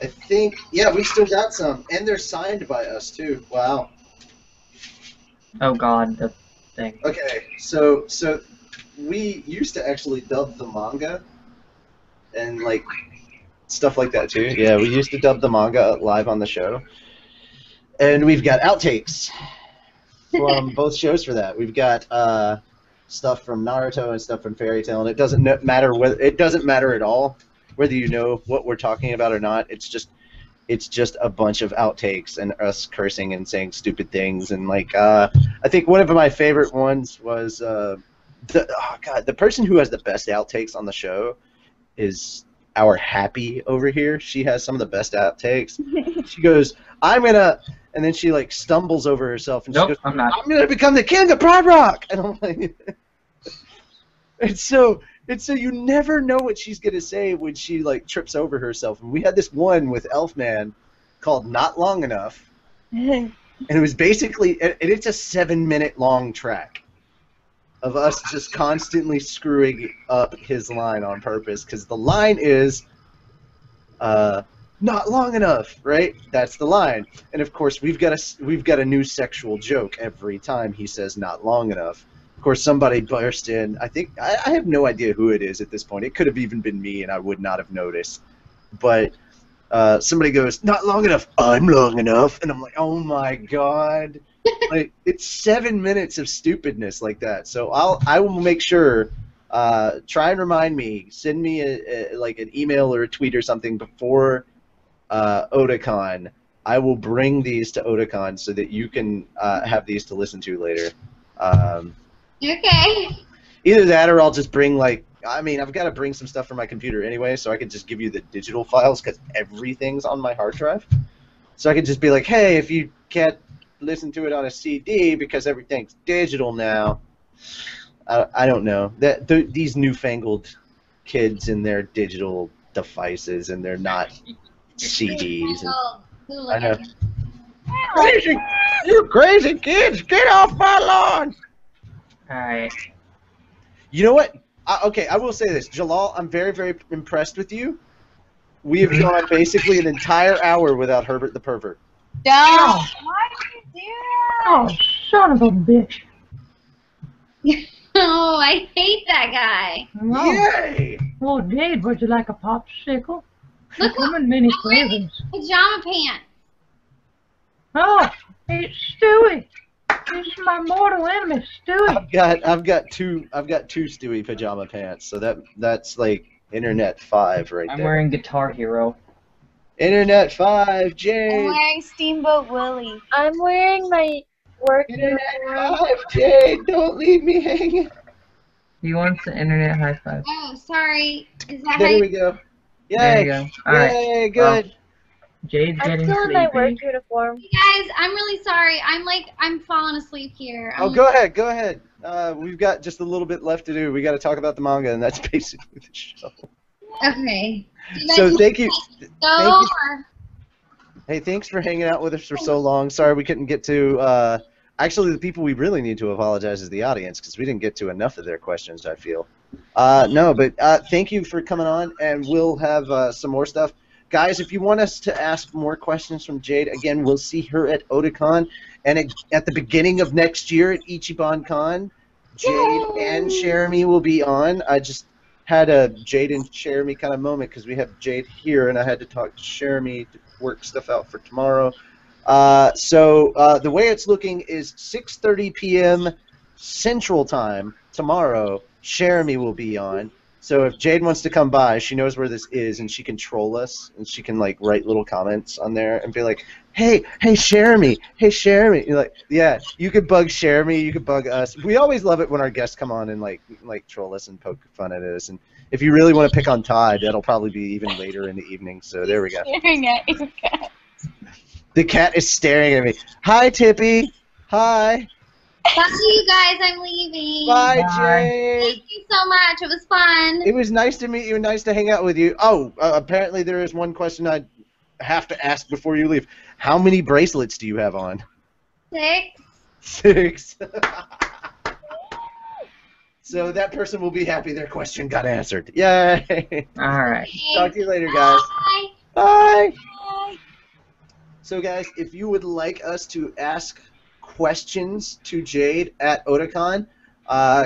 I think, yeah, we still got some, and they're signed by us too. Wow. Oh God, the thing. Okay, so we used to actually dub the manga, and like stuff like that too. Yeah, we used to dub the manga live on the show. And we've got outtakes from both shows for that. We've got stuff from Naruto and stuff from Fairy Tail, and it doesn't matter at all whether you know what we're talking about or not. It's just a bunch of outtakes and us cursing and saying stupid things. And like I think one of my favorite ones was the person who has the best outtakes on the show is our Happy over here. She has some of the best outtakes. She goes, "I'm gonna," and then she like stumbles over herself and she goes, I'm not. "I'm gonna become the king of Pride Rock," and I'm like, it's so you never know what she's gonna say when she like trips over herself. And we had this one with Elfman called "Not Long Enough," and it was basically, and it's a 7-minute long track of us just constantly screwing up his line on purpose, because the line is "not long enough," right? That's the line. And of course we've got a new sexual joke every time he says "not long enough." Of course, somebody burst in. I think I have no idea who it is at this point. It could have even been me, and I would not have noticed. But somebody goes, "Not long enough." I'm long enough, and I'm like, "Oh my god!" Like it's 7 minutes of stupidness like that. So I will make sure. Try and remind me. Send me like an email or a tweet or something before Otakon. I will bring these to Otakon so that you can have these to listen to later. Okay. Either that or I'll just bring, like, I mean, I've got to bring some stuff from my computer anyway, so I can just give you the digital files because everything's on my hard drive. So I can just be like, hey, if you can't listen to it on a CD because everything's digital now, I don't know. These newfangled kids and their digital devices, and they're not CDs. And, I know. Crazy! You crazy kids! Get off my lawn! Alright. You know what? Okay, I will say this. Jalal, I'm very, very impressed with you. We have gone basically an entire hour without Herbert the Pervert. Don't! Why did you do that? Oh, son of a bitch. Oh, I hate that guy. Oh. Yay! Oh, Jade, would you like a popsicle? They Look come what in many I'm wearing flavors. pajama pants. Oh, it's Stewie. It's my mortal enemy, Stewie. I've got two Stewie pajama pants, so that's like Internet 5 right I'm there. wearing Guitar Hero. Internet 5, I'm Jade. wearing Steamboat Willie. I'm wearing my work Internet uniform. 5, Jade. Don't leave me hanging. He wants the internet high five. Oh, sorry. Is that how There you... we go. Yay! There you go. Alright. Yay! Good. Well, Jade's I'm getting still in my work sleepy. uniform. Guys, I'm really sorry. I'm falling asleep here. Oh, go ahead. Go ahead. We've got just a little bit left to do. We got to talk about the manga, and that's basically the show. Okay. So thank you. Go Thank you. or... Hey, thanks for hanging out with us for so long. Sorry we couldn't get to. Actually, the people we really need to apologize is the audience because we didn't get to enough of their questions, I feel. No, but thank you for coming on, and we'll have some more stuff. Guys, if you want us to ask more questions from Jade, again, we'll see her at Otakon, and at the beginning of next year at Ichiban Con, Jade and Jeremy will be on. I just had a Jade and Jeremy kind of moment because we have Jade here, and I had to talk to Jeremy to work stuff out for tomorrow. So the way it's looking is 6:30 p.m. Central Time tomorrow. Jeremy will be on. So if Jade wants to come by, she knows where this is, and she can troll us, and she can like write little comments on there and be like, "Hey, Jeremy, hey, Jeremy." You're like, yeah, you could bug Jeremy, you could bug us. We always love it when our guests come on and like troll us and poke fun at us. And if you really want to pick on Todd, that'll probably be even later in the evening. So there we go. Staring at your cat. The cat is staring at me. Hi, Tippy. Hi. Bye, you guys. I'm leaving. Bye, Jade. Thank you so much. It was fun. It was nice to meet you and nice to hang out with you. Oh, apparently there is one question I have to ask before you leave. How many bracelets do you have on? 6. 6. So that person will be happy their question got answered. Yay! Alright. Talk to you later, guys. Bye. Bye! Bye. So, guys, if you would like us to ask questions to Jade at Otakon,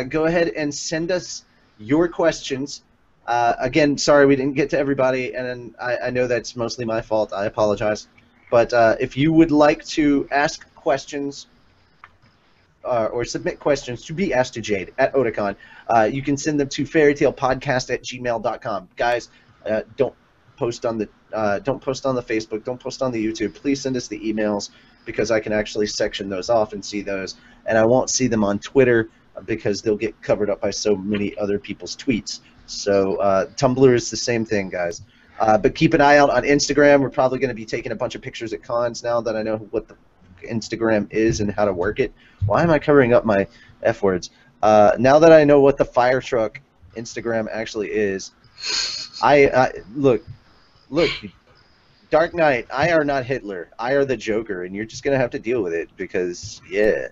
go ahead and send us your questions. Again, sorry we didn't get to everybody, and I know that's mostly my fault. I apologize. But if you would like to ask questions or submit questions to be asked to Jade at Otakon, you can send them to fairytalepodcast@gmail.com. Guys, don't post on the Facebook, don't post on the YouTube. Please send us the emails because I can actually section those off and see those, and I won't see them on Twitter because they'll get covered up by so many other people's tweets. So Tumblr is the same thing, guys. But keep an eye out on Instagram. We're probably going to be taking a bunch of pictures at cons now that I know what the Instagram is and how to work it. Why am I covering up my F words? Now that I know what the fire truck Instagram actually is, look, Dark Knight, I are not Hitler. I are the Joker, and you're just going to have to deal with it because, yeah.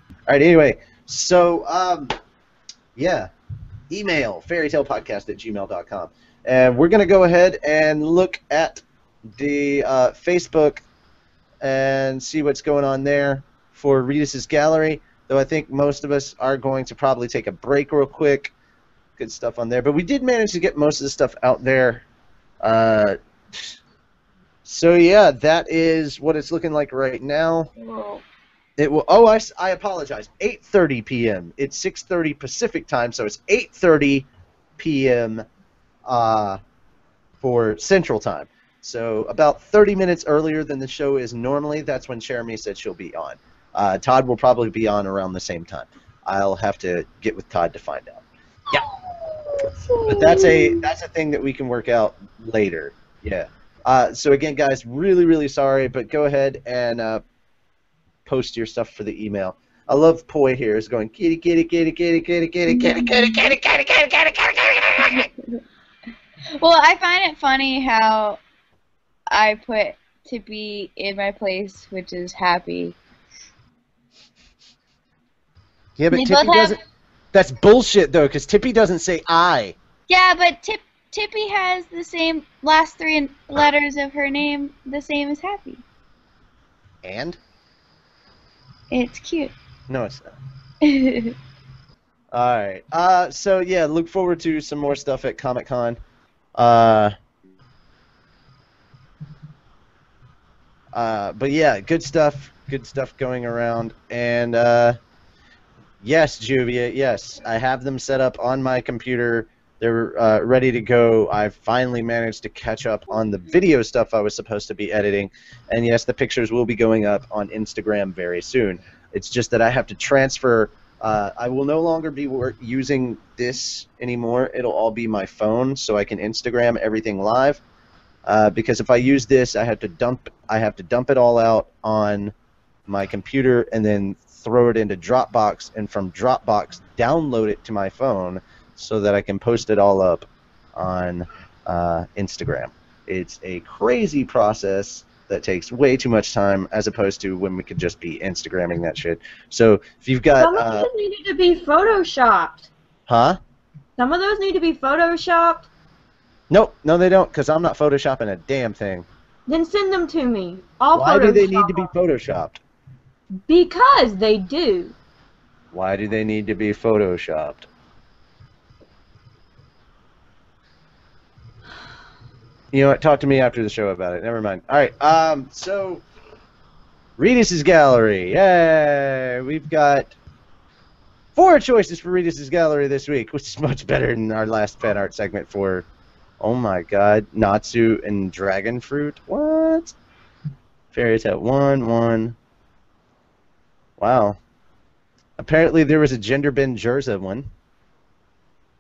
All right, anyway, so, yeah, email fairytalepodcast@gmail.com. And we're going to go ahead and look at the Facebook and see what's going on there for Ritas' Gallery. though I think most of us are going to probably take a break real quick. Good stuff on there. But we did manage to get most of the stuff out there. So, yeah, that is what it's looking like right now. Whoa. It will. Oh, I apologize. 8:30 p.m. It's 6:30 Pacific time, so it's 8:30 p.m. For Central Time. So about 30 minutes earlier than the show is normally. That's when Jeremy said she'll be on. Todd will probably be on around the same time. I'll have to get with Todd to find out. Yeah. But that's a thing that we can work out later. Yeah. So again, guys, really, really sorry, but go ahead and post your stuff for the email. I love Poi here is going kitty kitty kitty kitty kitty kitty kitty kitty kitty kitty kitty kitty kitty. Well, I find it funny how I put Tippy in my place, which is happy. Yeah, but They Tippy both have- doesn't. That's bullshit though, because Tippy doesn't say I. Yeah, but Tippy has the same last three letters of her name, the same as happy. And? It's cute. No, it's not. All right. So yeah, look forward to some more stuff at Comic-Con. But yeah, good stuff going around. And yes, Juvia, yes, I have them set up on my computer. They're ready to go. I've finally managed to catch up on the video stuff I was supposed to be editing. And yes, the pictures will be going up on Instagram very soon. It's just that I have to transfer. I will no longer be using this anymore. It'll all be my phone, so I can Instagram everything live. Because if I use this, I have to dump it all out on my computer and then throw it into Dropbox, and from Dropbox download it to my phone so that I can post it all up on Instagram. It's a crazy process that takes way too much time, as opposed to when we could just be Instagramming that shit. So if you've got Some of those needed to be photoshopped. Huh? Some of those need to be photoshopped. Nope, no they don't, because I'm not photoshopping a damn thing. Then send them to me. I'll Why do they Photoshop need to be them. photoshopped? Because they do. Why do they need to be photoshopped? You know what? Talk to me after the show about it. Never mind. All right. So Redis's Gallery. Yay! We've got 4 choices for Redis's Gallery this week, which is much better than our last fan art segment for, oh my god, Natsu and Dragon Fruit. What? Fairy Tale 1. Wow. Apparently there was a Gender Ben Jerza one.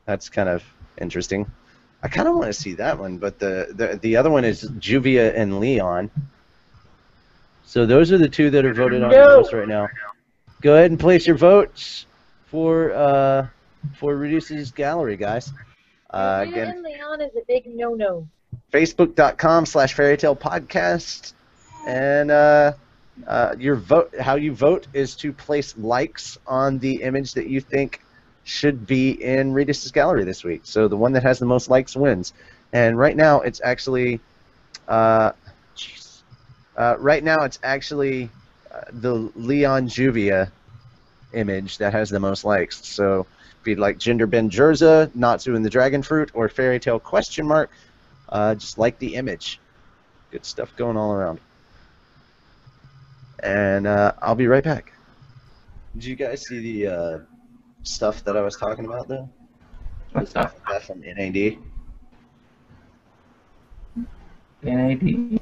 That's kind of interesting. I kind of want to see that one, but the other one is Juvia and Leon. So those are the 2 that are voted on the most right now. Go ahead and place your votes for Reduce's Gallery, guys. Again, and Leon is a big no-no. Facebook.com/fairytalepodcast, and your vote. How you vote is to place likes on the image that you think should be in Redis's Gallery this week. So the one that has the most likes wins. And right now it's actually, right now it's actually the Leon Juvia image that has the most likes. So if you'd like Gender Ben Jerza, Natsu and the Dragon Fruit, or Fairy Tale ? Just like the image. Good stuff going all around. And I'll be right back. Did you guys see the stuff that I was talking about, though? What stuff? That from NAD. NAD?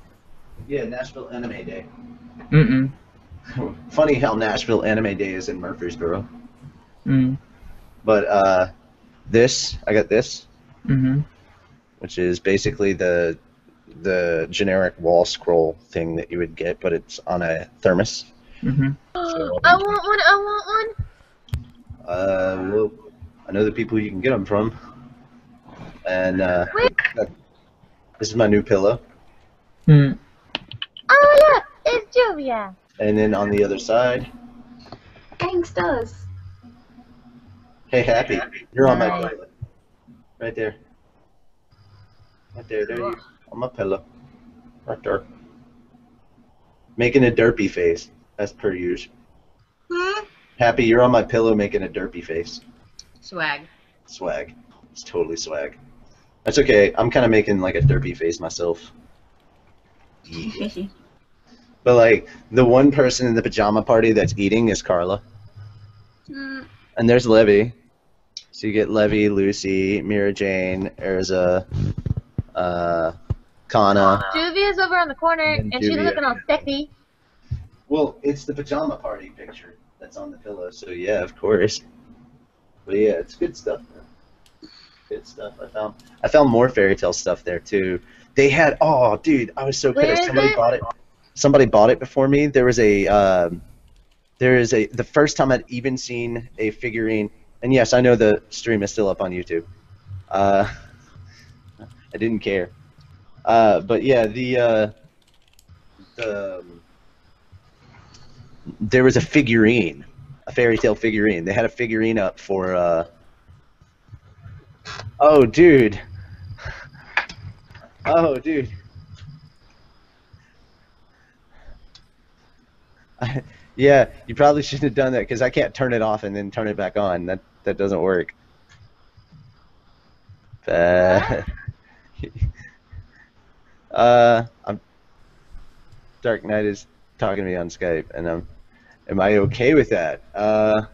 Yeah, Nashville Anime Day. Mm-mm. Funny how Nashville Anime Day is in Murfreesboro. Mm. But I got this, Mm-hmm. which is basically the generic wall scroll thing that you would get, but it's on a thermos. Mm-hmm. So, I want one. well, I know the people you can get them from. And this is my new pillow. Mm. Oh look, it's Juvia. And then on the other side, Gangstas. hey Happy, you're on my pillow. Right there. Right there, there you on my pillow. Right there. Making a derpy face, as per usual. Happy, you're on my pillow making a derpy face. Swag. Swag. It's totally swag. That's okay. I'm kind of making like a derpy face myself. Yeah. But like the one person in the pajama party that's eating is Carla. And there's Levy. So you get Levy, Lucy, Mira Jane, Erza, Kana. Juvia's over on the corner, and she's Juvia. looking all sexy. Well, it's the pajama party picture that's on the pillow, so yeah, of course. But yeah, it's good stuff, man. Good stuff. I found more fairy tale stuff there too. They had dude, I was so Where pissed. is Somebody it? bought it. Somebody bought it before me. There is the first time I'd even seen a figurine, and yes, I know the stream is still up on YouTube. I didn't care. But yeah, there was a figurine, a fairy tale figurine. They had a figurine up for oh dude. Yeah, you probably shouldn't have done that because I can't turn it off and then turn it back on. That doesn't work. Dark Knight is talking to me on Skype, and am I okay with that? Upload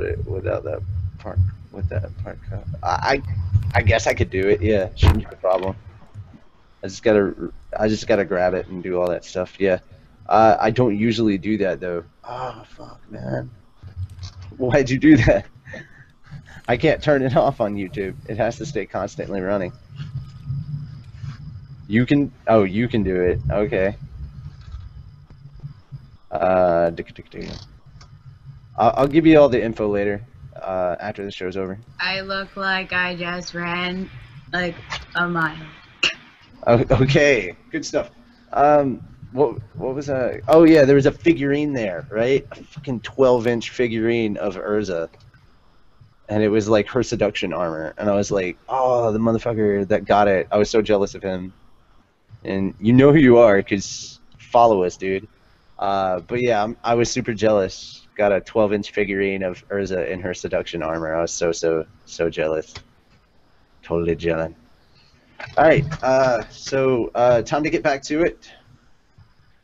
it without that part. With that part, I guess I could do it. Yeah, shouldn't be a problem. I just gotta grab it and do all that stuff. Yeah, I don't usually do that though. Oh fuck, man. Why'd you do that? I can't turn it off on YouTube. It has to stay constantly running. You can do it. Okay. I'll give you all the info later, after the show's over. I look like I just ran like a mile. Okay, good stuff. What was that? Oh yeah, there was a figurine there, right? A fucking 12-inch figurine of Erza. And it was like her seduction armor. And I was like, oh, the motherfucker that got it. I was so jealous of him. And you know who you are, because follow us, dude. But yeah, I was super jealous. Got a 12-inch figurine of Erza in her seduction armor. I was so jealous. Totally jealous. Alright, so time to get back to it.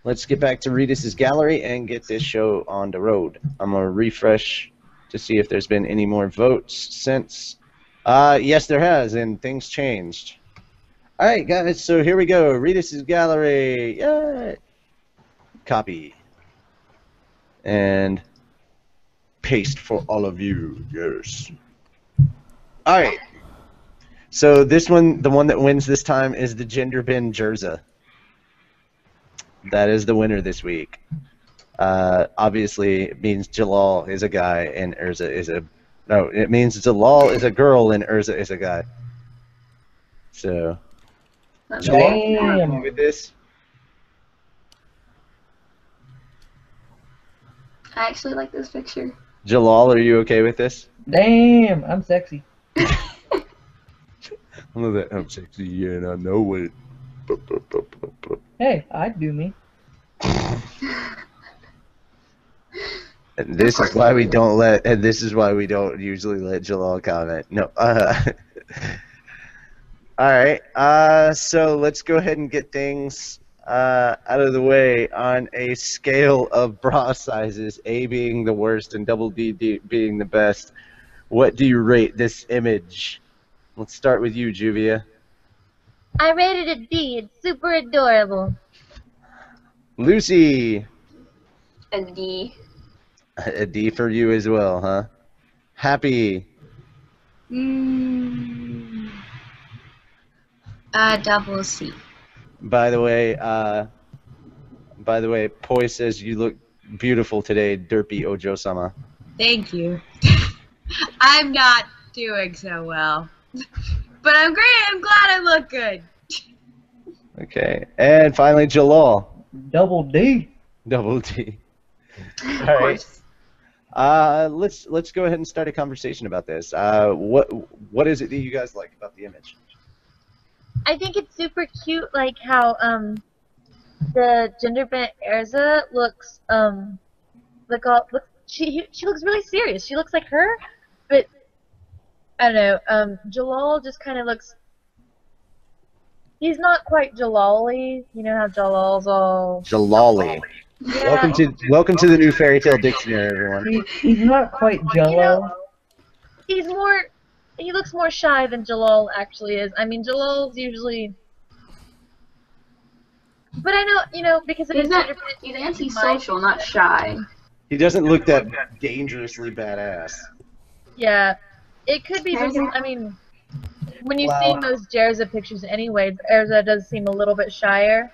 Let's get back to Redis's gallery and get this show on the road. I'm going to refresh to see if there's been any more votes since. Yes, there has, and things changed. Alright, guys, so here we go. Redis's gallery. Yay! Copy. And paste for all of you. Yes. Alright. So this one, the one that wins this time is the Gender Bin Jerza. That is the winner this week. Obviously, it means Jalal is a guy and Erza is a... No, it means Jalal is a girl and Erza is a guy. So... Jalal, with this? I actually like this picture. Jalal, are you okay with this? Damn, I'm sexy. I love that. I'm sexy, yeah, and I know it. Hey, I'd do me. And this is why we don't let. And this is why we don't usually let Jalal comment. No. All right. So let's go ahead and get things out of the way on a scale of bra sizes, A being the worst and double D being the best. What do you rate this image? Let's start with you, Juvia. I rated it D. It's super adorable. Lucy. A D. A D for you as well, huh? Happy. Double C. By the way, Poi says you look beautiful today, Derpy Ojo-sama. Thank you. I'm not doing so well. But I'm great. I'm glad I look good. Okay. And finally, Jalal. Double D. Double D. Of All course. right. Let's go ahead and start a conversation about this. What is it that you guys like about the image? I think it's super cute, like how the gender bent Erza looks she looks really serious. She looks like her, but I don't know. Jalal just kind of looks. He's not quite Jalali. You know how Jalal's all. Jalali. Yeah. Welcome to the new fairy tale dictionary, everyone. He's not quite Jello. He's more. He looks more shy than Jalal actually is. I mean, Jalal's usually. But I know, because it is He's antisocial, not shy. He doesn't look that dangerously badass. Yeah, it could be because I mean, when you see most Erza pictures, anyways, Erza does seem a little bit shyer.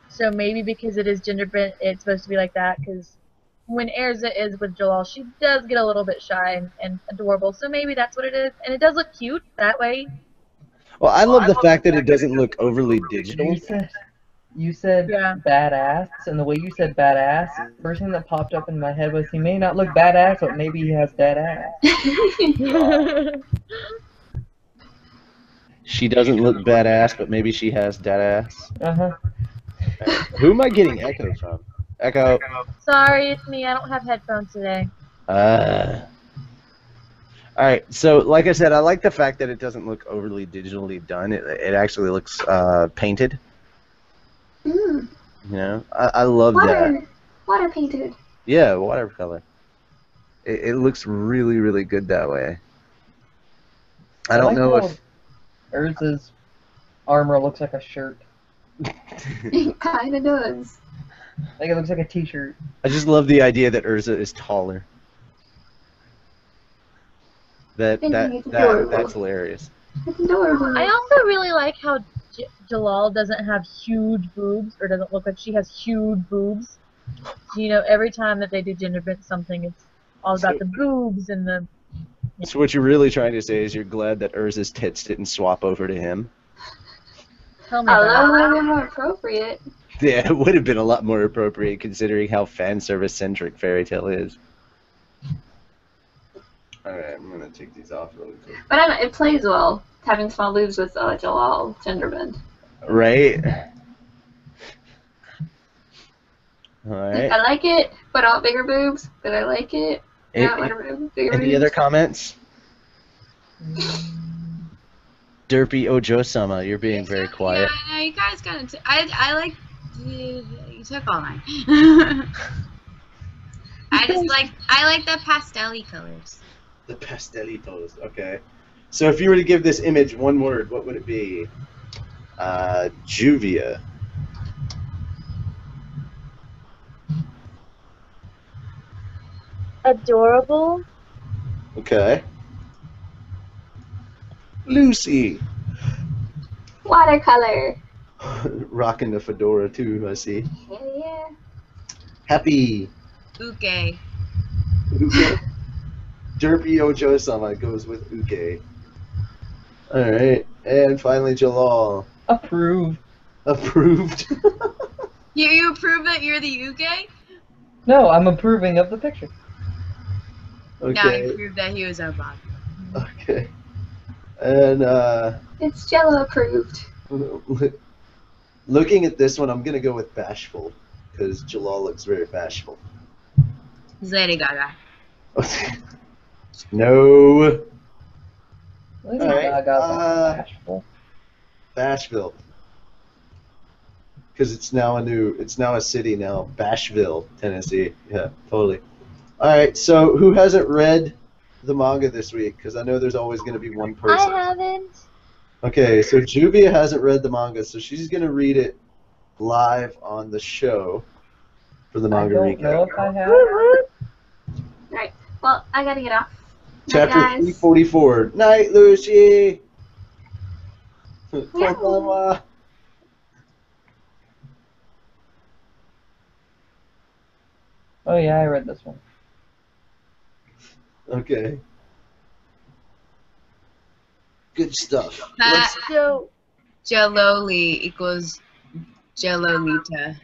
So maybe because it is gender-bent, it's supposed to be like that. Because when Erza is with Jalal, she does get a little bit shy and adorable. So maybe that's what it is, and it does look cute that way. Well, I love the fact that it doesn't look overly digital. You said badass, and the way you said badass, the first thing that popped up in my head was he may not look badass, but maybe he has that ass. She doesn't look badass, but maybe she has that ass. Uh-huh. Who am I getting echo from? Echo. Sorry, it's me. I don't have headphones today. Alright, so like I said, I like the fact that it doesn't look overly digitally done. It actually looks painted. Mm. You know, I love that. Water painted. Yeah, watercolor. It looks really, really good that way. I don't know if Erza's armor looks like a shirt. It kinda does. Like it looks like a t-shirt. I just love the idea that Erza is taller. That's hilarious. It's adorable. I also really like how Jalal doesn't have huge boobs, or doesn't look like she has huge boobs. You know, every time that they do gender bent something, it's all about the boobs and the. So what you're really trying to say is you're glad that Erza's tits didn't swap over to him? Tell me that would have that. been more appropriate. Yeah, it would have been a lot more appropriate considering how fan service centric Fairy Tail is. Alright, I'm gonna take these off really quick. But it plays well, having small boobs with Jalal gender bend. Right? Alright. I like it, but I want bigger boobs, but I like it. Any other comments? Derpy Ojo-sama, you're being very quiet. Yeah, no, you guys got to. I like. You took all mine. I like the pastel-y colors. The pastelitos, okay. So if you were to give this image one word, what would it be? Juvia. Adorable. Okay. Lucy. Watercolor. Rocking the fedora too, I see. Hell yeah. Happy. Uke. Uke. Derpy Ojo-sama goes with Uke. Alright. And finally Jalal. Approved. Approved. You approve that you're the Uke? No, I'm approving of the picture. Okay. Now you prove that he was Obama. Okay. And it's Jello approved. Looking at this one, I'm gonna go with bashful because Jalal looks very bashful. Lady Gaga. No. Lady All right. Gaga bashful. Bashville. Because it's now a city now. Bashville, Tennessee. Yeah, totally. All right. So who hasn't read the manga this week? Because I know there's always going to be one person. I haven't. Okay, so Juvia hasn't read the manga, so she's going to read it live on the show for the manga recap. I don't know if I have. Alright, well, I gotta get off. Chapter Night, guys. 344. Night, Lucy! Yeah. Oh yeah, I read this one. Okay. Good stuff. So, Jaloli equals Jalolita.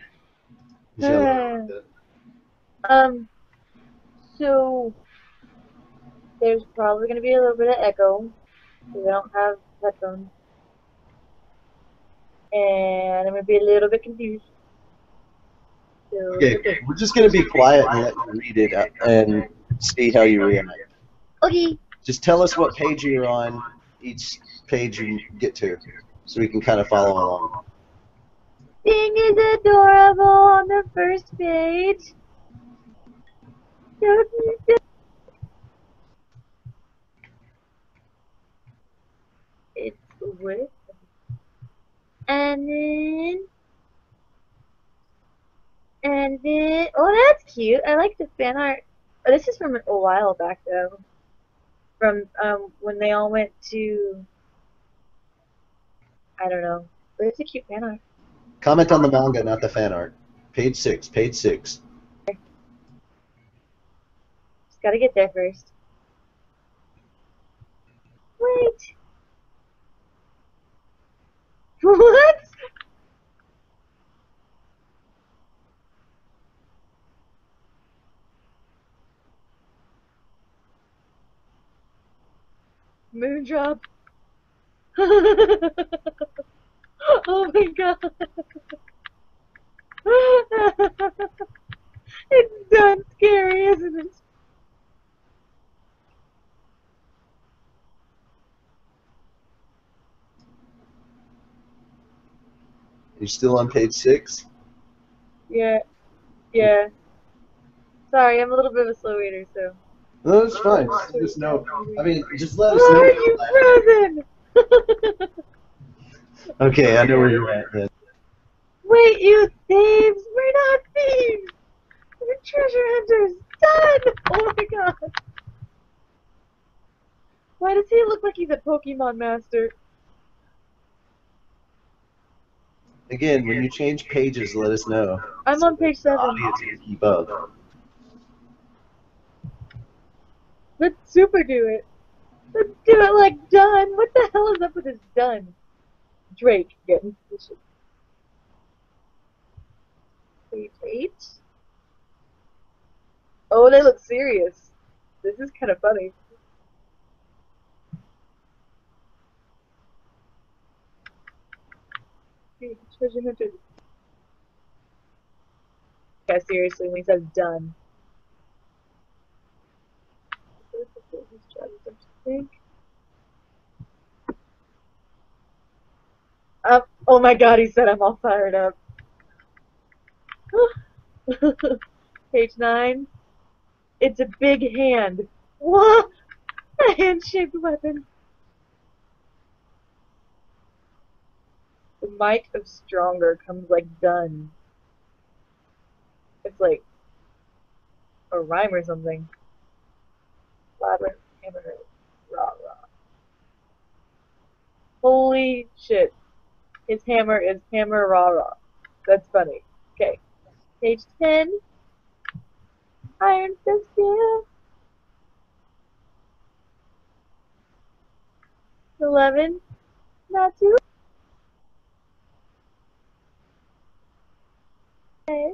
So there's probably going to be a little bit of echo because I don't have headphones, and I'm going to be a little bit confused. Okay, we're just gonna be quiet and let you read it and see how you react. Okay. Just tell us what page you're on, each page you get to, so we can kind of follow along. Thing is adorable on the first page. It's with, and then, oh, that's cute. I like the fan art. Oh, this is from a while back though. From when they all went to, I don't know, but it's a cute fan art. Comment on the manga, not the fan art. Page 6, page 6. Just gotta get there first. Wait. What? Moondrop. Oh my god. It's done scary, isn't it? You're still on page 6? Yeah. Yeah. Sorry, I'm a little bit of a slow reader, so. No, it's fine. Just know. I mean, just let us Why know. are you frozen? Okay, I know where you're at then. Wait, you thieves! We're not thieves! We're treasure hunters! Done! Oh my god! Why does he look like he's a Pokemon master? Again, when you change pages, let us know. I'm on page 7. Audience can keep up. Let's super do it. Let's do it like done. What the hell is up with this done? Drake getting position. Page 8. Oh, they look serious. This is kind of funny. Dude, treasure hunter. Yeah, seriously, when he says done. Oh my god, he said I'm all fired up. Page 9. It's a big hand. What? A hand-shaped weapon. The might of stronger comes like done. It's like a rhyme or something. Labyrinth, hammer, rah rah. Holy shit. His hammer is hammer rah rah. That's funny. Okay. Page 10. Iron Fist Dance. 11. Natsu. Okay.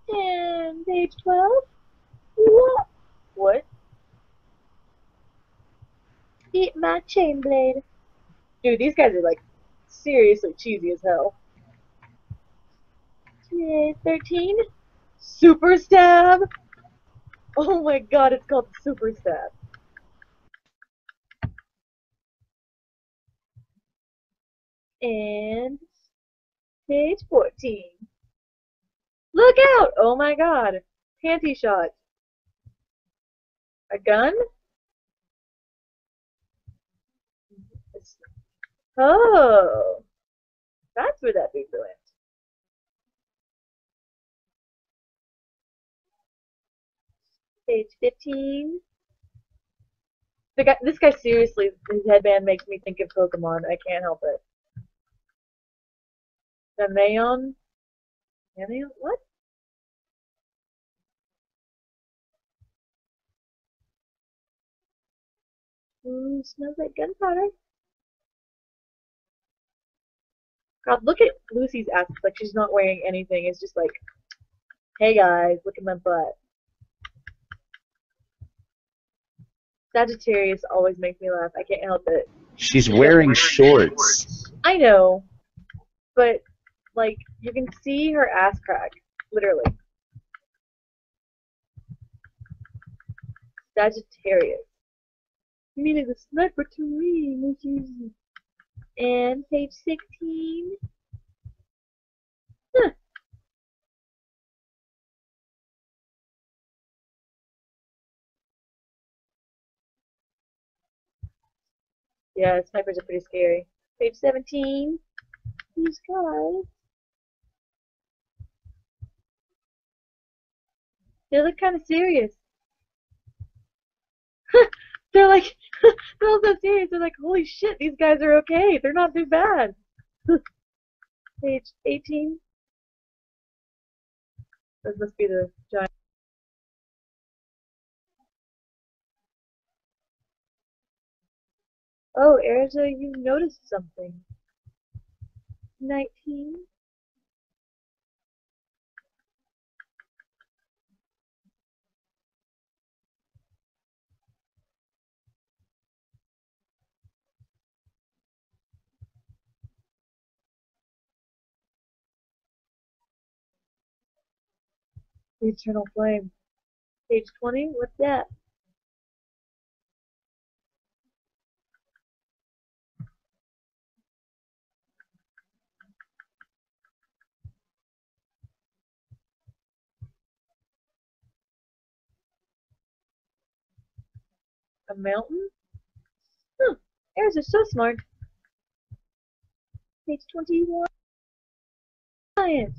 And page 12. What? What? Eat my chain blade. Dude, these guys are like seriously cheesy as hell. 13. Super Stab. Oh my god, it's called Super Stab. And page 14. Look out! Oh my god. Panty shot. A gun? Oh. That's where that big went. Page 15. This guy seriously, his headband makes me think of Pokemon. I can't help it. The Mayon? What? Smells like gunpowder. God, look at Lucy's ass. It's like she's not wearing anything. It's just like, hey guys, look at my butt. Sagittarius always makes me laugh. I can't help it. She's wearing shorts. I know, but like, you can see her ass crack, literally. Sagittarius. Meaning the sniper to me, which is... And page 16. Huh. Yeah, snipers are pretty scary. Page 17. These guys. They look kind of serious. They're like, they're all so serious. They're like, holy shit, these guys are okay. They're not too bad. Page 18. This must be the giant. Oh, Erza, you noticed something. 19. The Eternal Flame. Page 20, what's that? A mountain? Huh, Erza's so smart. Page 21. Science.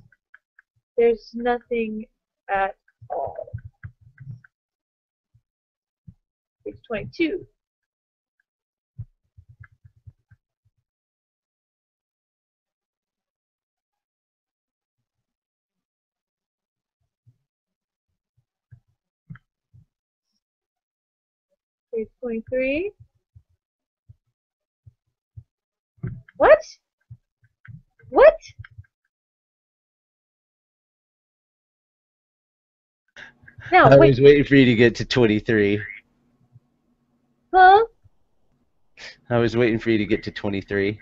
There's nothing at all. Page 22. Page 23. What? What? No, I wait. was waiting for you to get to 23. Huh? I was waiting for you to get to 23.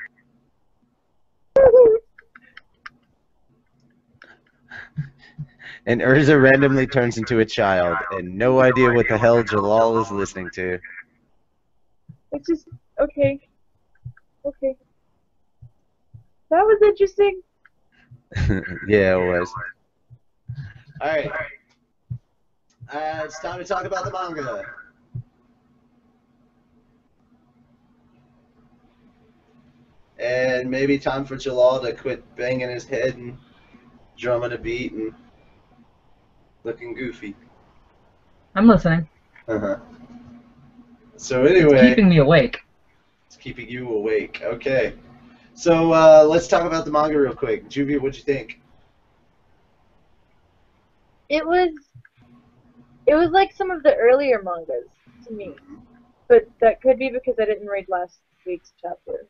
And Erza randomly turns into a child, and no idea what the hell Jalal is listening to. It's just, okay. Okay. That was interesting. Yeah, it was. Alright. It's time to talk about the manga. And maybe time for Jalal to quit banging his head and drumming a beat and looking goofy. I'm listening. Uh-huh. So anyway... It's keeping me awake. It's keeping you awake. Okay. So let's talk about the manga real quick. Juvia, what'd you think? It was like some of the earlier mangas to me. But that could be because I didn't read last week's chapter.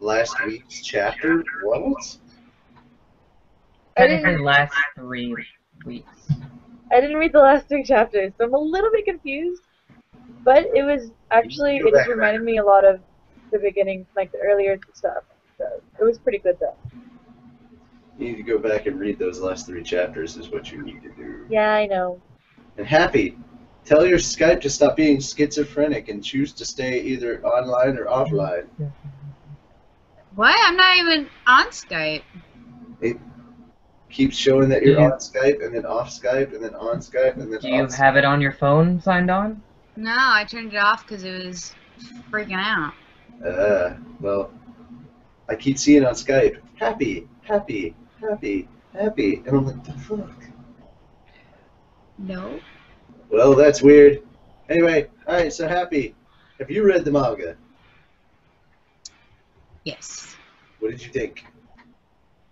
Last week's chapter? What? Technically last 3 weeks. I didn't read the last 3 chapters, so I'm a little bit confused. But it was actually, it just reminded me a lot of the beginning, like the earlier stuff. So it was pretty good though. You need to go back and read those last 3 chapters is what you need to do. Yeah, I know. And Happy, tell your Skype to stop being schizophrenic and choose to stay either online or offline. What? I'm not even on Skype. It keeps showing that you're on Skype and then off Skype and then on Skype and then Do you have it on your phone signed on? No, I turned it off because it was freaking out. Well, I keep seeing on Skype, happy, happy, happy, happy, and I'm like, the fuck? No. Well, that's weird. Anyway, alright, so Happy, have you read the manga? Yes. What did you think?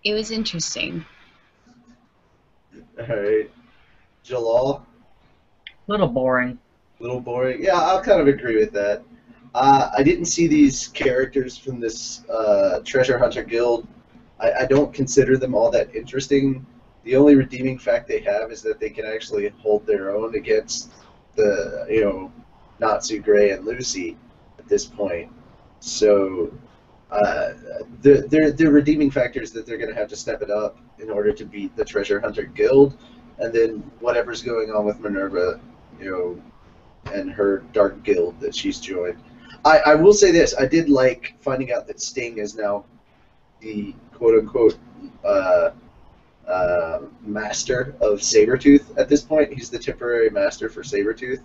It was interesting. Alright. Jalal? Little boring. Little boring? Yeah, I'll kind of agree with that. I didn't see these characters from this Treasure Hunter Guild. I don't consider them all that interesting. The only redeeming fact they have is that they can actually hold their own against the, Natsu, Gray, and Lucy at this point. So the redeeming factor is that they're going to have to step it up in order to beat the Treasure Hunter Guild, and then whatever's going on with Minerva, and her Dark Guild that she's joined. I will say this: I did like finding out that Sting is now the quote-unquote master of Sabretooth at this point. He's the temporary master for Sabretooth.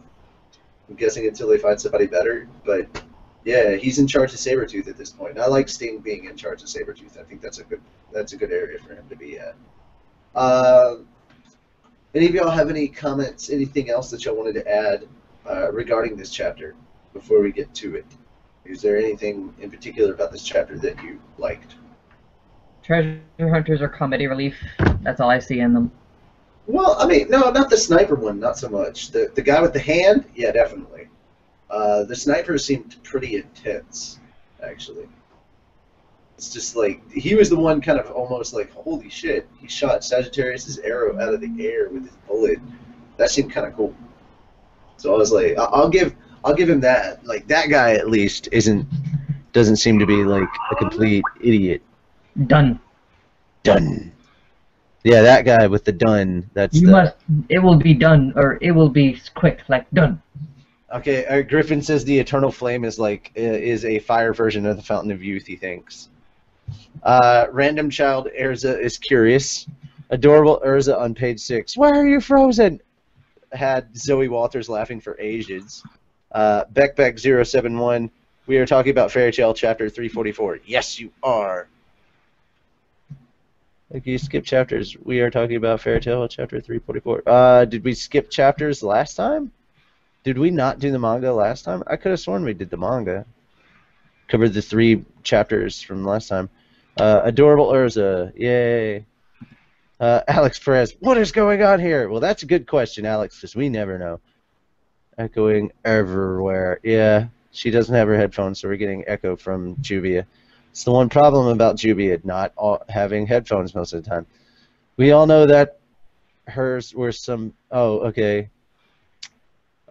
I'm guessing until they find somebody better, but yeah, he's in charge of Sabretooth at this point. And I like Sting being in charge of Sabretooth. I think that's a good area for him to be at. Any of y'all have any comments, anything else that y'all wanted to add regarding this chapter before we get to it? Is there anything in particular about this chapter that you liked? Treasure hunters are comedy relief. That's all I see in them. Well, I mean, no, not the sniper one, not so much. The guy with the hand, yeah, definitely. The sniper seemed pretty intense, actually. It's just like, he was the one kind of almost like, holy shit, he shot Sagittarius' arrow out of the air with his bullet. That seemed kind of cool. So I was like, I'll give him that. Like, that guy at least doesn't seem to be like a complete idiot. Done. Yeah, that guy with the done. It will be done, or it will be quick, like done. Okay, Griffin says the Eternal Flame is a fire version of the Fountain of Youth, he thinks. Random Child Erza is curious. Adorable Erza on page 6. Why are you frozen? Had Zoe Walters laughing for ages. Beckbeck071. We are talking about Fairy Tale Chapter 344. Yes, you are. Like, you skip chapters. We are talking about Fairy Tale Chapter 344. Did we skip chapters last time? Did we not do the manga last time? I could have sworn we did the manga. Covered the 3 chapters from last time. Adorable Erza. Yay. Alex Perez. What is going on here? Well, that's a good question, Alex, because we never know. Echoing everywhere. Yeah, she doesn't have her headphones, so we're getting echo from Juvia. It's the one problem about Juvia, not having headphones most of the time. We all know that hers were some... Oh, okay.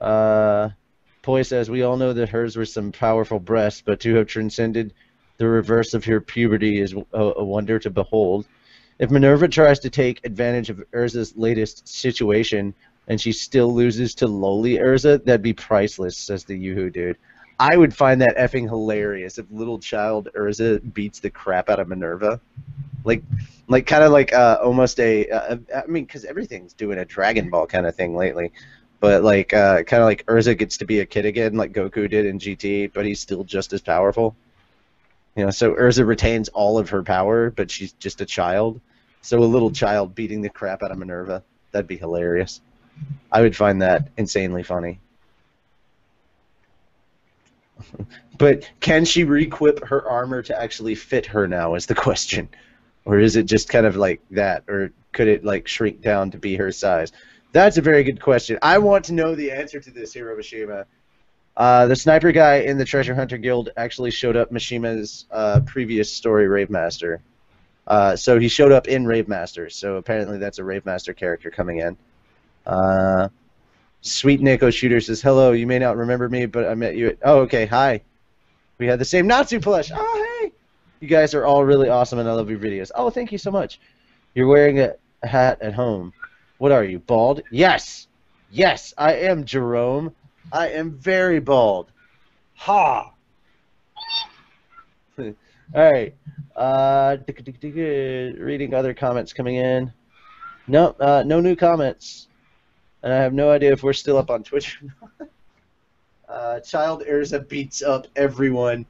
Poi says, we all know that hers were some powerful breasts, but to have transcended the reverse of her puberty is a wonder to behold. If Minerva tries to take advantage of Erza's latest situation and she still loses to lowly Erza, that'd be priceless, says the Yoo-hoo dude. I would find that effing hilarious if little child Erza beats the crap out of Minerva. Like kind of like almost I mean, because everything's doing a Dragon Ball kind of thing lately. But like kind of like Erza gets to be a kid again, like Goku did in GT, but he's still just as powerful. So Erza retains all of her power, but she's just a child. So a little child beating the crap out of Minerva, that'd be hilarious. I would find that insanely funny. But can she re-equip her armor to actually fit her now is the question. Or is it just kind of like that? Or could it like shrink down to be her size? That's a very good question. I want to know the answer to this, Hiromashima. The sniper guy in the Treasure Hunter Guild actually showed up Mishima's previous story, Rave Master. So he showed up in Rave Master. So apparently that's a Rave Master character coming in. Sweet Nico Shooter says, hello, you may not remember me, but I met you at... Oh, okay, hi. We had the same Natsu plush. Oh, hey! You guys are all really awesome, and I love your videos. Oh, thank you so much. You're wearing a hat at home. What are you, bald? Yes! Yes, I am, Jerome. I am very bald. Ha! Alright. Reading other comments coming in. No, no new comments. And I have no idea if we're still up on Twitch or not. Child Erza beats up everyone,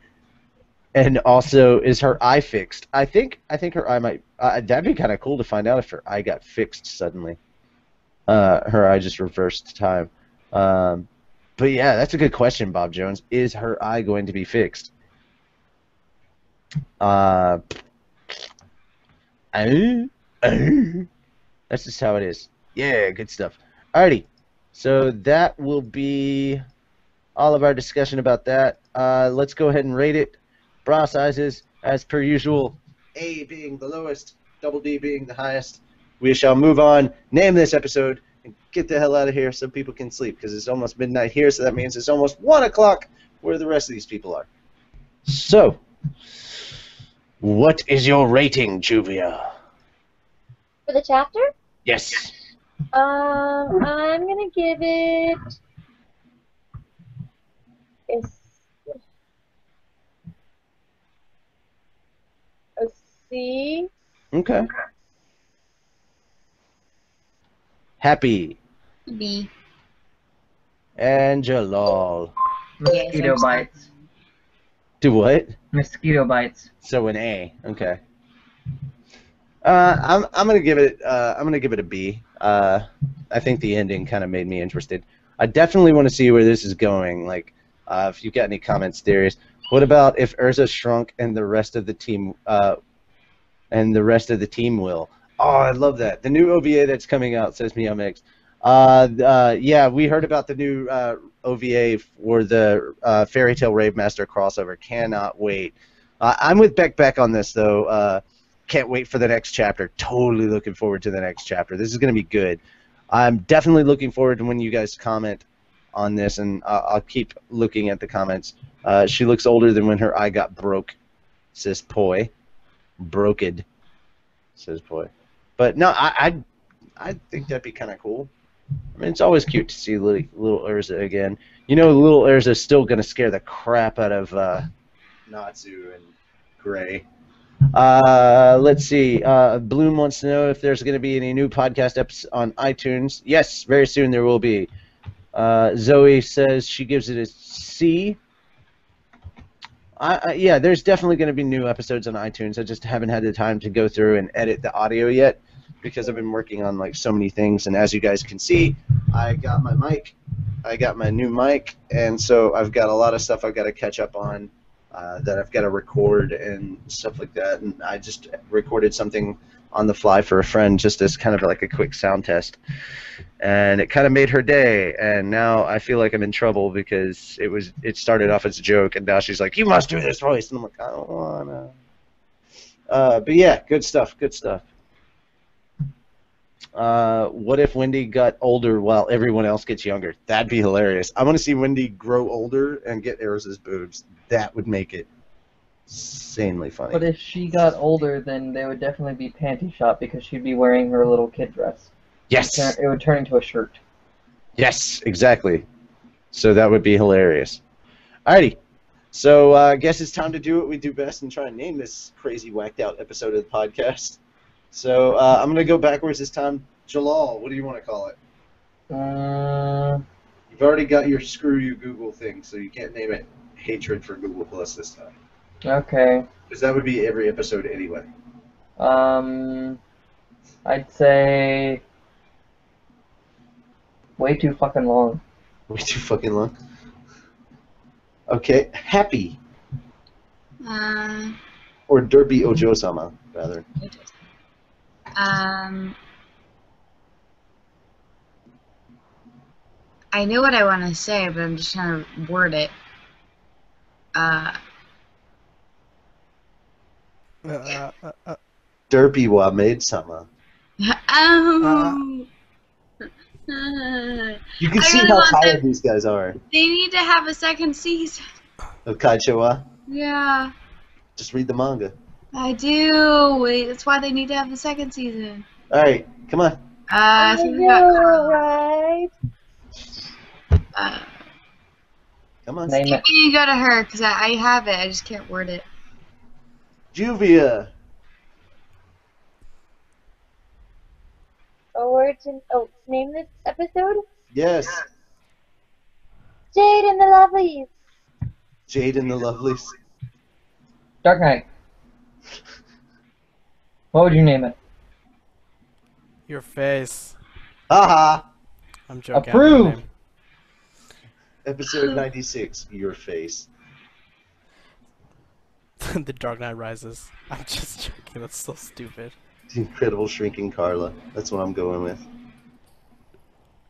and also is her eye fixed? I think her eye might. That'd be kind of cool to find out if her eye got fixed suddenly. Her eye just reversed time. But yeah, that's a good question, Bob Jones. Is her eye going to be fixed? That's just how it is. Yeah, good stuff. Alrighty, so that will be all of our discussion about that. Let's go ahead and rate it. Bra sizes, as per usual, A being the lowest, double D being the highest. We shall move on, name this episode, and get the hell out of here so people can sleep, because it's almost midnight here, so that means it's almost 1 o'clock where the rest of these people are. So, What is your rating, Juvia? For the chapter? Yes. I'm gonna give it a C. Okay. Happy. B. And Jalal. Mosquito bites. Do what? Mosquito bites. So an A. Okay. I'm gonna give it a B. I think the ending kind of made me interested. I definitely want to see where this is going. Like, if you've got any comments, theories. What about if Erza shrunk and the rest of the team will? Oh, I love that. The new OVA that's coming out, says Meow Mix. Yeah, we heard about the new OVA for the Fairy Tail Rave Master crossover. Cannot wait. I'm with Beck on this, though. Can't wait for the next chapter. Totally looking forward to the next chapter. This is going to be good. I'm definitely looking forward to when you guys comment on this, and I'll keep looking at the comments. She looks older than when her eye got broke, says Poi. Broked, says Poi. But no, I think that'd be kind of cool. I mean, it's always cute to see little Erza again. You know, little Erza's still going to scare the crap out of Natsu and Gray. Let's see. Bloom wants to know if there's going to be any new podcast episodes on iTunes. Yes, very soon there will be. Zoe says she gives it a C. Yeah, there's definitely going to be new episodes on iTunes. I just haven't had the time to go through and edit the audio yet because I've been working on like so many things. And as you guys can see, I got my mic. I got my new mic, and so I've got a lot of stuff I've got to catch up on. That I've got to record and stuff like that, and I just recorded something on the fly for a friend just as kind of like a quick sound test, and it kind of made her day, and now I feel like I'm in trouble because it started off as a joke, and now she's like, you must do this voice, and I'm like, I don't wanna. But yeah, good stuff. What if Wendy got older while everyone else gets younger? That'd be hilarious. I want to see Wendy grow older and get Erza's boobs. That would make it insanely funny. But if she got older, then they would definitely be panty shot because she'd be wearing her little kid dress. Yes. It would turn into a shirt. Yes, exactly. So that would be hilarious. Alrighty. So I guess it's time to do what we do best and try and name this crazy whacked out episode of the podcast. So I'm going to go backwards this time. Jalal, what do you want to call it? You've already got your screw you Google thing, so you can't name it Hatred for Google Plus this time. Okay. Because that would be every episode anyway. I'd say way too fucking long. Way too fucking long? Okay, Happy. Or Derpy Ojo-sama, rather. I know what I want to say, but I'm just trying to word it. Derpy wa made sama. You You can see how tired these guys are. They need to have a second season. Of Kaichowa? Yeah, Just read the manga. I do. Wait, that's why they need to have the second season. Alright, come on. So we got right. Come on. Name it. you go to her, because I have it. I just can't word it. Juvia. Name this episode? Yes. Jade and the Lovelies. Jade and the Lovelies. Dark Knight. What would you name it? Your face. Haha. I'm joking. Approved. Episode 96, Your Face. The Dark Knight Rises. I'm just joking. That's so stupid. The Incredible Shrinking Carla. That's what I'm going with.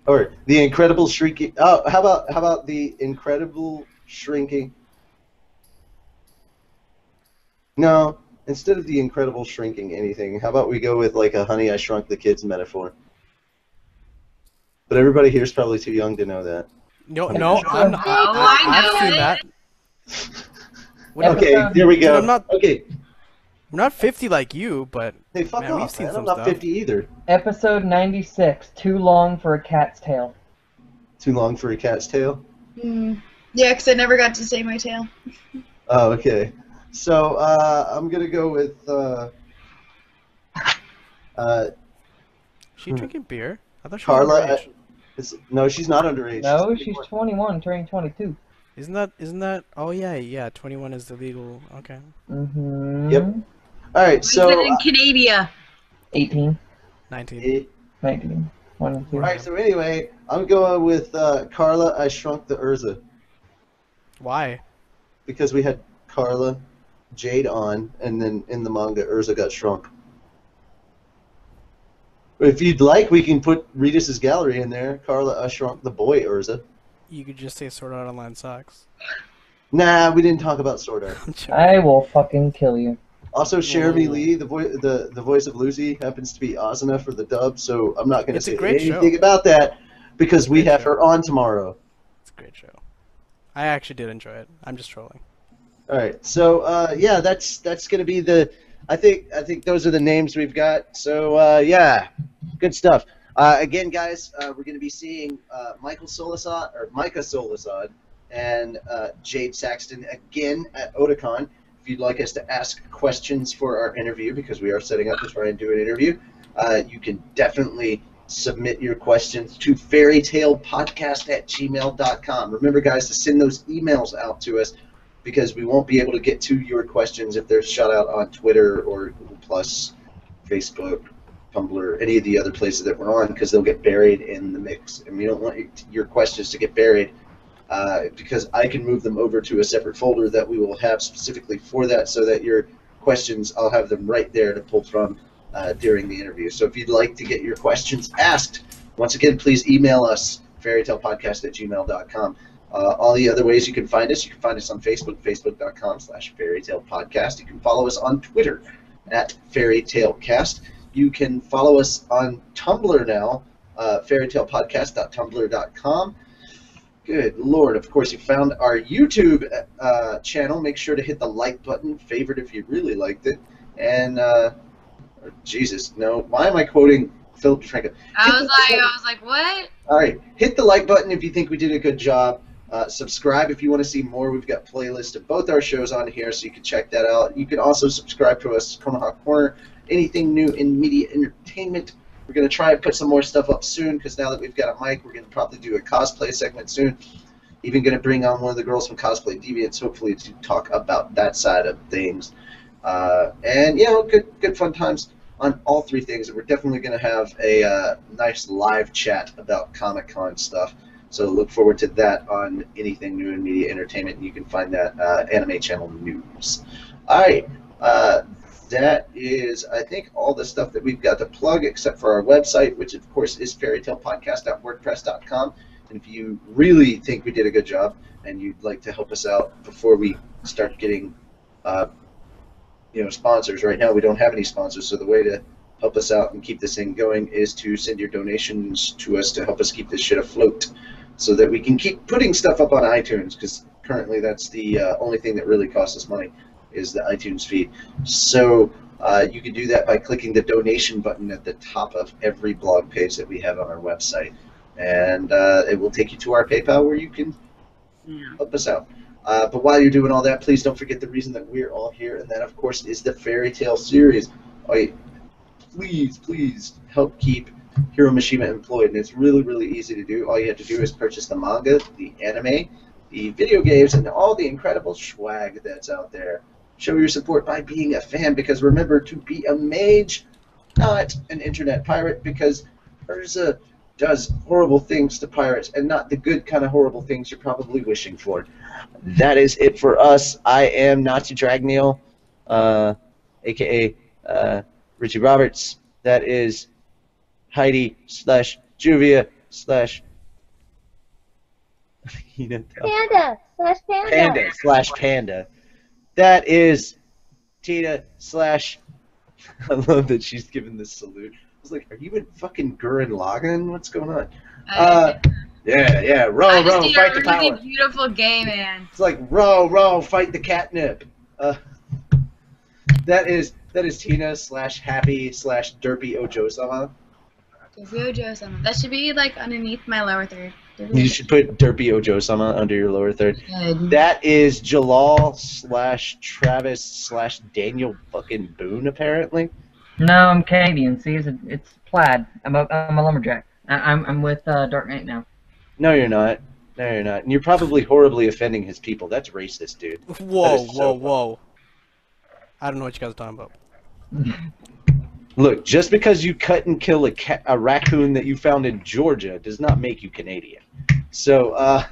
Or the Incredible Shrinking. Oh, how about the Incredible Shrinking? No, instead of the Incredible Shrinking anything, how about we go with like a Honey I Shrunk the Kids metaphor? But everybody here is probably too young to know that. No, I'm not. I've seen that. Okay, there we go. Dude, I'm not. Okay. We're not 50 like you, but Hey, fuck man, we've off, seen man. some I'm not stuff. 50 either. Episode 96. Too long for a cat's tail. Too long for a cat's tail? Yeah, because I never got to say my tale. Oh, okay. So, I'm gonna go with, She drinking beer? I thought she was Carla. underage. No, she's not underage. No, she's 21, turning 22. Isn't that? Oh yeah. 21 is the legal. Okay. Mm-hmm. Yep. All right, so. in Canada. 18. 19. 19. 1 and 2. All right, so anyway, I'm going with Carla. I shrunk the Erza Why? because we had Carla, Jade on, and then in the manga, Erza got shrunk. If you'd like, we can put Regis' gallery in there. Carla, I shrunk the boy Erza. You could just say Sword Art Online sucks. Nah, we didn't talk about Sword Art. I will fucking kill you. Also, Jeremy Lee, the voice of Lucy, happens to be Asuna for the dub, so I'm not going to It's a say great anything show. about that because we have show. her on tomorrow. It's a great show. I actually did enjoy it. I'm just trolling. All right, so yeah, that's going to be the. I think those are the names we've got. So yeah, good stuff. Again, guys, we're going to be seeing Micah Solisad and Jade Saxton again at Otakon. If you'd like us to ask questions for our interview, because we are setting up to try and do an interview, you can definitely submit your questions to fairytalepodcast@gmail.com. Remember, guys, to send those emails out to us because we won't be able to get to your questions if they're shot out on Twitter or Google+, Facebook, Tumblr, any of the other places that we're on, because they'll get buried in the mix. And we don't want your questions to get buried because I can move them over to a separate folder that we will have specifically for that, so that your questions, I'll have them right there to pull from during the interview. So if you'd like to get your questions asked, once again, please email us, fairytalepodcast@gmail.com. All the other ways you can find us on Facebook, facebook.com/fairytalepodcast. You can follow us on Twitter @fairytalecast. You can follow us on Tumblr now, fairytalepodcast.tumblr.com. Good Lord. Of course, you found our YouTube channel. Make sure to hit the like button, favorite if you really liked it. And, Jesus, no. Why am I quoting Philip DeFranco? I was like, what? All right. Hit the like button if you think we did a good job. Subscribe if you want to see more. We've got playlists of both our shows on here, so you can check that out. You can also subscribe to us, Konoha Corner, anything new in media entertainment. We're going to try and put some more stuff up soon, because now that we've got a mic, we're going to probably do a cosplay segment soon. Even going to bring on one of the girls from Cosplay Deviants, hopefully, to talk about that side of things. And, you know, good fun times on all three things. And we're definitely going to have a nice live chat about Comic-Con stuff. So look forward to that on anything new in media entertainment. And you can find that Anime Channel News. All right. That is, I think, all the stuff that we've got to plug, except for our website, which, of course, is fairytalepodcast.wordpress.com. And if you really think we did a good job and you'd like to help us out before we start getting sponsors. Right now we don't have any sponsors, so the way to help us out and keep this thing going is to send your donations to us to help us keep this shit afloat, so that we can keep putting stuff up on iTunes, because currently that's the only thing that really costs us money is the iTunes feed. So you can do that by clicking the donation button at the top of every blog page that we have on our website, and it will take you to our PayPal where you can help us out. But while you're doing all that, please don't forget the reason that we're all here, and that, of course, is the Fairy Tale series. Please help keep Hiro Mishima employed, and it's really, really easy to do. All you have to do is purchase the manga, the anime, the video games, and all the incredible swag that's out there. Show your support by being a fan, because remember to be a mage, not an internet pirate, because Erza does horrible things to pirates, and not the good kind of horrible things you're probably wishing for. That is it for us. I am Nazi Dragneel, a.k.a. Richie Roberts. That is Heidi/Juvia/ Panda/Panda. That is Tina/ I love that she's given this salute. I was like, are you in fucking Gurren Lagann? What's going on? Yeah, row, fight the power. Beautiful gay man. It's like, row, fight the catnip. That is Tina / Happy / Derpy Ojo-sama. That should be like underneath my lower third. You should put Derpy Ojo-sama under your lower third. Good. That is Jalal / Travis / Daniel fucking Boone, apparently. No, I'm Canadian. See, it's plaid. I'm a lumberjack. I'm with Dark Knight now. No, you're not. No, you're not. And you're probably horribly offending his people. That's racist, dude. Whoa, so whoa. I don't know what you guys are talking about. Look, just because you cut and kill a raccoon that you found in Georgia does not make you Canadian. So,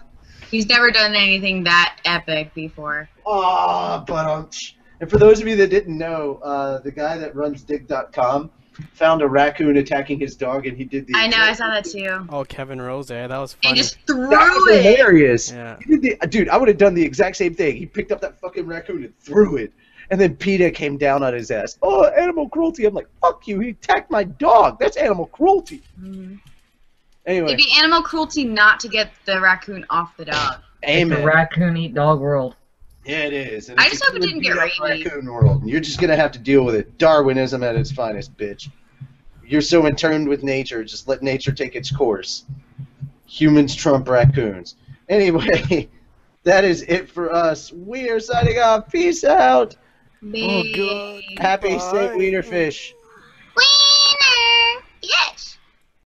He's never done anything that epic before. and for those of you that didn't know, the guy that runs dig.com found a raccoon attacking his dog, and he did the. I know, I saw that too. Oh, Kevin Rose, that was funny. And just threw That was it. hilarious. Yeah. Dude, I would have done the exact same thing. He picked up that fucking raccoon and threw it. And then PETA came down on his ass. Oh, animal cruelty. I'm like, fuck you. He attacked my dog. That's animal cruelty. Mm-hmm. Anyway. It'd be animal cruelty not to get the raccoon off the dog. Amen. It's a raccoon eat dog world. Yeah, it is. And I it's just a hope it didn't get beat-up rabies. raccoon world. And you're just going to have to deal with it. Darwinism at its finest, bitch. You're so in tune with nature, just let nature take its course. Humans trump raccoons. Anyway, that is it for us. We are signing off. Peace out. Oh, God. Happy Bye. St. Wienerfish.